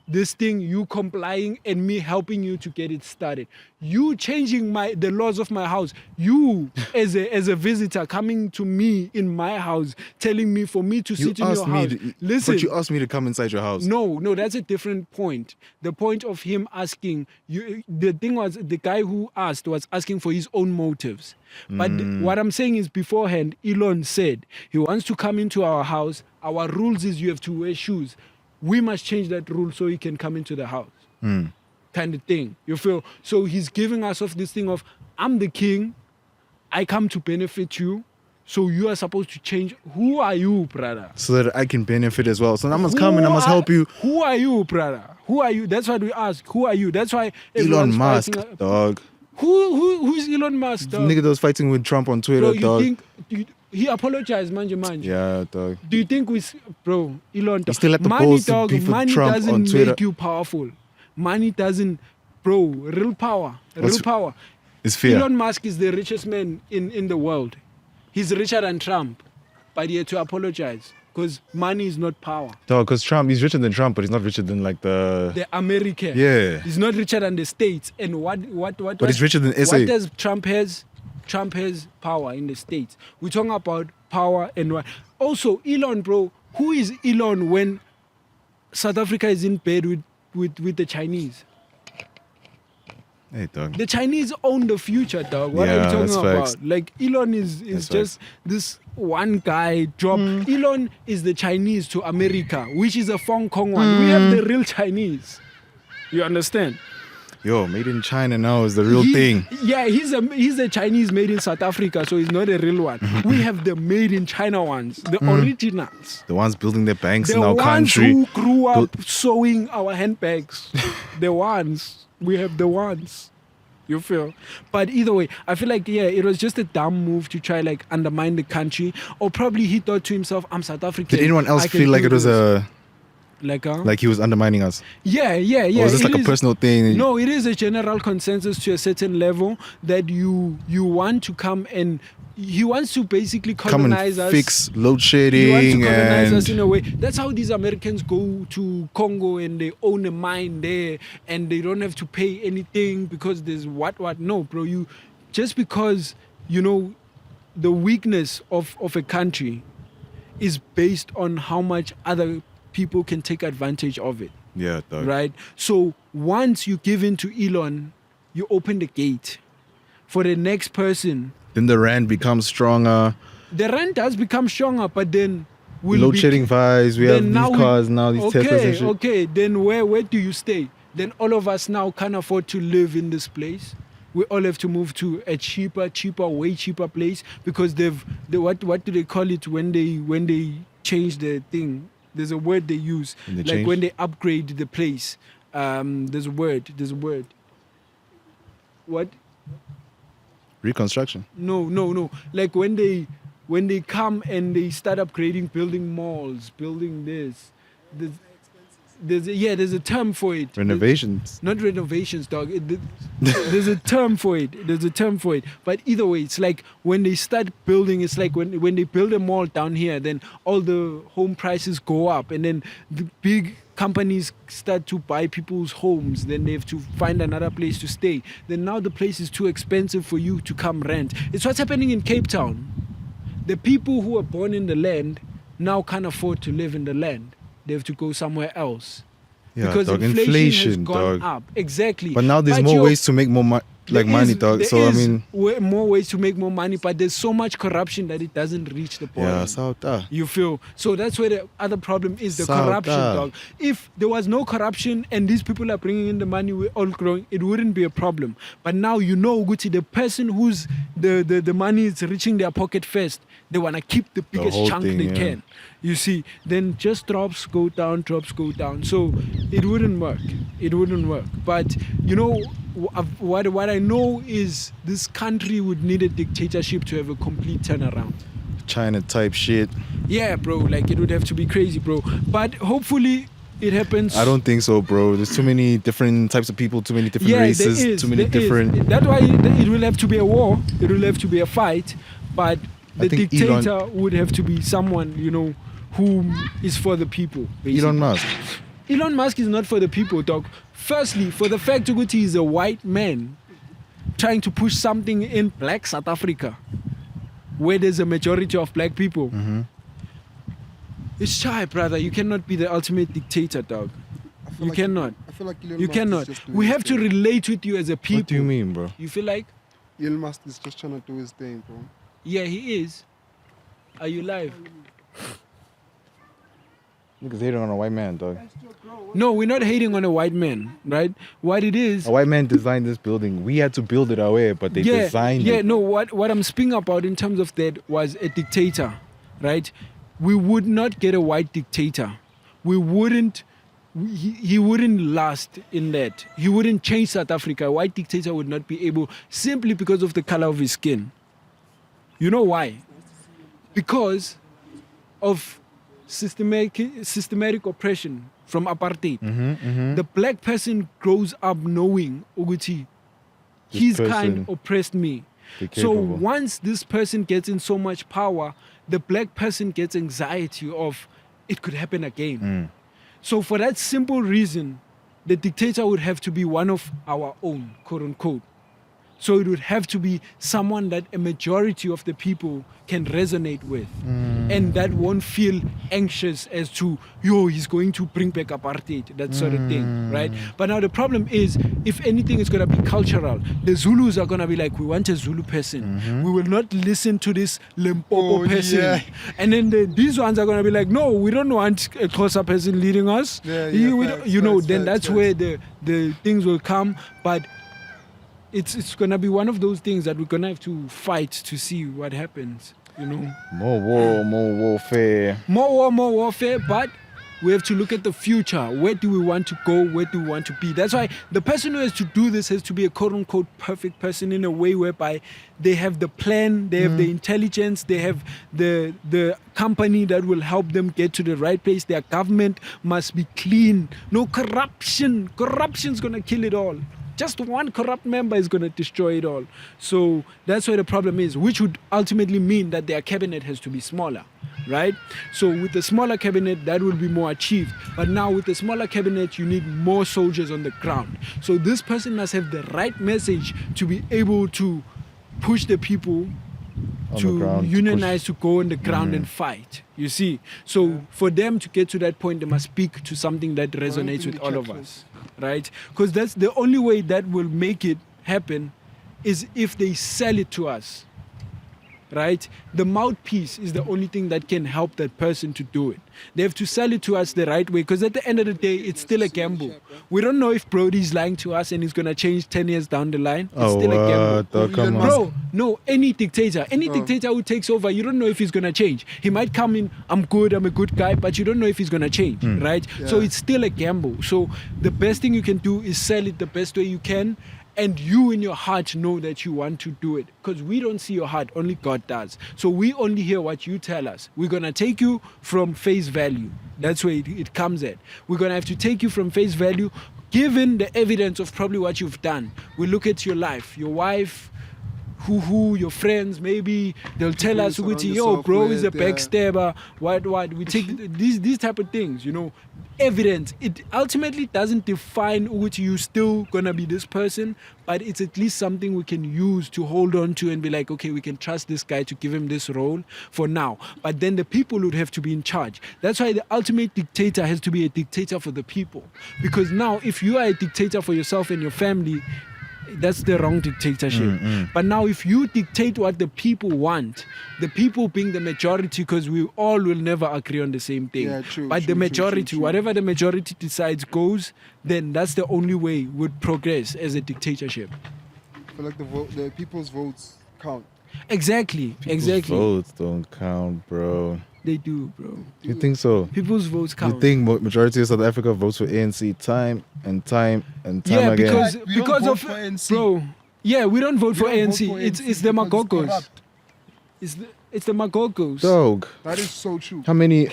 this thing, you complying, and me helping you to get it started. You changing the laws of my house. You as a visitor coming to me in my house, telling me for me to You sit in your asked me house. to, Listen. but you asked me to come inside your house. No, that's a different point. The point of him asking you, the thing was the guy who asked was asking for his own motives. But what I'm saying is beforehand, Elon said he wants to come into our house. Our rules is you have to wear shoes. We must change that rule so he can come into the house. Kind of thing. You feel? So he's giving us off this thing of I'm the king. I come to benefit you. So you are supposed to change. Who are you, brother? So that I can benefit as well. So I must come and I must help you. Who are you, brother? Who are you? That's what we ask. Who are you? That's why Elon everyone's Musk, fighting. dog. Who's Elon Musk, dog? Nigga that was fighting with Trump on Twitter, Bro, you dog. think he apologized, manje? Yeah, dog. Do you think bro, Elon? He still had the money, balls to dog. beef with Money Trump on doesn't Twitter. make you powerful. Money doesn't, bro. Real power, What's- real power. It's fear. Elon Musk is the richest man in the world. He's richer than Trump, but he had to apologize because money is not power. Dog, because Trump, he's richer than Trump, but he's not richer than like the... The America. Yeah. He's not richer than the States. And what But he's richer than SA. What does Trump has? Trump has power in the States. We're talking about power and what. Also, Elon, bro, who is Elon when South Africa is in bed with the Chinese? Hey, dog. The Chinese own the future, dog. What are Yeah, you talking that's about? facts. Like Elon is That's just this one guy job. Elon is the Chinese to America, which is a Hong Kong one. We have the real Chinese. You understand? Yo, made in China now is the real thing. Yeah, he's a Chinese made in South Africa, so he's not a real one. We have the made in China ones, the originals. The ones building their banks The in our ones country. who grew up sewing our handbags. The ones. We have the ones. You feel? But either way, I feel like, yeah, it was just a dumb move to try like undermine the country. Or probably he thought to himself, I'm South African. Did anyone else I can feel like do it was this." like Like he was undermining us? Yeah. Or was this it like a is- personal thing? No, it is a general consensus to a certain level that you want to come and he wants to basically Come and colonize us. fix load He wants to shedding colonize us in and a way. That's how these Americans go to Congo and they own a mine there and they don't have to pay anything because there's what. No, bro. You just because you know the weakness of a country is based on how much other people can take advantage of it. yeah, dog. Right? So once you give in to Elon, you open the gate for the next person. Then the rand becomes stronger. The rent does become stronger, but then will Load be- shedding vibes. We have then these now cars now, these Teslas and shit. Okay, then where do you stay? Then all of us now can't afford to live in this place. We all have to move to a way cheaper place because what do they call it when they change the thing? There's a word they use. When they Like change? when they upgrade the place. There's a word. What? Reconstruction. No. Like when they come and they start upgrading, building malls, building this. There's a term for it. Renovations. Not renovations, dog. There's a term for it. But either way, it's like when they start building, it's like when they build a mall down here, then all the home prices go up, and then the big companies start to buy people's homes. Then they have to find another place to stay. Then now the place is too expensive for you to come rent. It's what's happening in Cape Town. The people who are born in the land now can't afford to live in the land. They have to go somewhere else. Yeah, Because dog. inflation has gone dog. up. Exactly. But now there's more ways to make more money. like money, dog. There So I is mean, more ways to make more money, but there's so much corruption that it doesn't reach the point. yeah, Sauta. You feel? So that's where the other problem is, the Sauta. corruption, dog. If there was no corruption and these people are bringing in the money, we're all growing, it wouldn't be a problem. But now you know, Gucci, the person who's the money is reaching their pocket first, they want to keep the biggest whole chunk thing, they yeah. can. You see, then just drops go down. So it wouldn't work. It wouldn't work. But, you know, what I know is this country would need a dictatorship to have a complete turnaround. China type shit. Yeah, bro, like it would have to be crazy, bro. But hopefully it happens. I don't think so, bro. There's too many different types of people, too many different races, there is, too many there is. different. That's why it will have to be a war. It will have to be a fight. But the think dictator would have to be someone, you know, who is for the people. Basically. Elon Musk. Elon Musk is not for the people, dog. Firstly, for the fact that he is a white man trying to push something in black South Africa, where there's a majority of black people. Mm-hmm. It's shy, brother. You cannot be the ultimate dictator, dog. You cannot. I feel like Elon You Musk is cannot. just doing We his have to thing. relate with you as a people. What do you mean, bro? You feel like? Elon Musk is just trying to do his thing, bro. Yeah, he is. Are you live? Niggas hating on a white man, dog. No, we're not hating on a white man, right? What it is. A white man designed this building. We had to build it our way, but they designed it. No, what I'm speaking about in terms of that was a dictator, right? We would not get a white dictator. We wouldn't. He wouldn't last in that. He wouldn't change South Africa. A white dictator would not be able, simply because of the color of his skin. You know why? Because of systematic oppression from apartheid. The black person grows up knowing, Uguti, This his person kind oppressed me. be So capable. once this person gets in so much power, the black person gets anxiety of it could happen again. So for that simple reason, the dictator would have to be one of our own, quote unquote. So it would have to be someone that a majority of the people can resonate with. And that won't feel anxious as to, he's going to bring back apartheid, that sort of thing, right? But now the problem is, if anything is going to be cultural, the Zulus are going to be like, we want a Zulu person. We will not listen to this Limpopo person. Yeah. And then these ones are going to be like, no, we don't want a Xhosa person leading us. Yeah, Then facts, that's facts. where the things will come. But it's gonna be one of those things that we're gonna have to fight to see what happens. You know, More war, more warfare. more warfare, but we have to look at the future. Where do we want to go? Where do we want to be? That's why the person who has to do this has to be a quote-unquote perfect person, in a way whereby they have the plan, they have the intelligence, they have the company that will help them get to the right place. Their government must be clean. No corruption. Corruption's gonna kill it all. Just one corrupt member is going to destroy it all. So that's where the problem is, which would ultimately mean that their cabinet has to be smaller, right? So with the smaller cabinet, that will be more achieved. But now with the smaller cabinet, you need more soldiers on the ground. So this person must have the right message to be able to push the people On to the ground, to unionize, to go on the ground and fight. You see? So for them to get to that point, they must speak to something that resonates with all of us, right? Because that's the only way that will make it happen, is if they sell it to us, right? The mouthpiece is the only thing that can help that person to do it. They have to sell it to us the right way, because at the end of the day, it's still a gamble. We don't know if Brody is lying to us and he's going to change 10 years down the line. It's still a gamble. dog, come on. Bro, no, any dictator who takes over, you don't know if he's gonna change. He might come in, I'm good, I'm a good guy, but you don't know if he's gonna change, right? So it's still a gamble. So the best thing you can do is sell it the best way you can, and you in your heart know that you want to do it, because we don't see your heart, only God does. So we only hear what you tell us. We're gonna take you from face value. That's where it comes at. We're gonna have to take you from face value, given the evidence of probably what you've done. We look at your life, your wife, your friends, maybe they'll tell us, surround yo, yourself bro is a with, yeah. backstabber, what. We take these type of things, you know, evidence. It ultimately doesn't define which you still gonna be this person, but it's at least something we can use to hold on to and be like, okay, we can trust this guy to give him this role for now. But then the people would have to be in charge. That's why the ultimate dictator has to be a dictator for the people. Because now, if you are a dictator for yourself and your family, That's the wrong dictatorship. But now if you dictate what the people want, the people being the majority, because we all will never agree on the same thing. Yeah, true, but true, the true, majority, true, true. whatever the majority decides goes, then that's the only way would progress as a dictatorship. I feel like the people's votes count. Exactly. Votes don't count, bro. They do, bro. You think so? People's votes count. You think majority of South Africa votes for ANC time and time and time Yeah, again? because We don't because vote of for ANC. bro. Yeah, we don't vote for We don't ANC. vote for It's ANC the because it's Magogos. corrupt. It's the Magogos. Dog, That is so true. how many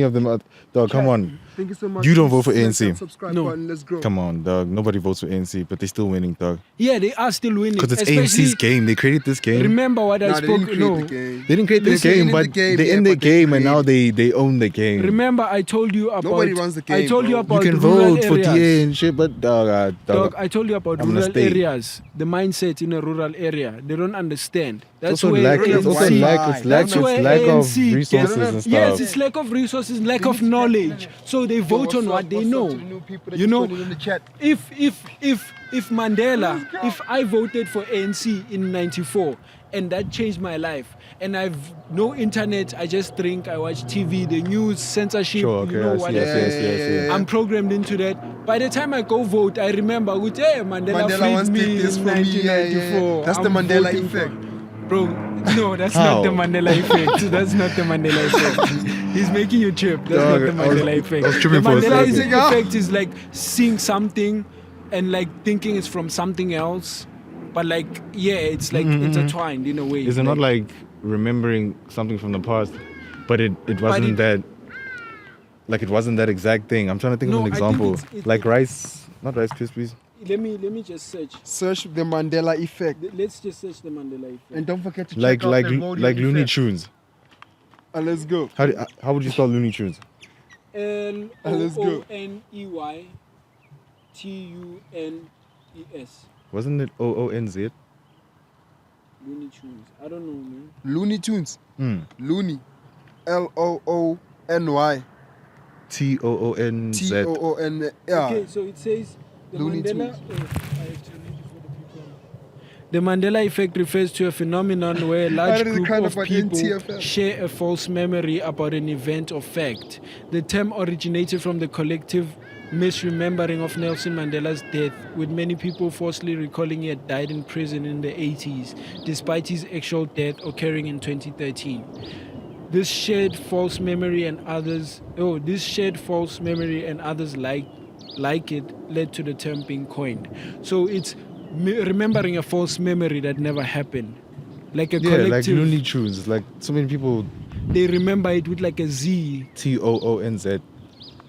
of them are? Dog, come on. Thank you so much. You don't vote for Smash ANC. that subscribe No. button. Let's go. Come on, dog. Nobody votes for ANC, but they still winning, dog. Yeah, they are still winning. Because it's Especially- ANC's game. They created this game. Remember what I Nah, they spoke. didn't create No. the game. They didn't create this They game, created but the game, they yeah, in the but they game and now created they own the game. Remember, I told you about. Nobody runs the I game, told you bro. about you can rural vote for areas. DA and shit, but dog, Dog, I told you about I'm gonna rural stay. areas. The mindset in a rural area, they don't understand. That's It's also where lack. ANC It's also Why? lack. It's lack. That's It's where lack of ANC resources gets- and stuff. Yes, it's lack of resources, lack of knowledge. So they vote on what they know. You know, in the chat. if Mandela, if I voted for ANC in '94 and that changed my life, and I've no internet, I just drink, I watch TV, the news, censorship, Sure, okay, you know I see, what? yes. I'm programmed into that. By the time I go vote, I remember, hey, Mandela Mandela freed once me did this in for me, yeah, 1994. yeah. That's the I'm Mandela voting for- effect. Bro, no, that's How? not the Mandela effect. That's not the Mandela effect. He's making you trip. That's Dog, not the I was- Mandela effect. I was The tripping for a Mandela second. effect is like seeing something and like thinking it's from something else. But like, yeah, it's like intertwined in a way. Is it not like remembering something from the past, but it wasn't that, like it wasn't that exact thing? I'm trying to think No, of an I think example. it's- Like rice, not Rice Krispies. Let me just search. Search the Mandela effect. Let's just search the Mandela effect. And don't forget to Like check out the Rodio Looney effect. Tunes. And let's go. How would you spell Looney Tunes? Let's go. LOONEY TUNES. Wasn't it OONZ? Looney Tunes. I don't know, man. Looney Tunes. Hmm. Looney. LOONY. TOONZ. TOON. Yeah. Okay, so it says the Looney Mandela. Tunes. I have to read it for the people. The Mandela effect refers to a phenomenon where a large did it group kind of of like people NTFL? share a false memory about an event or fact. The term originated from the collective misremembering of Nelson Mandela's death, with many people falsely recalling he had died in prison in the 80s, despite his actual death occurring in 2013. This shared false memory and others like it led to the term being coined. So it's remembering a false memory that never happened. Like a Yeah, like collective, Looney Tunes. Like so many people they remember it with like a Z. TOONZ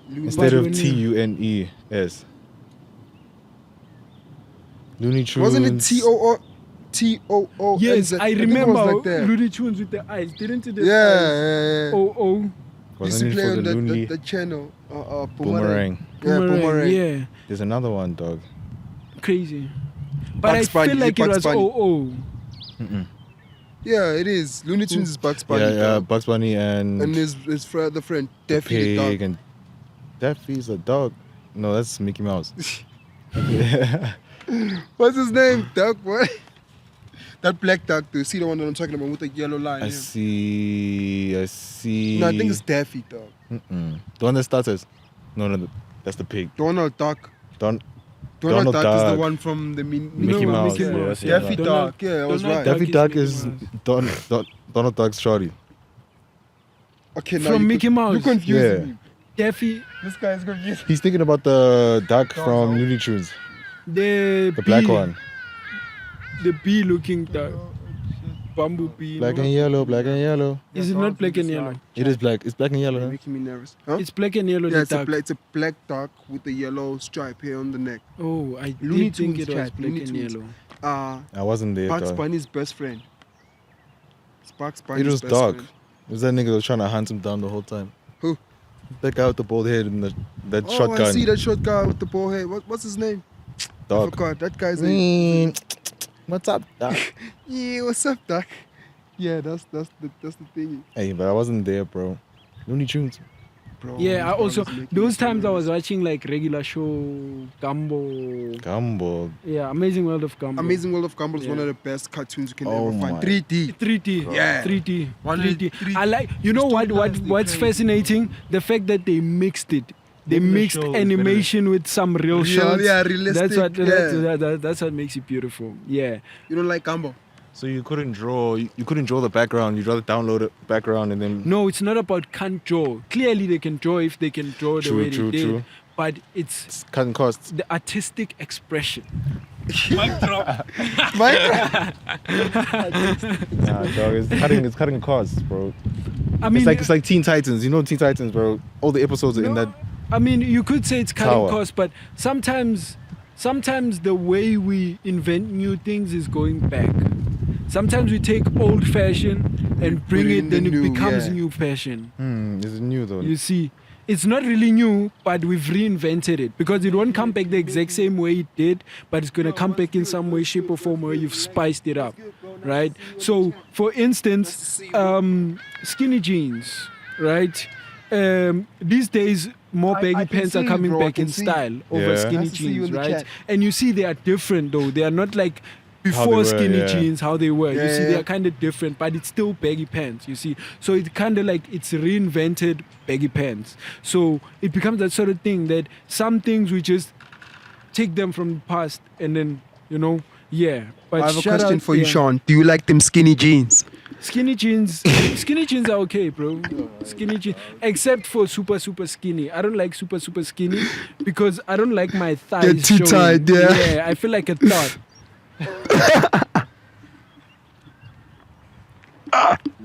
Looney instead of Tunes. TUNES. Looney Tunes. Wasn't it TOO? Yes, I remember Like that. Looney Tunes with the eyes. Didn't it? The Yeah. eyes? Oh, Used Wasn't to it play for on the Looney the channel. Boomerang? Yeah, Boomerang. Yeah, There's another one, dog. crazy. But Bugs I feel Bunny, like it Bugs was Bunny. OO. Yeah, it is. Looney Tunes is Bugs Bunny. Yeah, dog. Bugs Bunny and And his the friend, the Daffy the pig dog. and Daffy's a dog. No, that's Mickey Mouse. What's his name? Duck, what? That black duck, dude. See the one that I'm talking about with the yellow line? I yeah. see. No, I think it's Daffy, dog. The one that starts as. No, that's the pig. Donald Duck. Donald Donald Duck is the Duck. one from the Mickey No, Mouse. Mickey Yeah, Mouse, that's yeah. it, Daffy yeah. Duck. Yeah, I was Donald right. Duck Daffy is Duck Mickey is Mouse. Donald Duck's shorty. Okay, now From you Mickey Mouse. You're confusing Yeah. me. Daffy, This guy is confusing. He's thinking about the duck Dog, from dog. Looney Tunes. the black bee, one. the bee-looking duck, bumblebee. Black no? and yellow, black and yellow. Is it not black and yellow? It is black. It's black and yellow. You're Huh? making me nervous. Huh? It's black and yellow. Yeah, the duck. it's a black duck with a yellow stripe here on the neck. Oh, I Looney did think Tunes, it was chat, black Looney and Tunes. yellow. I wasn't there. Bugs dog. Bunny's best friend. It's Bugs Bunny's It was best dark. friend. It was that nigga that was trying to hunt him down the whole time. Who? That guy with the bald head and that Oh, shotgun. I see that short guy with the bald head. What's his name? I Dog. forgot. That guy's name. What's up, dog? Yeah, what's up, Doc? Yeah, that's the thing. Hey, but I wasn't there, bro. Looney Tunes. bro. Yeah, I Those also brothers making those times I videos. was watching like regular show Gumbo. Gumbo. Yeah, Amazing World of Gumbo. Amazing World of Gumball is one Yeah. of the best cartoons you can Oh ever find. my. 3D. 3T. Yeah. 3T. One 3T. 3T. I like. You know what? Storylines, they What's crazy, fascinating? The fact that they mixed it. They Making the mixed show is better animation with some real shots. Yeah, realistic. That's what. yeah. That's what makes it beautiful. Yeah. You don't like Gumball? So you couldn't draw. You couldn't draw the background. You'd rather download the background and then. No, it's not about can't draw. Clearly, they can draw if they can draw the True, way true, they did. true. But it's It's cutting costs. the artistic expression. Nah, dog. It's cutting costs, bro. I mean, It's like Teen Titans. You know Teen Titans, bro. All the episodes are in that. I mean, you could say it's cutting Tower. costs, but sometimes the way we invent new things is going back. Sometimes we take old fashion and bring Put it it, in the then it new, becomes yeah. new fashion. It's new though. You see, it's not really new, but we've reinvented it because it won't come back the exact same way it did, but it's gonna come back in some way, shape, or form where you've spiced it up, right? So, for instance, skinny jeans, right? These days, more baggy I can pants are see, coming bro, I back can in see. style over Yeah. skinny Nice to see you jeans, in the right? chat. And you see they are different though. They are not like How they before were, skinny yeah. jeans, how they were. You Yeah, see, yeah, they yeah. are kind of different, but it's still baggy pants, you see. So it kind of like it's reinvented baggy pants. So it becomes that sort of thing that some things we just take them from the past and then, yeah. But I have a shout question out- for you, yeah. Sean. Do you like them skinny jeans? Skinny jeans are okay, bro. Skinny jeans, except for super skinny. I don't like super skinny because I don't like my thighs. They're too showing. tight, yeah. I feel like a thought.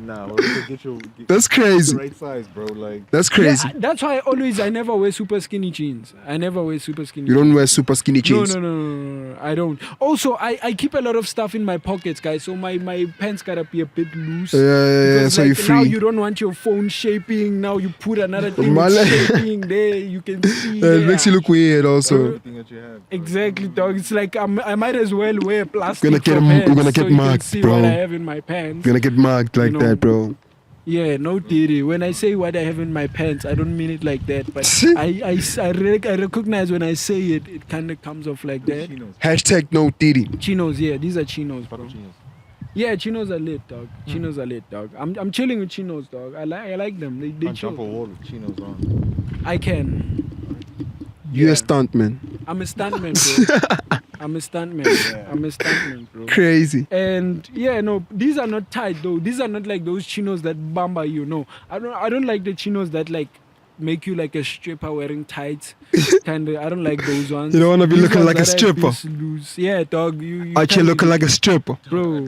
Nah, well, you get That's the crazy. right size, bro. Like. That's crazy. Yeah, that's why I never wear super skinny jeans. I never wear super skinny. You don't wear super skinny jeans. No, I don't. Also, I keep a lot of stuff in my pockets, guys. So my pants gotta be a bit loose. Yeah. Because, So like, you're now free. you don't want your phone shaping. Now you put another thing Mala- shaping there. You can see. It makes you look weird, also. Everything that you have. Exactly, dog. It's like I might as well wear plastic. Gonna get for 'em- pants we're gonna get so you can marked, see bro. what I have in my pants. You're gonna get marked like You know. that, bro. Yeah, no diddy. When I say what I have in my pants, I don't mean it like that. But I recognize when I say it, it kind of comes off like that. Hashtag no Diddy. Chinos, yeah, these are chinos, bro. Chinos. Yeah, chinos are lit, dog. Chinos are lit, dog. I'm chilling with chinos, dog. I like them. They Can't jump a chill. wall with chinos on. I can. You Yeah. a stuntman. I'm a stuntman, bro. I'm a stuntman, bro. Crazy. And yeah, no, these are not tight though. These are not like those chinos that bamba you. No, I don't like the chinos that like make you like a stripper wearing tights. Kinda, I don't like those ones. You don't wanna be These looking ones like a that have stripper. this loose. Yeah, dog. You Out here can't looking be- like a stripper. bro.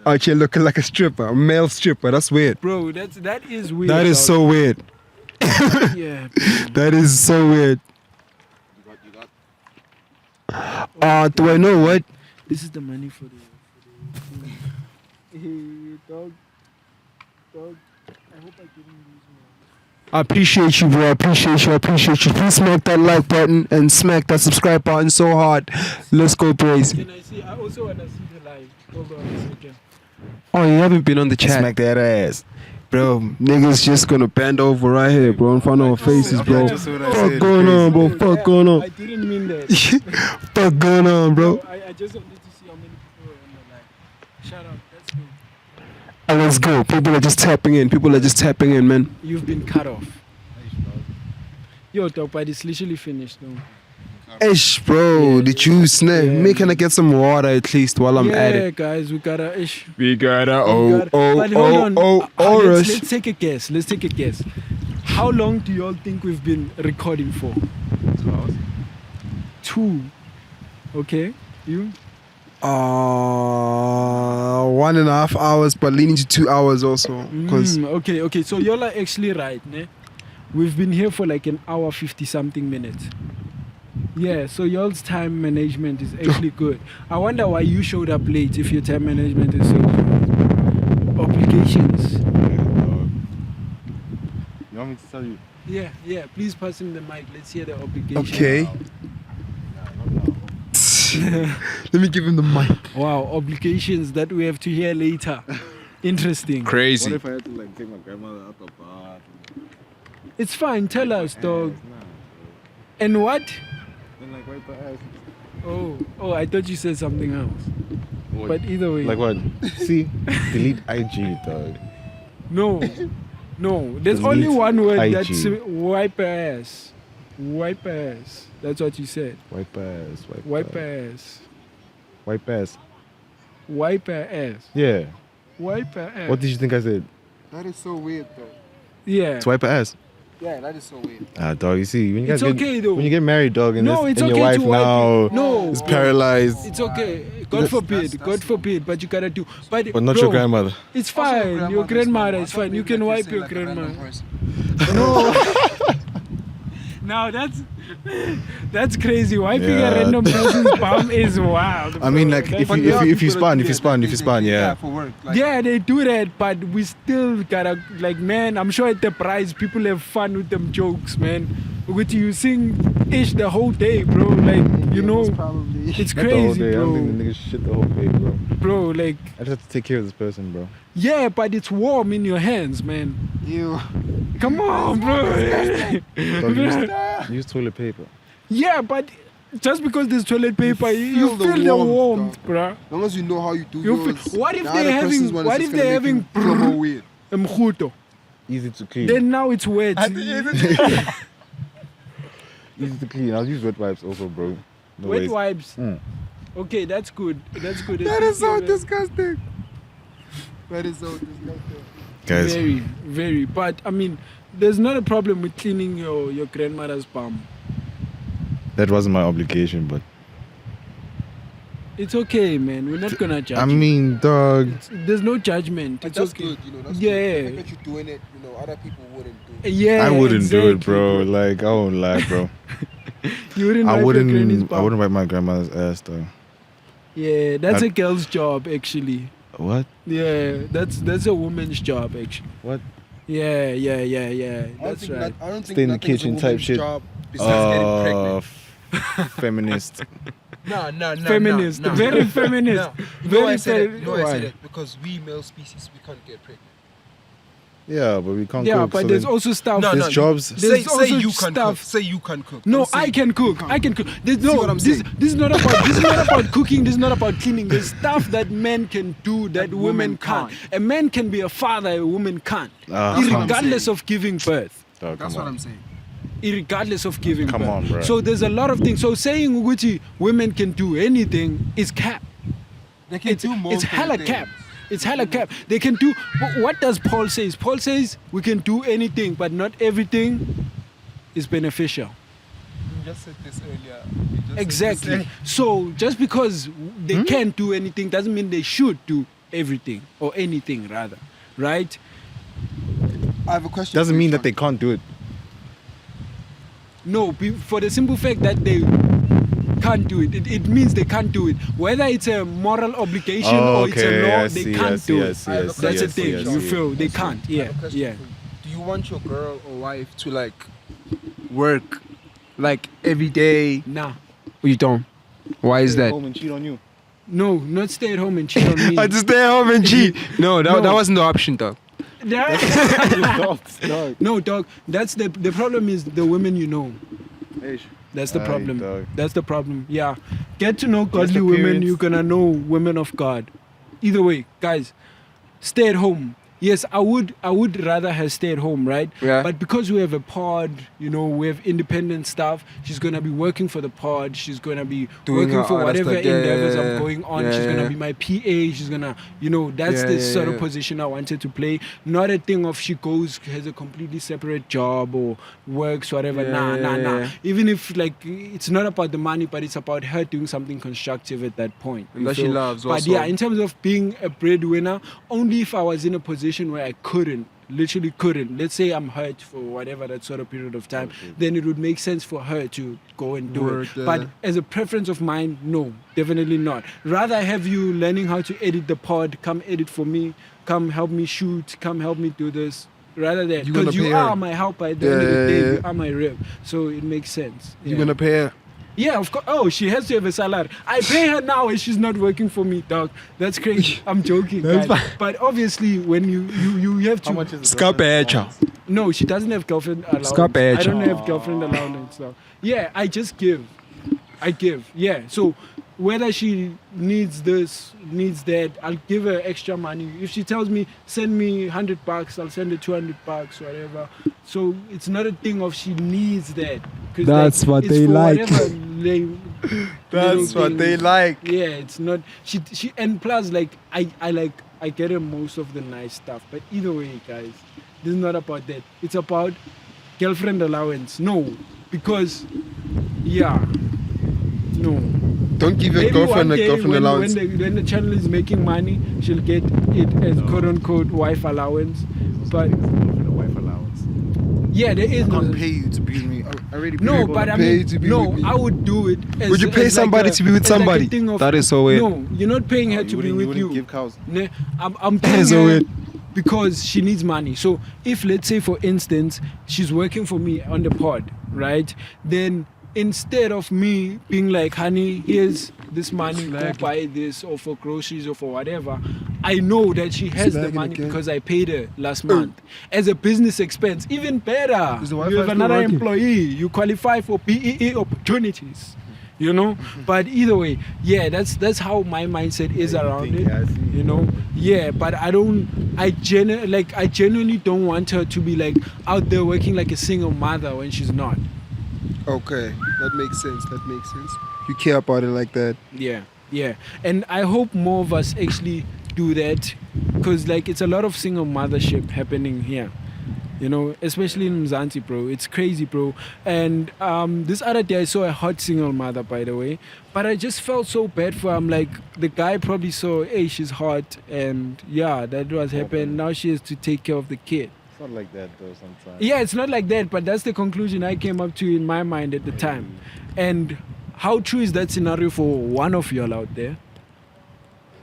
Out here looking like a stripper. A male stripper. That's weird. Bro, that is weird. That is dog. so weird. Yeah. That is so weird. Do I know what? This is the money for the hey, dog. I hope I didn't lose my. I appreciate you, bro. I appreciate you. Please smack that like button and smack that subscribe button so hard. Let's go, Pr3tty. Can I see? I also wanna see the live. Hold on a second. Oh, you haven't been on the chat. Smack that ass. Bro, niggas just gonna bend over right here, bro, in front of our faces, bro. Just what I Fuck said, going on, bro. crazy. Fuck going I on. didn't mean that. Fuck going on, bro. I just wanted to see how many people were on the live. Shout out. That's good. Let's go. People are just tapping in, man. You've been cut off. Yo, dog, but it's literally finished though. Ish, bro. Yeah, The juice, snap. yeah, Me, can I get some water at least while I'm at Yeah, it? guys, we gotta ish. We gotta, But hold on. rush. Let's take a guess. How long do you all think we've been recording for? 2 hours. 2. Okay. You? 1.5 hours, but leaning to 2 hours also. Because Okay. So y'all are actually right, ne? We've been here for like an hour 50 something minutes. Yeah, so y'all's time management is actually good. I wonder why you showed up late if your time management is so good. Obligations. You want me to tell you? Yeah. Please pass him the mic. Let's hear the obligation. okay. Let me give him the mic. Wow, obligations that we have to hear later. Interesting. What Crazy. if I had to like take my grandmother out the bar? It's fine. Tell us, dog. And what? Then like wipe her ass. Oh, I thought you said something else. But either way. Like what? See? Delete IG, dog. No. There's Delete only one word IG. that's wipe ass. Wipe ass. That's what you said. Wipe ass. Wipe ass. Wipe ass. Wipe ass. Yeah. Wipe ass. What did you think I said? That is so weird, though. Yeah. To wipe her ass. Yeah, that is so weird. Dog, you see, when you It's guys okay, though. when you get married, dog, and, No, this, it's and okay your wife to wipe now it. No. is paralyzed, It's okay. God forbid. God forbid. But you gotta do. But but not bro, your grandmother. It's fine. Your grandmother is fine. You can wipe your grandmother. No. Now that's crazy. Wiping Yeah. a random person's bum is wild. I mean, bro. like, That's- if you spun, yeah. For work. Like, yeah, they do that, but we still gotta, like, man, I'm sure at the prize people have fun with them jokes, man. With you sing ish the whole day, bro. Like, you know, probably. it's Not the whole crazy, day. I don't think bro. the nigga shit the whole day, bro. Bro, like, I just have to take care of this person, bro. yeah, but it's warm in your hands, man. Ew. Come on, bro. Dog, use toilet paper. Yeah, but just because there's toilet paper, you feel the feel the warmth, warmth, dog. bruh. As long as you know how you do You yours. feel- what if the they're other having- person's one is what just if they're gonna make you having feel more weird. Mkhuto. Easy to clean. Then now it's wet. Easy to clean. I'll use wet wipes also, bro. No Wet ways. wipes. Mm. Okay, that's good. That's good. That is so disgusting. That is so disgusting. Guys, Very, very. But I mean, there's not a problem with cleaning your grandmother's bum. that wasn't my obligation, but It's okay, man. We're not gonna judge. I you. mean, dog. There's no judgment. But It's that's okay. good, you know. That's Yeah. good. The fact that you're doing it, you know, other people wouldn't do. Yeah, I wouldn't do it, exactly, bro. Like, I won't lie, bro. You wouldn't. I wipe your granny's wouldn't. bum. I wouldn't wipe my grandmother's ass, though. Yeah, that's I- a girl's job, actually. What? Yeah, that's a woman's job, actually. What? Yeah. I don't That's think right. I don't think Stay in the nothing's a kitchen type woman's shit. job besides getting pregnant. Feminist. No. Feminist, very feminist. No. You know why I said it? Very You know why I said why? it? Because we male species, we can't get pregnant. Yeah, but we can't Yeah, cook. but so there's then also stuff. No, there's no, jobs. There's also say you can stuff- cook. Say you can cook. No, Don't say I can cook. can't I can cook. There's See no. what I'm This saying? is not about. This is not about cooking. This is not about cleaning. There's stuff that men can do that women can't. A man can be a father. A woman can't. Ah, come on. Irregardless of giving birth. Dog, That's come what on. I'm saying. Irregardless of giving Come birth. on, bro. So there's a lot of things. So saying Uguti women can do anything is cap. They can It's do most hella cap. It's hella cap. They can do. But what does Paul say? Paul says we can do anything, but not everything is beneficial. You just said this earlier. You just said Exactly. this So just because they can't do anything doesn't mean they should do everything or anything rather, right? I have a question. Doesn't for you, mean that Sean. they can't do it. No, for the simple fact that they can't do it. It means they can't do it. Whether it's a moral obligation or it's a law, they can't do it. I have a That's question the for thing. you, You Sean. feel they I can't. have Yeah, a question yeah. for you. Do you want your girl or wife to like work like every day? Nah. You don't. Why is that? Home and cheat on you. No, not stay at home and cheat on me. I just stay home and cheat. No, No. that wasn't the option though. No, dog. That's the problem is the women you know. Hey, That's the Aye, problem. dog. That's the problem. Yeah. Get to know godly the women, parents. you're gonna know women of God. Either way, guys, stay at home. Yes, I would rather her stay at home, right? Yeah. But because we have a pod, you know, we have independent stuff, she's gonna be working for the pod, she's gonna be Doing working her for other whatever stuff. Yeah, endeavors yeah, I'm yeah. going on. Yeah, She's yeah. gonna be my PA, she's gonna, you know, that's Yeah, the yeah, sort of yeah. position I wanted to play. Not a thing of she goes, has a completely separate job or works, whatever. Yeah, Nah. yeah. Even if like it's not about the money, but it's about her doing something constructive at that point. And you that she feel? loves But also. yeah, in terms of being a breadwinner, only if I was in a position where I literally couldn't. Let's say I'm hurt for whatever that sort of period of time, then it would make sense for her to go and do Work, it. But as a preference of mine, no, definitely not. Rather have you learning how to edit the pod, come edit for me, come help me shoot, come help me do this. Rather than You gonna because you pay her. are my helper at the end of the day, Yeah. you are my rep. So it makes sense. You're Yeah. gonna pay her. Yeah, of course. Oh, she has to have a salary. I pay her now and she's not working for me, dog. That's crazy. I'm joking, guys. But obviously, when you have to. How much is it? Scapecha. No, she doesn't have girlfriend allowance. Scapecha. I don't have girlfriend allowance. So. Yeah, I just give. I give. Yeah. So whether she needs this, needs that, I'll give her extra money. If she tells me send me $100, I'll send her $200, whatever. So it's not a thing of she needs that. That's what it's they for like. whatever That's what they like. Yeah, it's not. She and plus like I get her most of the nice stuff. But either way, guys, this is not about that. It's about girlfriend allowance. No, because no. Don't give your Maybe girlfriend one a day girlfriend allowance. when the channel is making money, she'll get it as quote unquote wife allowance. But wife allowance. yeah, there is I no. can't pay you to be with me. I already paid No, you. but I pay mean, to be no, with me. I would do it. As, Would you pay as somebody to be with as like a somebody? thing of- That is so weird. No, you're not paying her to be with wouldn't you. give cows. Ne, I'm That paying is so her weird. because she needs money. So if, let's say, for instance, she's working for me on the pod, right? Then instead of me being like, honey, here's this money, go buy this, or for groceries or for whatever, I know that she has the Slagging money again. because I paid her last month as a business expense. Even better, Is the you Wi-Fi have still another working? employee, you qualify for PEE opportunities. You know, but either way, yeah, that's how my mindset is around it. Yeah, I see. You know, yeah, but I genuinely don't want her to be like out there working like a single mother when she's not. Okay, that makes sense. You care about it like that. Yeah, and I hope more of us actually do that, because like it's a lot of single mothership happening here. You know, especially in Mzansi, bro. It's crazy, bro. And this other day I saw a hot single mother, by the way. But I just felt so bad for her. I'm like, the guy probably saw, hey, she's hot. And yeah, that was happened. Now she has to take care of the kid. It's not like that though sometimes. Yeah, it's not like that. But that's the conclusion I came up to in my mind at the time. And how true is that scenario for one of y'all out there?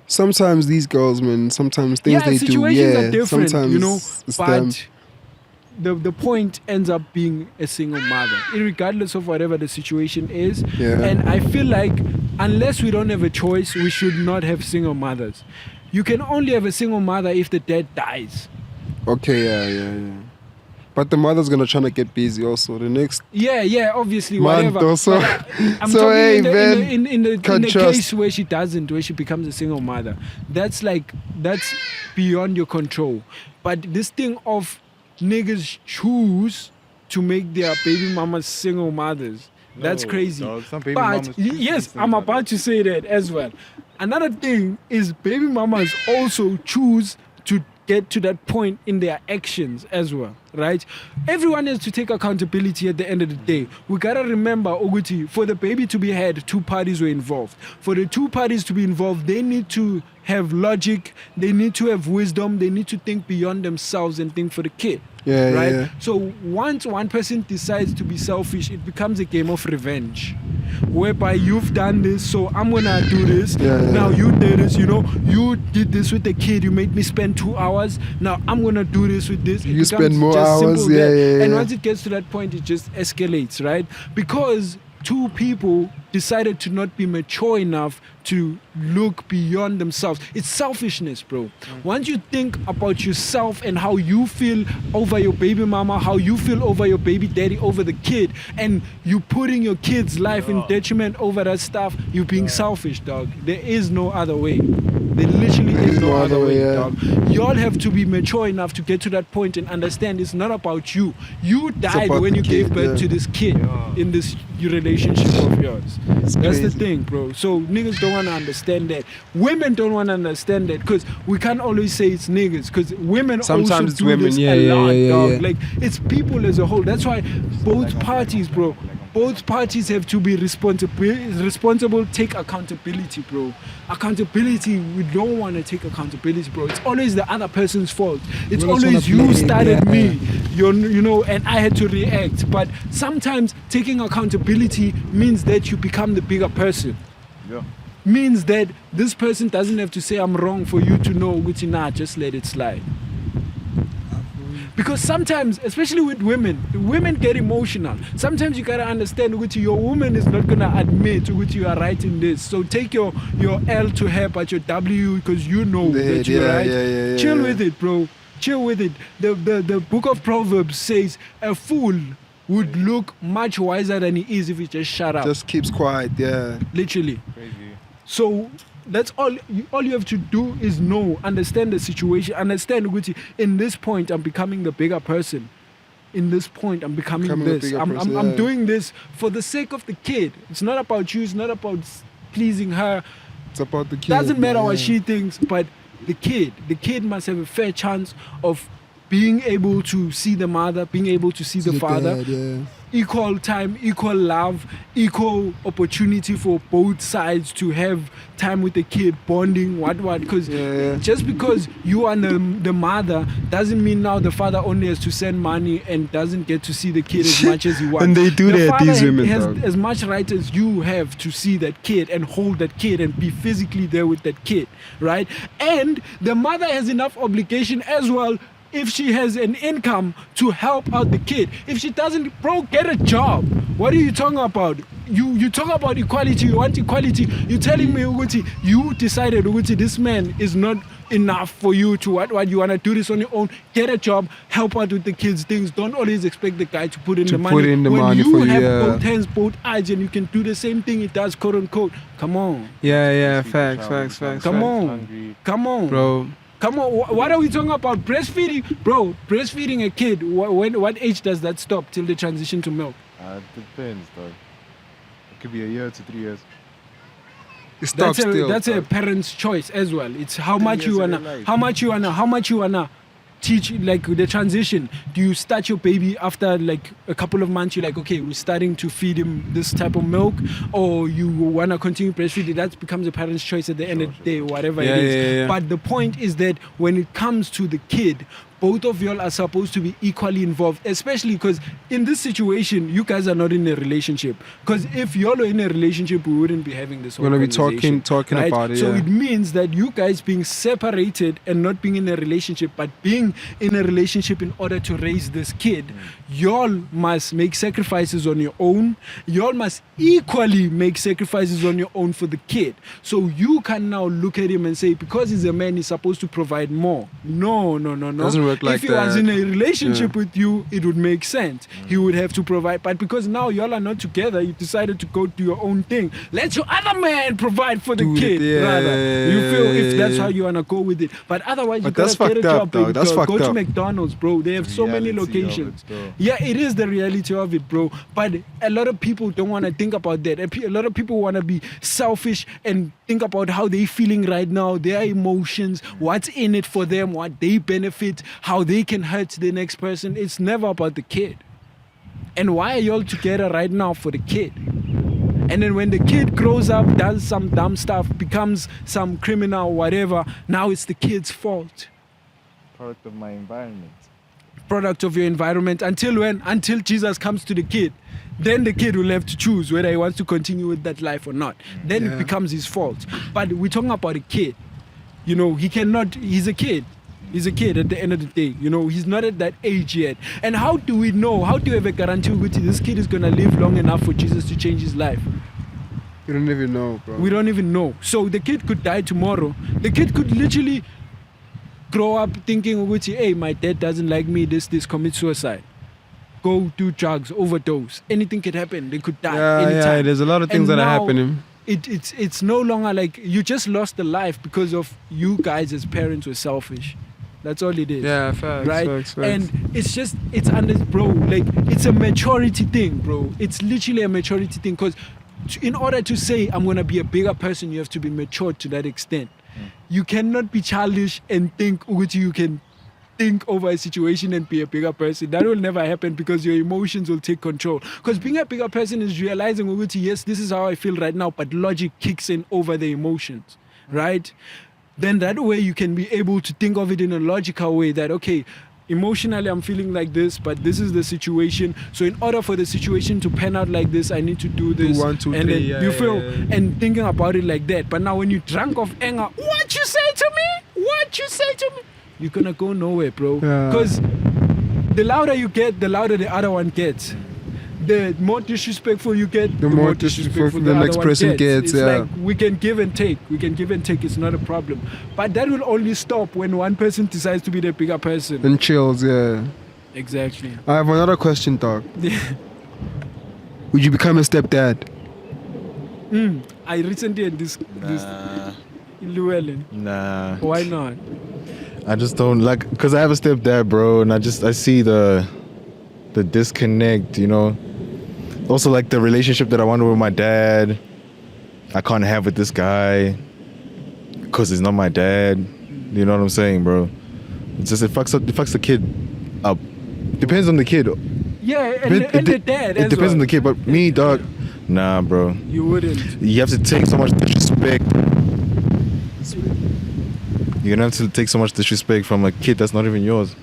Sometimes these girls, man, sometimes things they do, situations are different, sometimes you know, it's them. but the point ends up being a single mother, regardless of whatever the situation is. Yeah. And I feel like unless we don't have a choice, we should not have single mothers. You can only have a single mother if the dad dies. Okay, yeah. But the mother's gonna try to get busy also. The next Yeah, obviously, month whatever. also. But I'm So, talking hey, in the, man, in the can't case trust. where she doesn't, where she becomes a single mother. That's beyond your control. But this thing of niggas choose to make their baby mamas single mothers, that's No, crazy. dog, some baby But mamas choose to be yes, single I'm about mothers. to say that as well. Another thing is baby mamas also choose to get to that point in their actions as well, right? Everyone has to take accountability at the end of the day. We gotta remember, Oguti, for the baby to be had, two parties were involved. For the two parties to be involved, they need to have logic, they need to have wisdom, they need to think beyond themselves and think for the kid. Yeah, Right? yeah. So once one person decides to be selfish, it becomes a game of revenge. Whereby you've done this, so I'm gonna do this. Yeah. Now you did this, you know, you did this with the kid, you made me spend 2 hours. Now I'm gonna do this with this. It You becomes spend more just hours, simple yeah, that. yeah, And yeah. once it gets to that point, it just escalates, right? Because two people decided to not be mature enough to look beyond themselves. It's selfishness, bro. Once you think about yourself and how you feel over your baby mama, how you feel over your baby daddy, over the kid, and you putting your kid's life in detriment over that stuff, you're being selfish, dog. There is no other way. There literally is no other way, yeah. dog. Y'all have to be mature enough to get to that point and understand it's not about you. You died about when the you gave kid, birth yeah. to this kid in this relationship of yours. That's crazy. the thing, bro. So niggas don't want to understand that. Women don't want to understand that, because we can't always say it's niggas, because women Sometimes also it's do women, this yeah, a yeah, lot, yeah, dog. yeah. Like, it's people as a whole. That's why both parties, bro, both parties have to be responsible, take accountability, bro. Accountability, we don't want to take accountability, bro. It's always the other person's fault. It's We just always wanna you blame, started yeah. me, you know, and I had to react. But sometimes taking accountability means that you become the bigger person. Yeah. Means that this person doesn't have to say I'm wrong for you to know, which nah, just let it slide. Because sometimes, especially with women get emotional. Sometimes you gotta understand which your woman is not gonna admit which you are right in this. So take your L to her, but your W, because you know that you're right. Chill with it, bro. Chill with it. The book of Proverbs says a fool would look much wiser than he is if he just shut up. Just keeps quiet, yeah. Literally. Crazy. So that's all you have to do is understand the situation, understand which in this point I'm becoming the bigger person. In this point I'm becoming this. I'm doing this for the sake of the kid. It's not about you, it's not about pleasing her. It's about the kid. Doesn't matter what she thinks, but the kid must have a fair chance of being able to see the mother, being able to see the father. Dad, Equal time, equal love, equal opportunity for both sides to have time with the kid, bonding, what. Because just because you are the mother doesn't mean now the father only has to send money and doesn't get to see the kid as much as he wants. And they do the that, these women, has dog. as much right as you have to see that kid and hold that kid and be physically there with that kid, right? And the mother has enough obligation as well if she has an income to help out the kid. If she doesn't, bro, get a job. What are you talking about? You talk about equality, you want equality. You're telling me, Uguti, you decided, Uguti, this man is not enough for you to what you want to do this on your own. Get a job, help out with the kids' things. Don't always expect the guy to put in the money. When you have both hands, both eyes, and you can do the same thing he does, quote unquote. Come on. Yeah, facts. Come on. Bro. Come on, what are we talking about? Breastfeeding? Bro, breastfeeding a kid, what age does that stop till they transition to milk? It depends, dog. It could be a year to 3 years. It stops still. That's a parent's choice as well. It's how much you wanna teach, like the transition. Do you start your baby after like a couple of months? You're like, okay, we're starting to feed him this type of milk, or you wanna continue breastfeeding? That becomes a parent's choice at the end of the day, whatever it is. Yeah. But the point is that when it comes to the kid, both of y'all are supposed to be equally involved, especially because in this situation, you guys are not in a relationship. Because if y'all are in a relationship, we wouldn't be having this whole conversation. We're gonna be talking right? about it. So it means that you guys being separated and not being in a relationship, but being in a relationship in order to raise this kid, y'all must make sacrifices on your own. Y'all must equally make sacrifices on your own for the kid. So you can now look at him and say, because he's a man, he's supposed to provide more. No. Doesn't work like if he that. was in a relationship with you, it would make sense. He would have to provide. But because now y'all are not together, you decided to go do your own thing. Let your other man provide for the kid, rather. You feel if that's how you want to go with it. But otherwise, you gotta get a job. Dog. That's fucked go up. to McDonald's, bro. They have so many locations. Yeah, it is the reality of it, bro. But a lot of people don't want to think about that. A lot of people want to be selfish and think about how they feeling right now, their emotions, what's in it for them, what they benefit, how they can hurt the next person. It's never about the kid. And why are y'all together right now for the kid? And then when the kid grows up, does some dumb stuff, becomes some criminal, whatever, now it's the kid's fault. Product of my environment. Product of your environment. Until when? Until Jesus comes to the kid. Then the kid will have to choose whether he wants to continue with that life or not. Then it becomes his fault. But we're talking about a kid. You know, he's a kid. He's a kid at the end of the day. You know, he's not at that age yet. And how do we know? How do we have a guarantee that this kid is going to live long enough for Jesus to change his life? We don't even know, bro. We don't even know. So the kid could die tomorrow. The kid could literally grow up thinking, hey, my dad doesn't like me, this, commit suicide. Go do drugs, overdose. Anything could happen. They could die anytime. Yeah, there's a lot of things that are happening. It's no longer like you just lost a life because of you guys as parents were selfish. That's all it is. Yeah, facts, right? facts. And it's under, bro, like, it's a maturity thing, bro. It's literally a maturity thing, because in order to say I'm going to be a bigger person, you have to be mature to that extent. You cannot be childish and think you can think over a situation and be a bigger person. That will never happen, because your emotions will take control. Because being a bigger person is realizing, yes, this is how I feel right now, but logic kicks in over the emotions, right? Then that way you can be able to think of it in a logical way that, okay, emotionally I'm feeling like this, but this is the situation. So in order for the situation to pan out like this, I need to do this. 1, 2, 3, and then yeah, you feel, yeah. and thinking about it like that. But now when you're drunk of anger, what you say to me? You're gonna go nowhere, bro. Yeah. Because the louder you get, the louder the other one gets. The more disrespectful you get, The more disrespectful the other next one person gets, It's yeah. like we can give and take. It's not a problem. But that will only stop when one person decides to be the bigger person. And chills, yeah. Exactly. I have another question, dog. Would you become a stepdad? I recently had this Luewelyn. Nah. Why not? I just don't like, because I have a stepdad, bro, and I see the disconnect, you know. Also, like, the relationship that I wanted with my dad, I can't have with this guy because he's not my dad. You know what I'm saying, bro? It's just, it fucks the kid up. Depends on the kid. Yeah, and the dad It as depends on well. the kid, but me, dog, nah, bro. You wouldn't. You have to take so much disrespect. You're gonna have to take so much disrespect from a kid that's not even yours.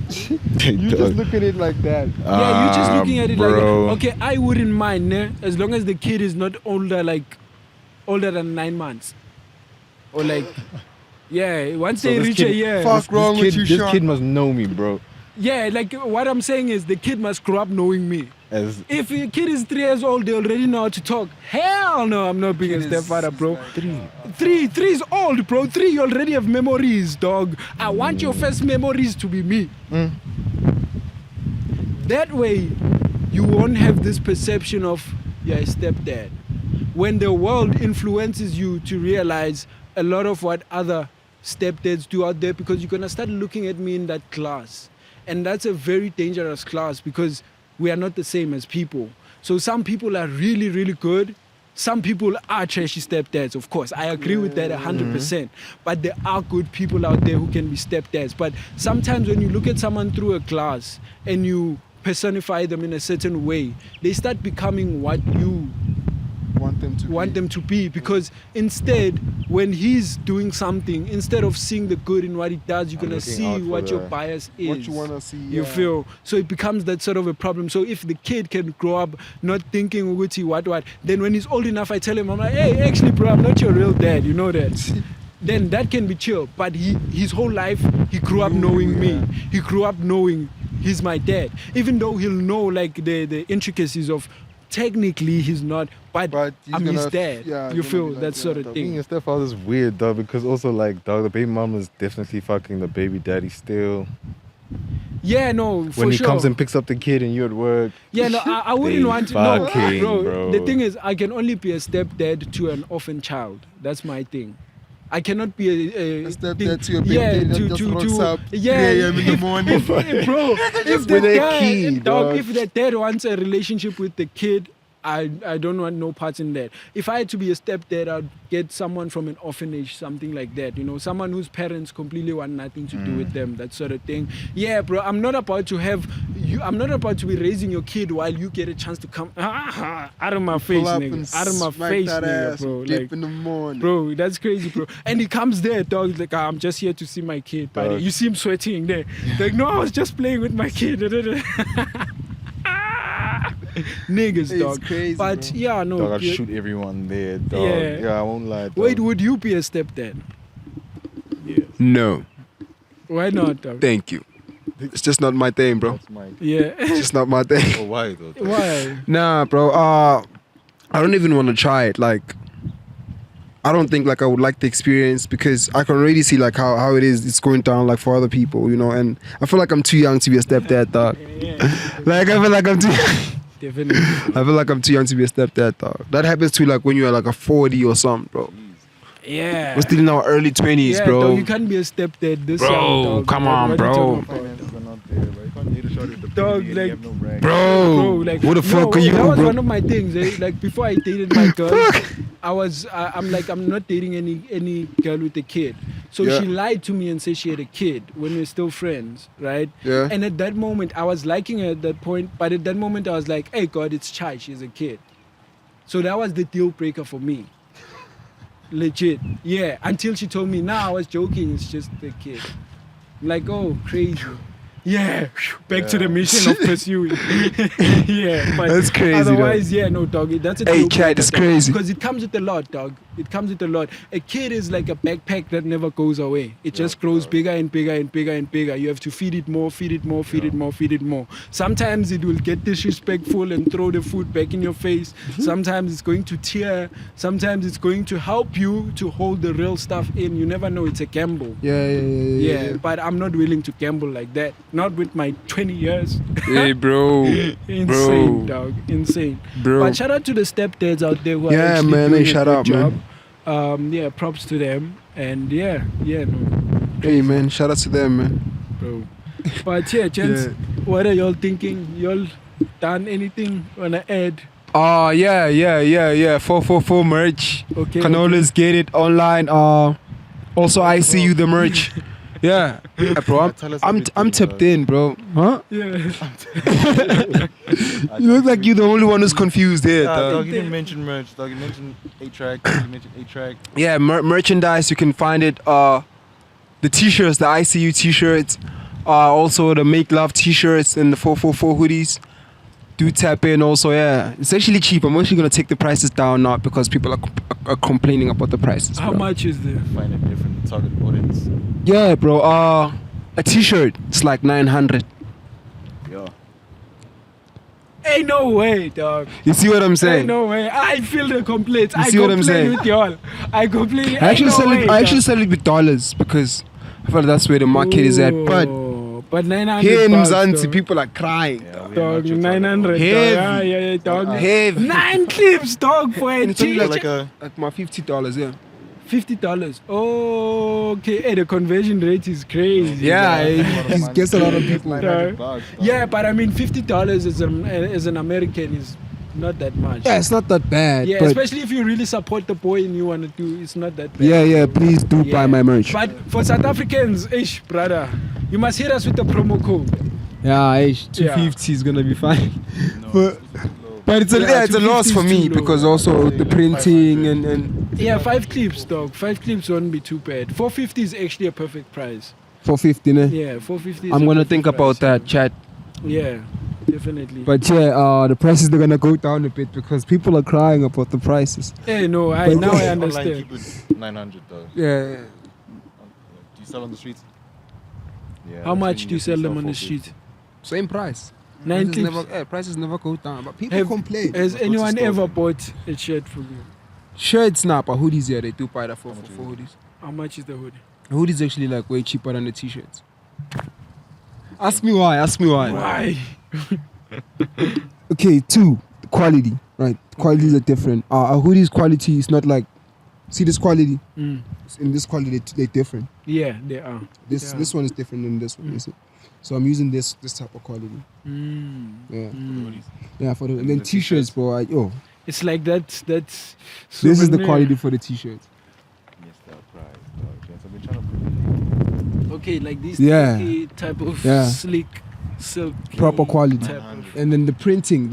You just look at it like that. Yeah, you're just looking at it bro. like, okay, I wouldn't mind, as long as the kid is not older than 9 months. Or like, yeah, once they reach a year. Fuck wrong with you, This Sean. kid must know me, bro. Yeah, like what I'm saying is the kid must grow up knowing me. As If a kid is 3 years old, they already know how to talk. Hell no, I'm not being a stepfather, bro. Three is old, bro. 3, you already have memories, dog. I want your first memories to be me. That way, you won't have this perception of you're a stepdad. When the world influences you to realize a lot of what other stepdads do out there, because you're gonna start looking at me in that class. And that's a very dangerous class because we are not the same as people. So some people are really, really good. Some people are trashy stepdads, of course. I agree with that 100%. But there are good people out there who can be stepdads. But sometimes when you look at someone through a glass and you personify them in a certain way, they start becoming what you want them to be, because instead when he's doing something, instead of seeing the good in what he does, you're gonna see what your bias is, What you wanna see, you yeah. feel. So it becomes that sort of a problem. So if the kid can grow up not thinking what, then when he's old enough I tell him, I'm like, hey, actually bro, I'm not your real dad, you know that. Then that can be chill. But his whole life he grew up knowing me. He grew up knowing he's my dad, even though he'll know like the intricacies of technically he's not, but I'm his dad. Yeah, you feel that sort of being thing. a stepfather is weird, dog, because also, like, dog, the baby mom is definitely fucking the baby daddy still. Yeah, no, for When he sure. comes and picks up the kid and you at work. Yeah, no, I wouldn't They want to. No, fucking, bro, bro. the thing is, I can only be a stepdad to an orphan child. That's my thing. I cannot be a stepdad to a baby yeah, daddy that just rocks up 3 a.m. in the morning. Bro, if the with a dad, key, dog. if the dad wants a relationship with the kid, I don't want no parts in that. If I had to be a stepdad, I'd get someone from an orphanage, something like that. You know, someone whose parents completely want nothing to do with them, that sort of thing. Yeah, bro, I'm not about to be raising your kid while you get a chance to come out of my face, Pull up nigga. and Out of my smack face, that nigga, ass bro. dip Like, in the morning. bro, that's crazy, bro. And he comes there, dog, like, I'm just here to see my kid. But Dog. you see him sweating there. Like, no, I was just playing with my kid. Niggas, It's dog. crazy, But bro. yeah, no. Dog, I'd yeah. shoot everyone there, dog. Yeah. Yeah, I won't lie, dog. Wait, would you be a stepdad? No, Why not, dog? thank you. It's just not my thing, bro. That's my... Yeah. It's just not my thing. Oh, why, though? dog? Why? Nah, bro. I don't even want to try it. Like, I don't think like I would like the experience because I can already see like how it is. It's going down like for other people, you know. And I feel like I'm too young to be a stepdad, dog. Yeah, Like I feel like I'm too. definitely. I feel like I'm too young to be a stepdad, dog. That happens to like when you're like a 40 or something, bro. Yeah. We're still in our early 20s, Yeah, bro. dog, you can't be a stepdad this Bro, young, dog. come What on, are you bro. talking about? Finances are not there, bro. You can't date a shorty with the Dog, baby and like- you have no rag. Bro, like, what the fuck are you, that was bro? one of my things. Like before I dated my girl, I'm like, I'm not dating any girl with a kid. So Yeah. she lied to me and said she had a kid when we were still friends, right? Yeah. And at that moment, I was liking her at that point, but at that moment I was like, hey God, it's Chai, she's a kid. So that was the deal breaker for me. Legit. Yeah. Until she told me, nah, I was joking, it's just a kid. I'm like, oh, crazy. Yeah, back to the mission of pursuing. Yeah, but That's crazy, otherwise, yeah, no, dog. That's a Hey, deal Chad, breaker, it's dog, crazy. because it comes with a lot, dog. It comes with a lot. A kid is like a backpack that never goes away. It just grows bigger and bigger and bigger and bigger. You have to feed it more, feed it more, feed it more, feed it more. Sometimes it will get disrespectful and throw the food back in your face. Sometimes it's going to tear. Sometimes it's going to help you to hold the real stuff in. You never know. It's a gamble. Yeah. But I'm not willing to gamble like that. Not with my 20 years. Hey, bro. Insane, dog. Insane. Bro. But shout out to the stepdads out there who are Yeah, actually man. doing Hey, a shout good out, job. man. Yeah, props to them. And no, Hey, man. Shout out to them, man. bro. But yeah, gents, what are y'all thinking? Y'all done anything on an ad? Oh, yeah. 444 merch. Okay. Can always get it online. Also, I see you the merch. Yeah, bro. I'm tapped in, bro. Huh? Yeah. You look like you're the only one who's confused here. Dog, you didn't mention merch. Dog, you mentioned 8-track. You mentioned 8-track. Yeah, merchandise. You can find it. The t-shirts, the ICU t-shirts. Also the Make Love t-shirts and the 444 hoodies. Do tap in also, yeah. It's actually cheap. I'm actually going to take the prices down now because people are complaining about the prices. How bro. much is there? Find a different target audience. Yeah, bro. A t-shirt, it's like 900. Yeah. Ain't no way, dog. You see what I'm saying? Ain't no way. I feel the complaints. You I see what I'm complain saying? with y'all. I complain. I actually Ain't no sell way, it. I actually dog. sell it with dollars because I feel that's where the market is at. But But 900 here in bucks, Mzansi, dog. people are crying. Yeah, we are Dog, not your target 900. audience. Heavy. Yeah, dog. Heavy. 9 clips, dog, for a And it's only t-shirt. Like a Like my $50, yeah. $50. Oh, okay. Hey, the conversion rate is crazy. Yeah, dog. it gets a lot of people. Yeah, but I mean, $50 as an American is not that much. Yeah, it's not that bad. Yeah, but especially if you really support the boy and you want to do, it's not that bad. yeah, please do buy Yeah. my merch. But for South Africans, brother, you must hit us with the promo code. Yeah, 250 is gonna be fine. No, But it's a Yeah, it's a 250 loss for is me too low. because also the printing and Yeah, 5 clips, dog. 5 clips won't be too bad. 450 is actually a perfect price. 450, ne? Yeah, 450 is I'm a gonna perfect think price, about that, chat. Yeah, definitely. But yeah, the prices are gonna go down a bit because people are crying about the prices. Hey, no, now I Online, understand. keep it 900 though. Yeah. Do you sell on the streets? Yeah. How that's much when do you sell them on the 450. street? Same price. 9 clips. Prices never go down, but people Have- complain. Has Go to anyone store. ever bought a shirt from you? Shirts now, but hoodies, yeah, they do buy that for much is hoodies. How much is the hoodie? Hoodies actually like way cheaper than the t-shirts. Ask me why. Why? Okay, 2, quality, right? Qualities are different. A hoodie's quality is not like, see this quality? Mm. In this quality, they're different. Yeah, they are. This one is different than this one, you see? So I'm using this type of quality. Mm. Yeah. Mm. Yeah, for the, and And then the t-shirts, t-shirts. bro. It's like that's This is the souvenir. quality for the t-shirts. Yes, that price, dog. Yes, I've been trying to Okay, like these Yeah. type of Yeah. slick silk. Proper quality. type of- 900. And then the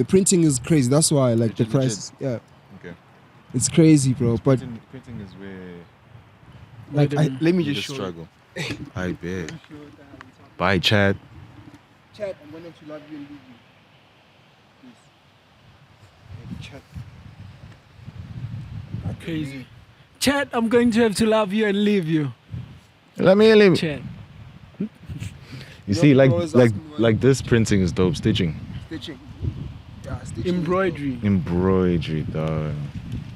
printing is crazy. That's why I like the Legit. prices. Yeah, Okay. it's crazy, bro. But Printing is where like, let me you just just show you. struggle. I bet. Bye, chat. Chat, I'm going to love you and leave you. Chat. Crazy. Chat, I'm going to have to love you and leave you. Let me. Chat. You see, like always like ask me why. like this printing is dope. Stitching, Stitching. Yeah, stitching. Embroidery. embroidery, dog.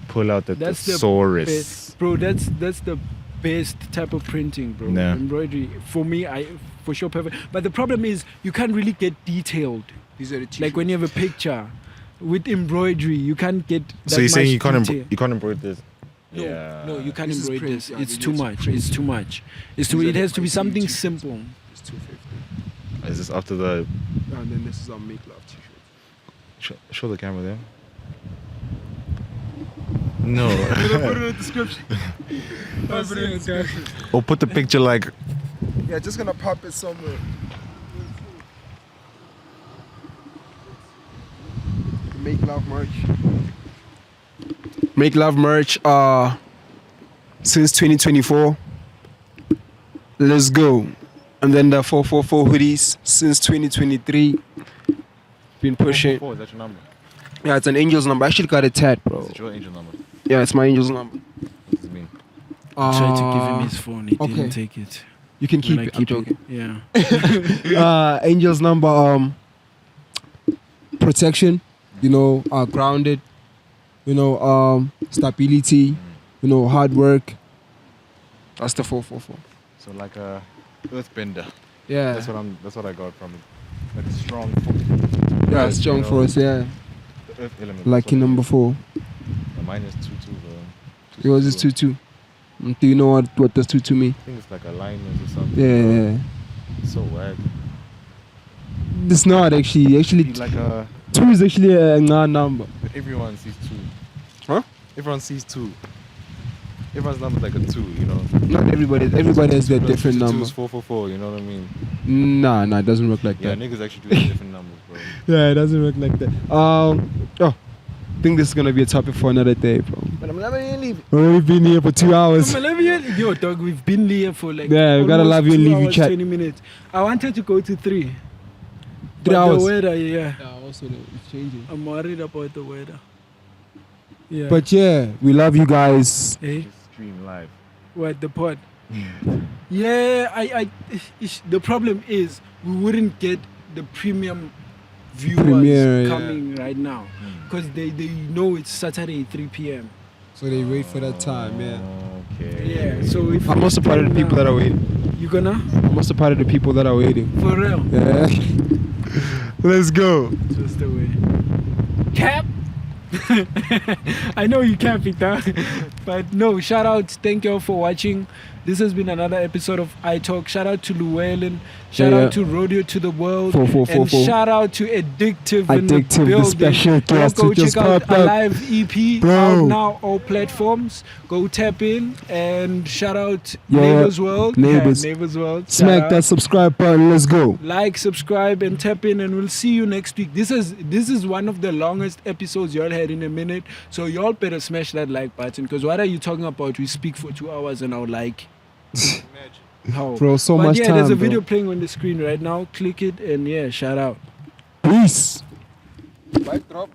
Pull out the That's the thesaurus. best. Bro, that's the best type of printing, bro. Yeah. Embroidery. For me, for sure perfect. But the problem is you can't really get detailed. These are the t-shirts. Like when you have a picture with embroidery, you can't get that So you're saying much you can't detail. you can't embroider this? No, no, you can't This is embroider print, this. yeah, It's it too is much. print. It's too much. It's These too. are It the has to be ICU something t-shirts. simple. It's 250. Is this after the? And then this is our Make Love t-shirt. Show the camera there. No. Put it in the description. Put it in the description. Or put the picture like. Yeah, just gonna pop it somewhere. Make Love merch. Make Love merch. Since 2024. Let's go. And then the 444 hoodies since 2023. Been pushing. 444, is that your number? Yeah, it's an angel's number. I actually got it tat, bro. Is it your angel number? Yeah, it's my angel's number. I tried to give him his phone. He okay. didn't take it. You can keep When I it. I'm joking. Yeah. Angel's number, protection, grounded, stability, hard work. That's the 444. So like a earthbender. Yeah. That's what I got from it. Like a strong force. Yeah, strong for us, yeah. The earth element. Lucky number 4. Mine is 2-2, bro. Yours is 2-2. Do you know what does 2-2 mean? I think it's like alignment or something. Yeah. It's so whack. It's not actually. Actually, Like a. 2 is actually a number. But everyone sees 2. Huh? Everyone sees 2. Everyone's number's like a 2, Not everybody. Everybody has their different 2 number. is 444, you know what I mean? Nah, it doesn't work like Yeah, that. niggas actually do different numbers, bro. Yeah, it doesn't work like that. I think this is gonna be a topic for another day, bro. But I'm never gonna leave. We've already been here for 2 hours. Yo, dog, we've been here for like Yeah, we gotta almost love you and 2 leave you hours, chat. 20 minutes. I wanted to go to 3. 3 But hours. the weather, yeah. Also, it's changing. I'm worried about the weather. Yeah. But yeah, we love you guys. Eh? Just stream live. What, the pod? Yeah, the problem is we wouldn't get the premium viewers Premiere, yeah. coming right now because they know it's Saturday 3 p.m. So they wait for that time, yeah. Okay. Yeah, so if I'm also part of the people that are waiting. you gonna I'm also part of the people that are waiting. for real, Yeah. Let's go. just the way. Cap. I know you can't pick that, but no. Shout out, thank you all for watching. This has been another episode of iTALK. Shout out to Luewelyn. Shout out to Rodio to the world. 4444. And shout out to Addictive in the Addictive, building. the special guest Go who just check out popped up. Alive EP Bro. out now, all platforms. Go tap in and shout out Yeah, Neighbors World. Neighbors. Yeah, Neighbors World. Smack Shout that out. subscribe button. Let's go. Like, subscribe, and tap in, and we'll see you next week. This is one of the longest episodes y'all had in a minute, so y'all better smash that like button. Because what are you talking about? We speak for 2 hours and I'll like. How? Bro, so but much yeah, time. there's a bro. video playing on the screen right now. Click it and yeah, shout out. Peace. Mic drop.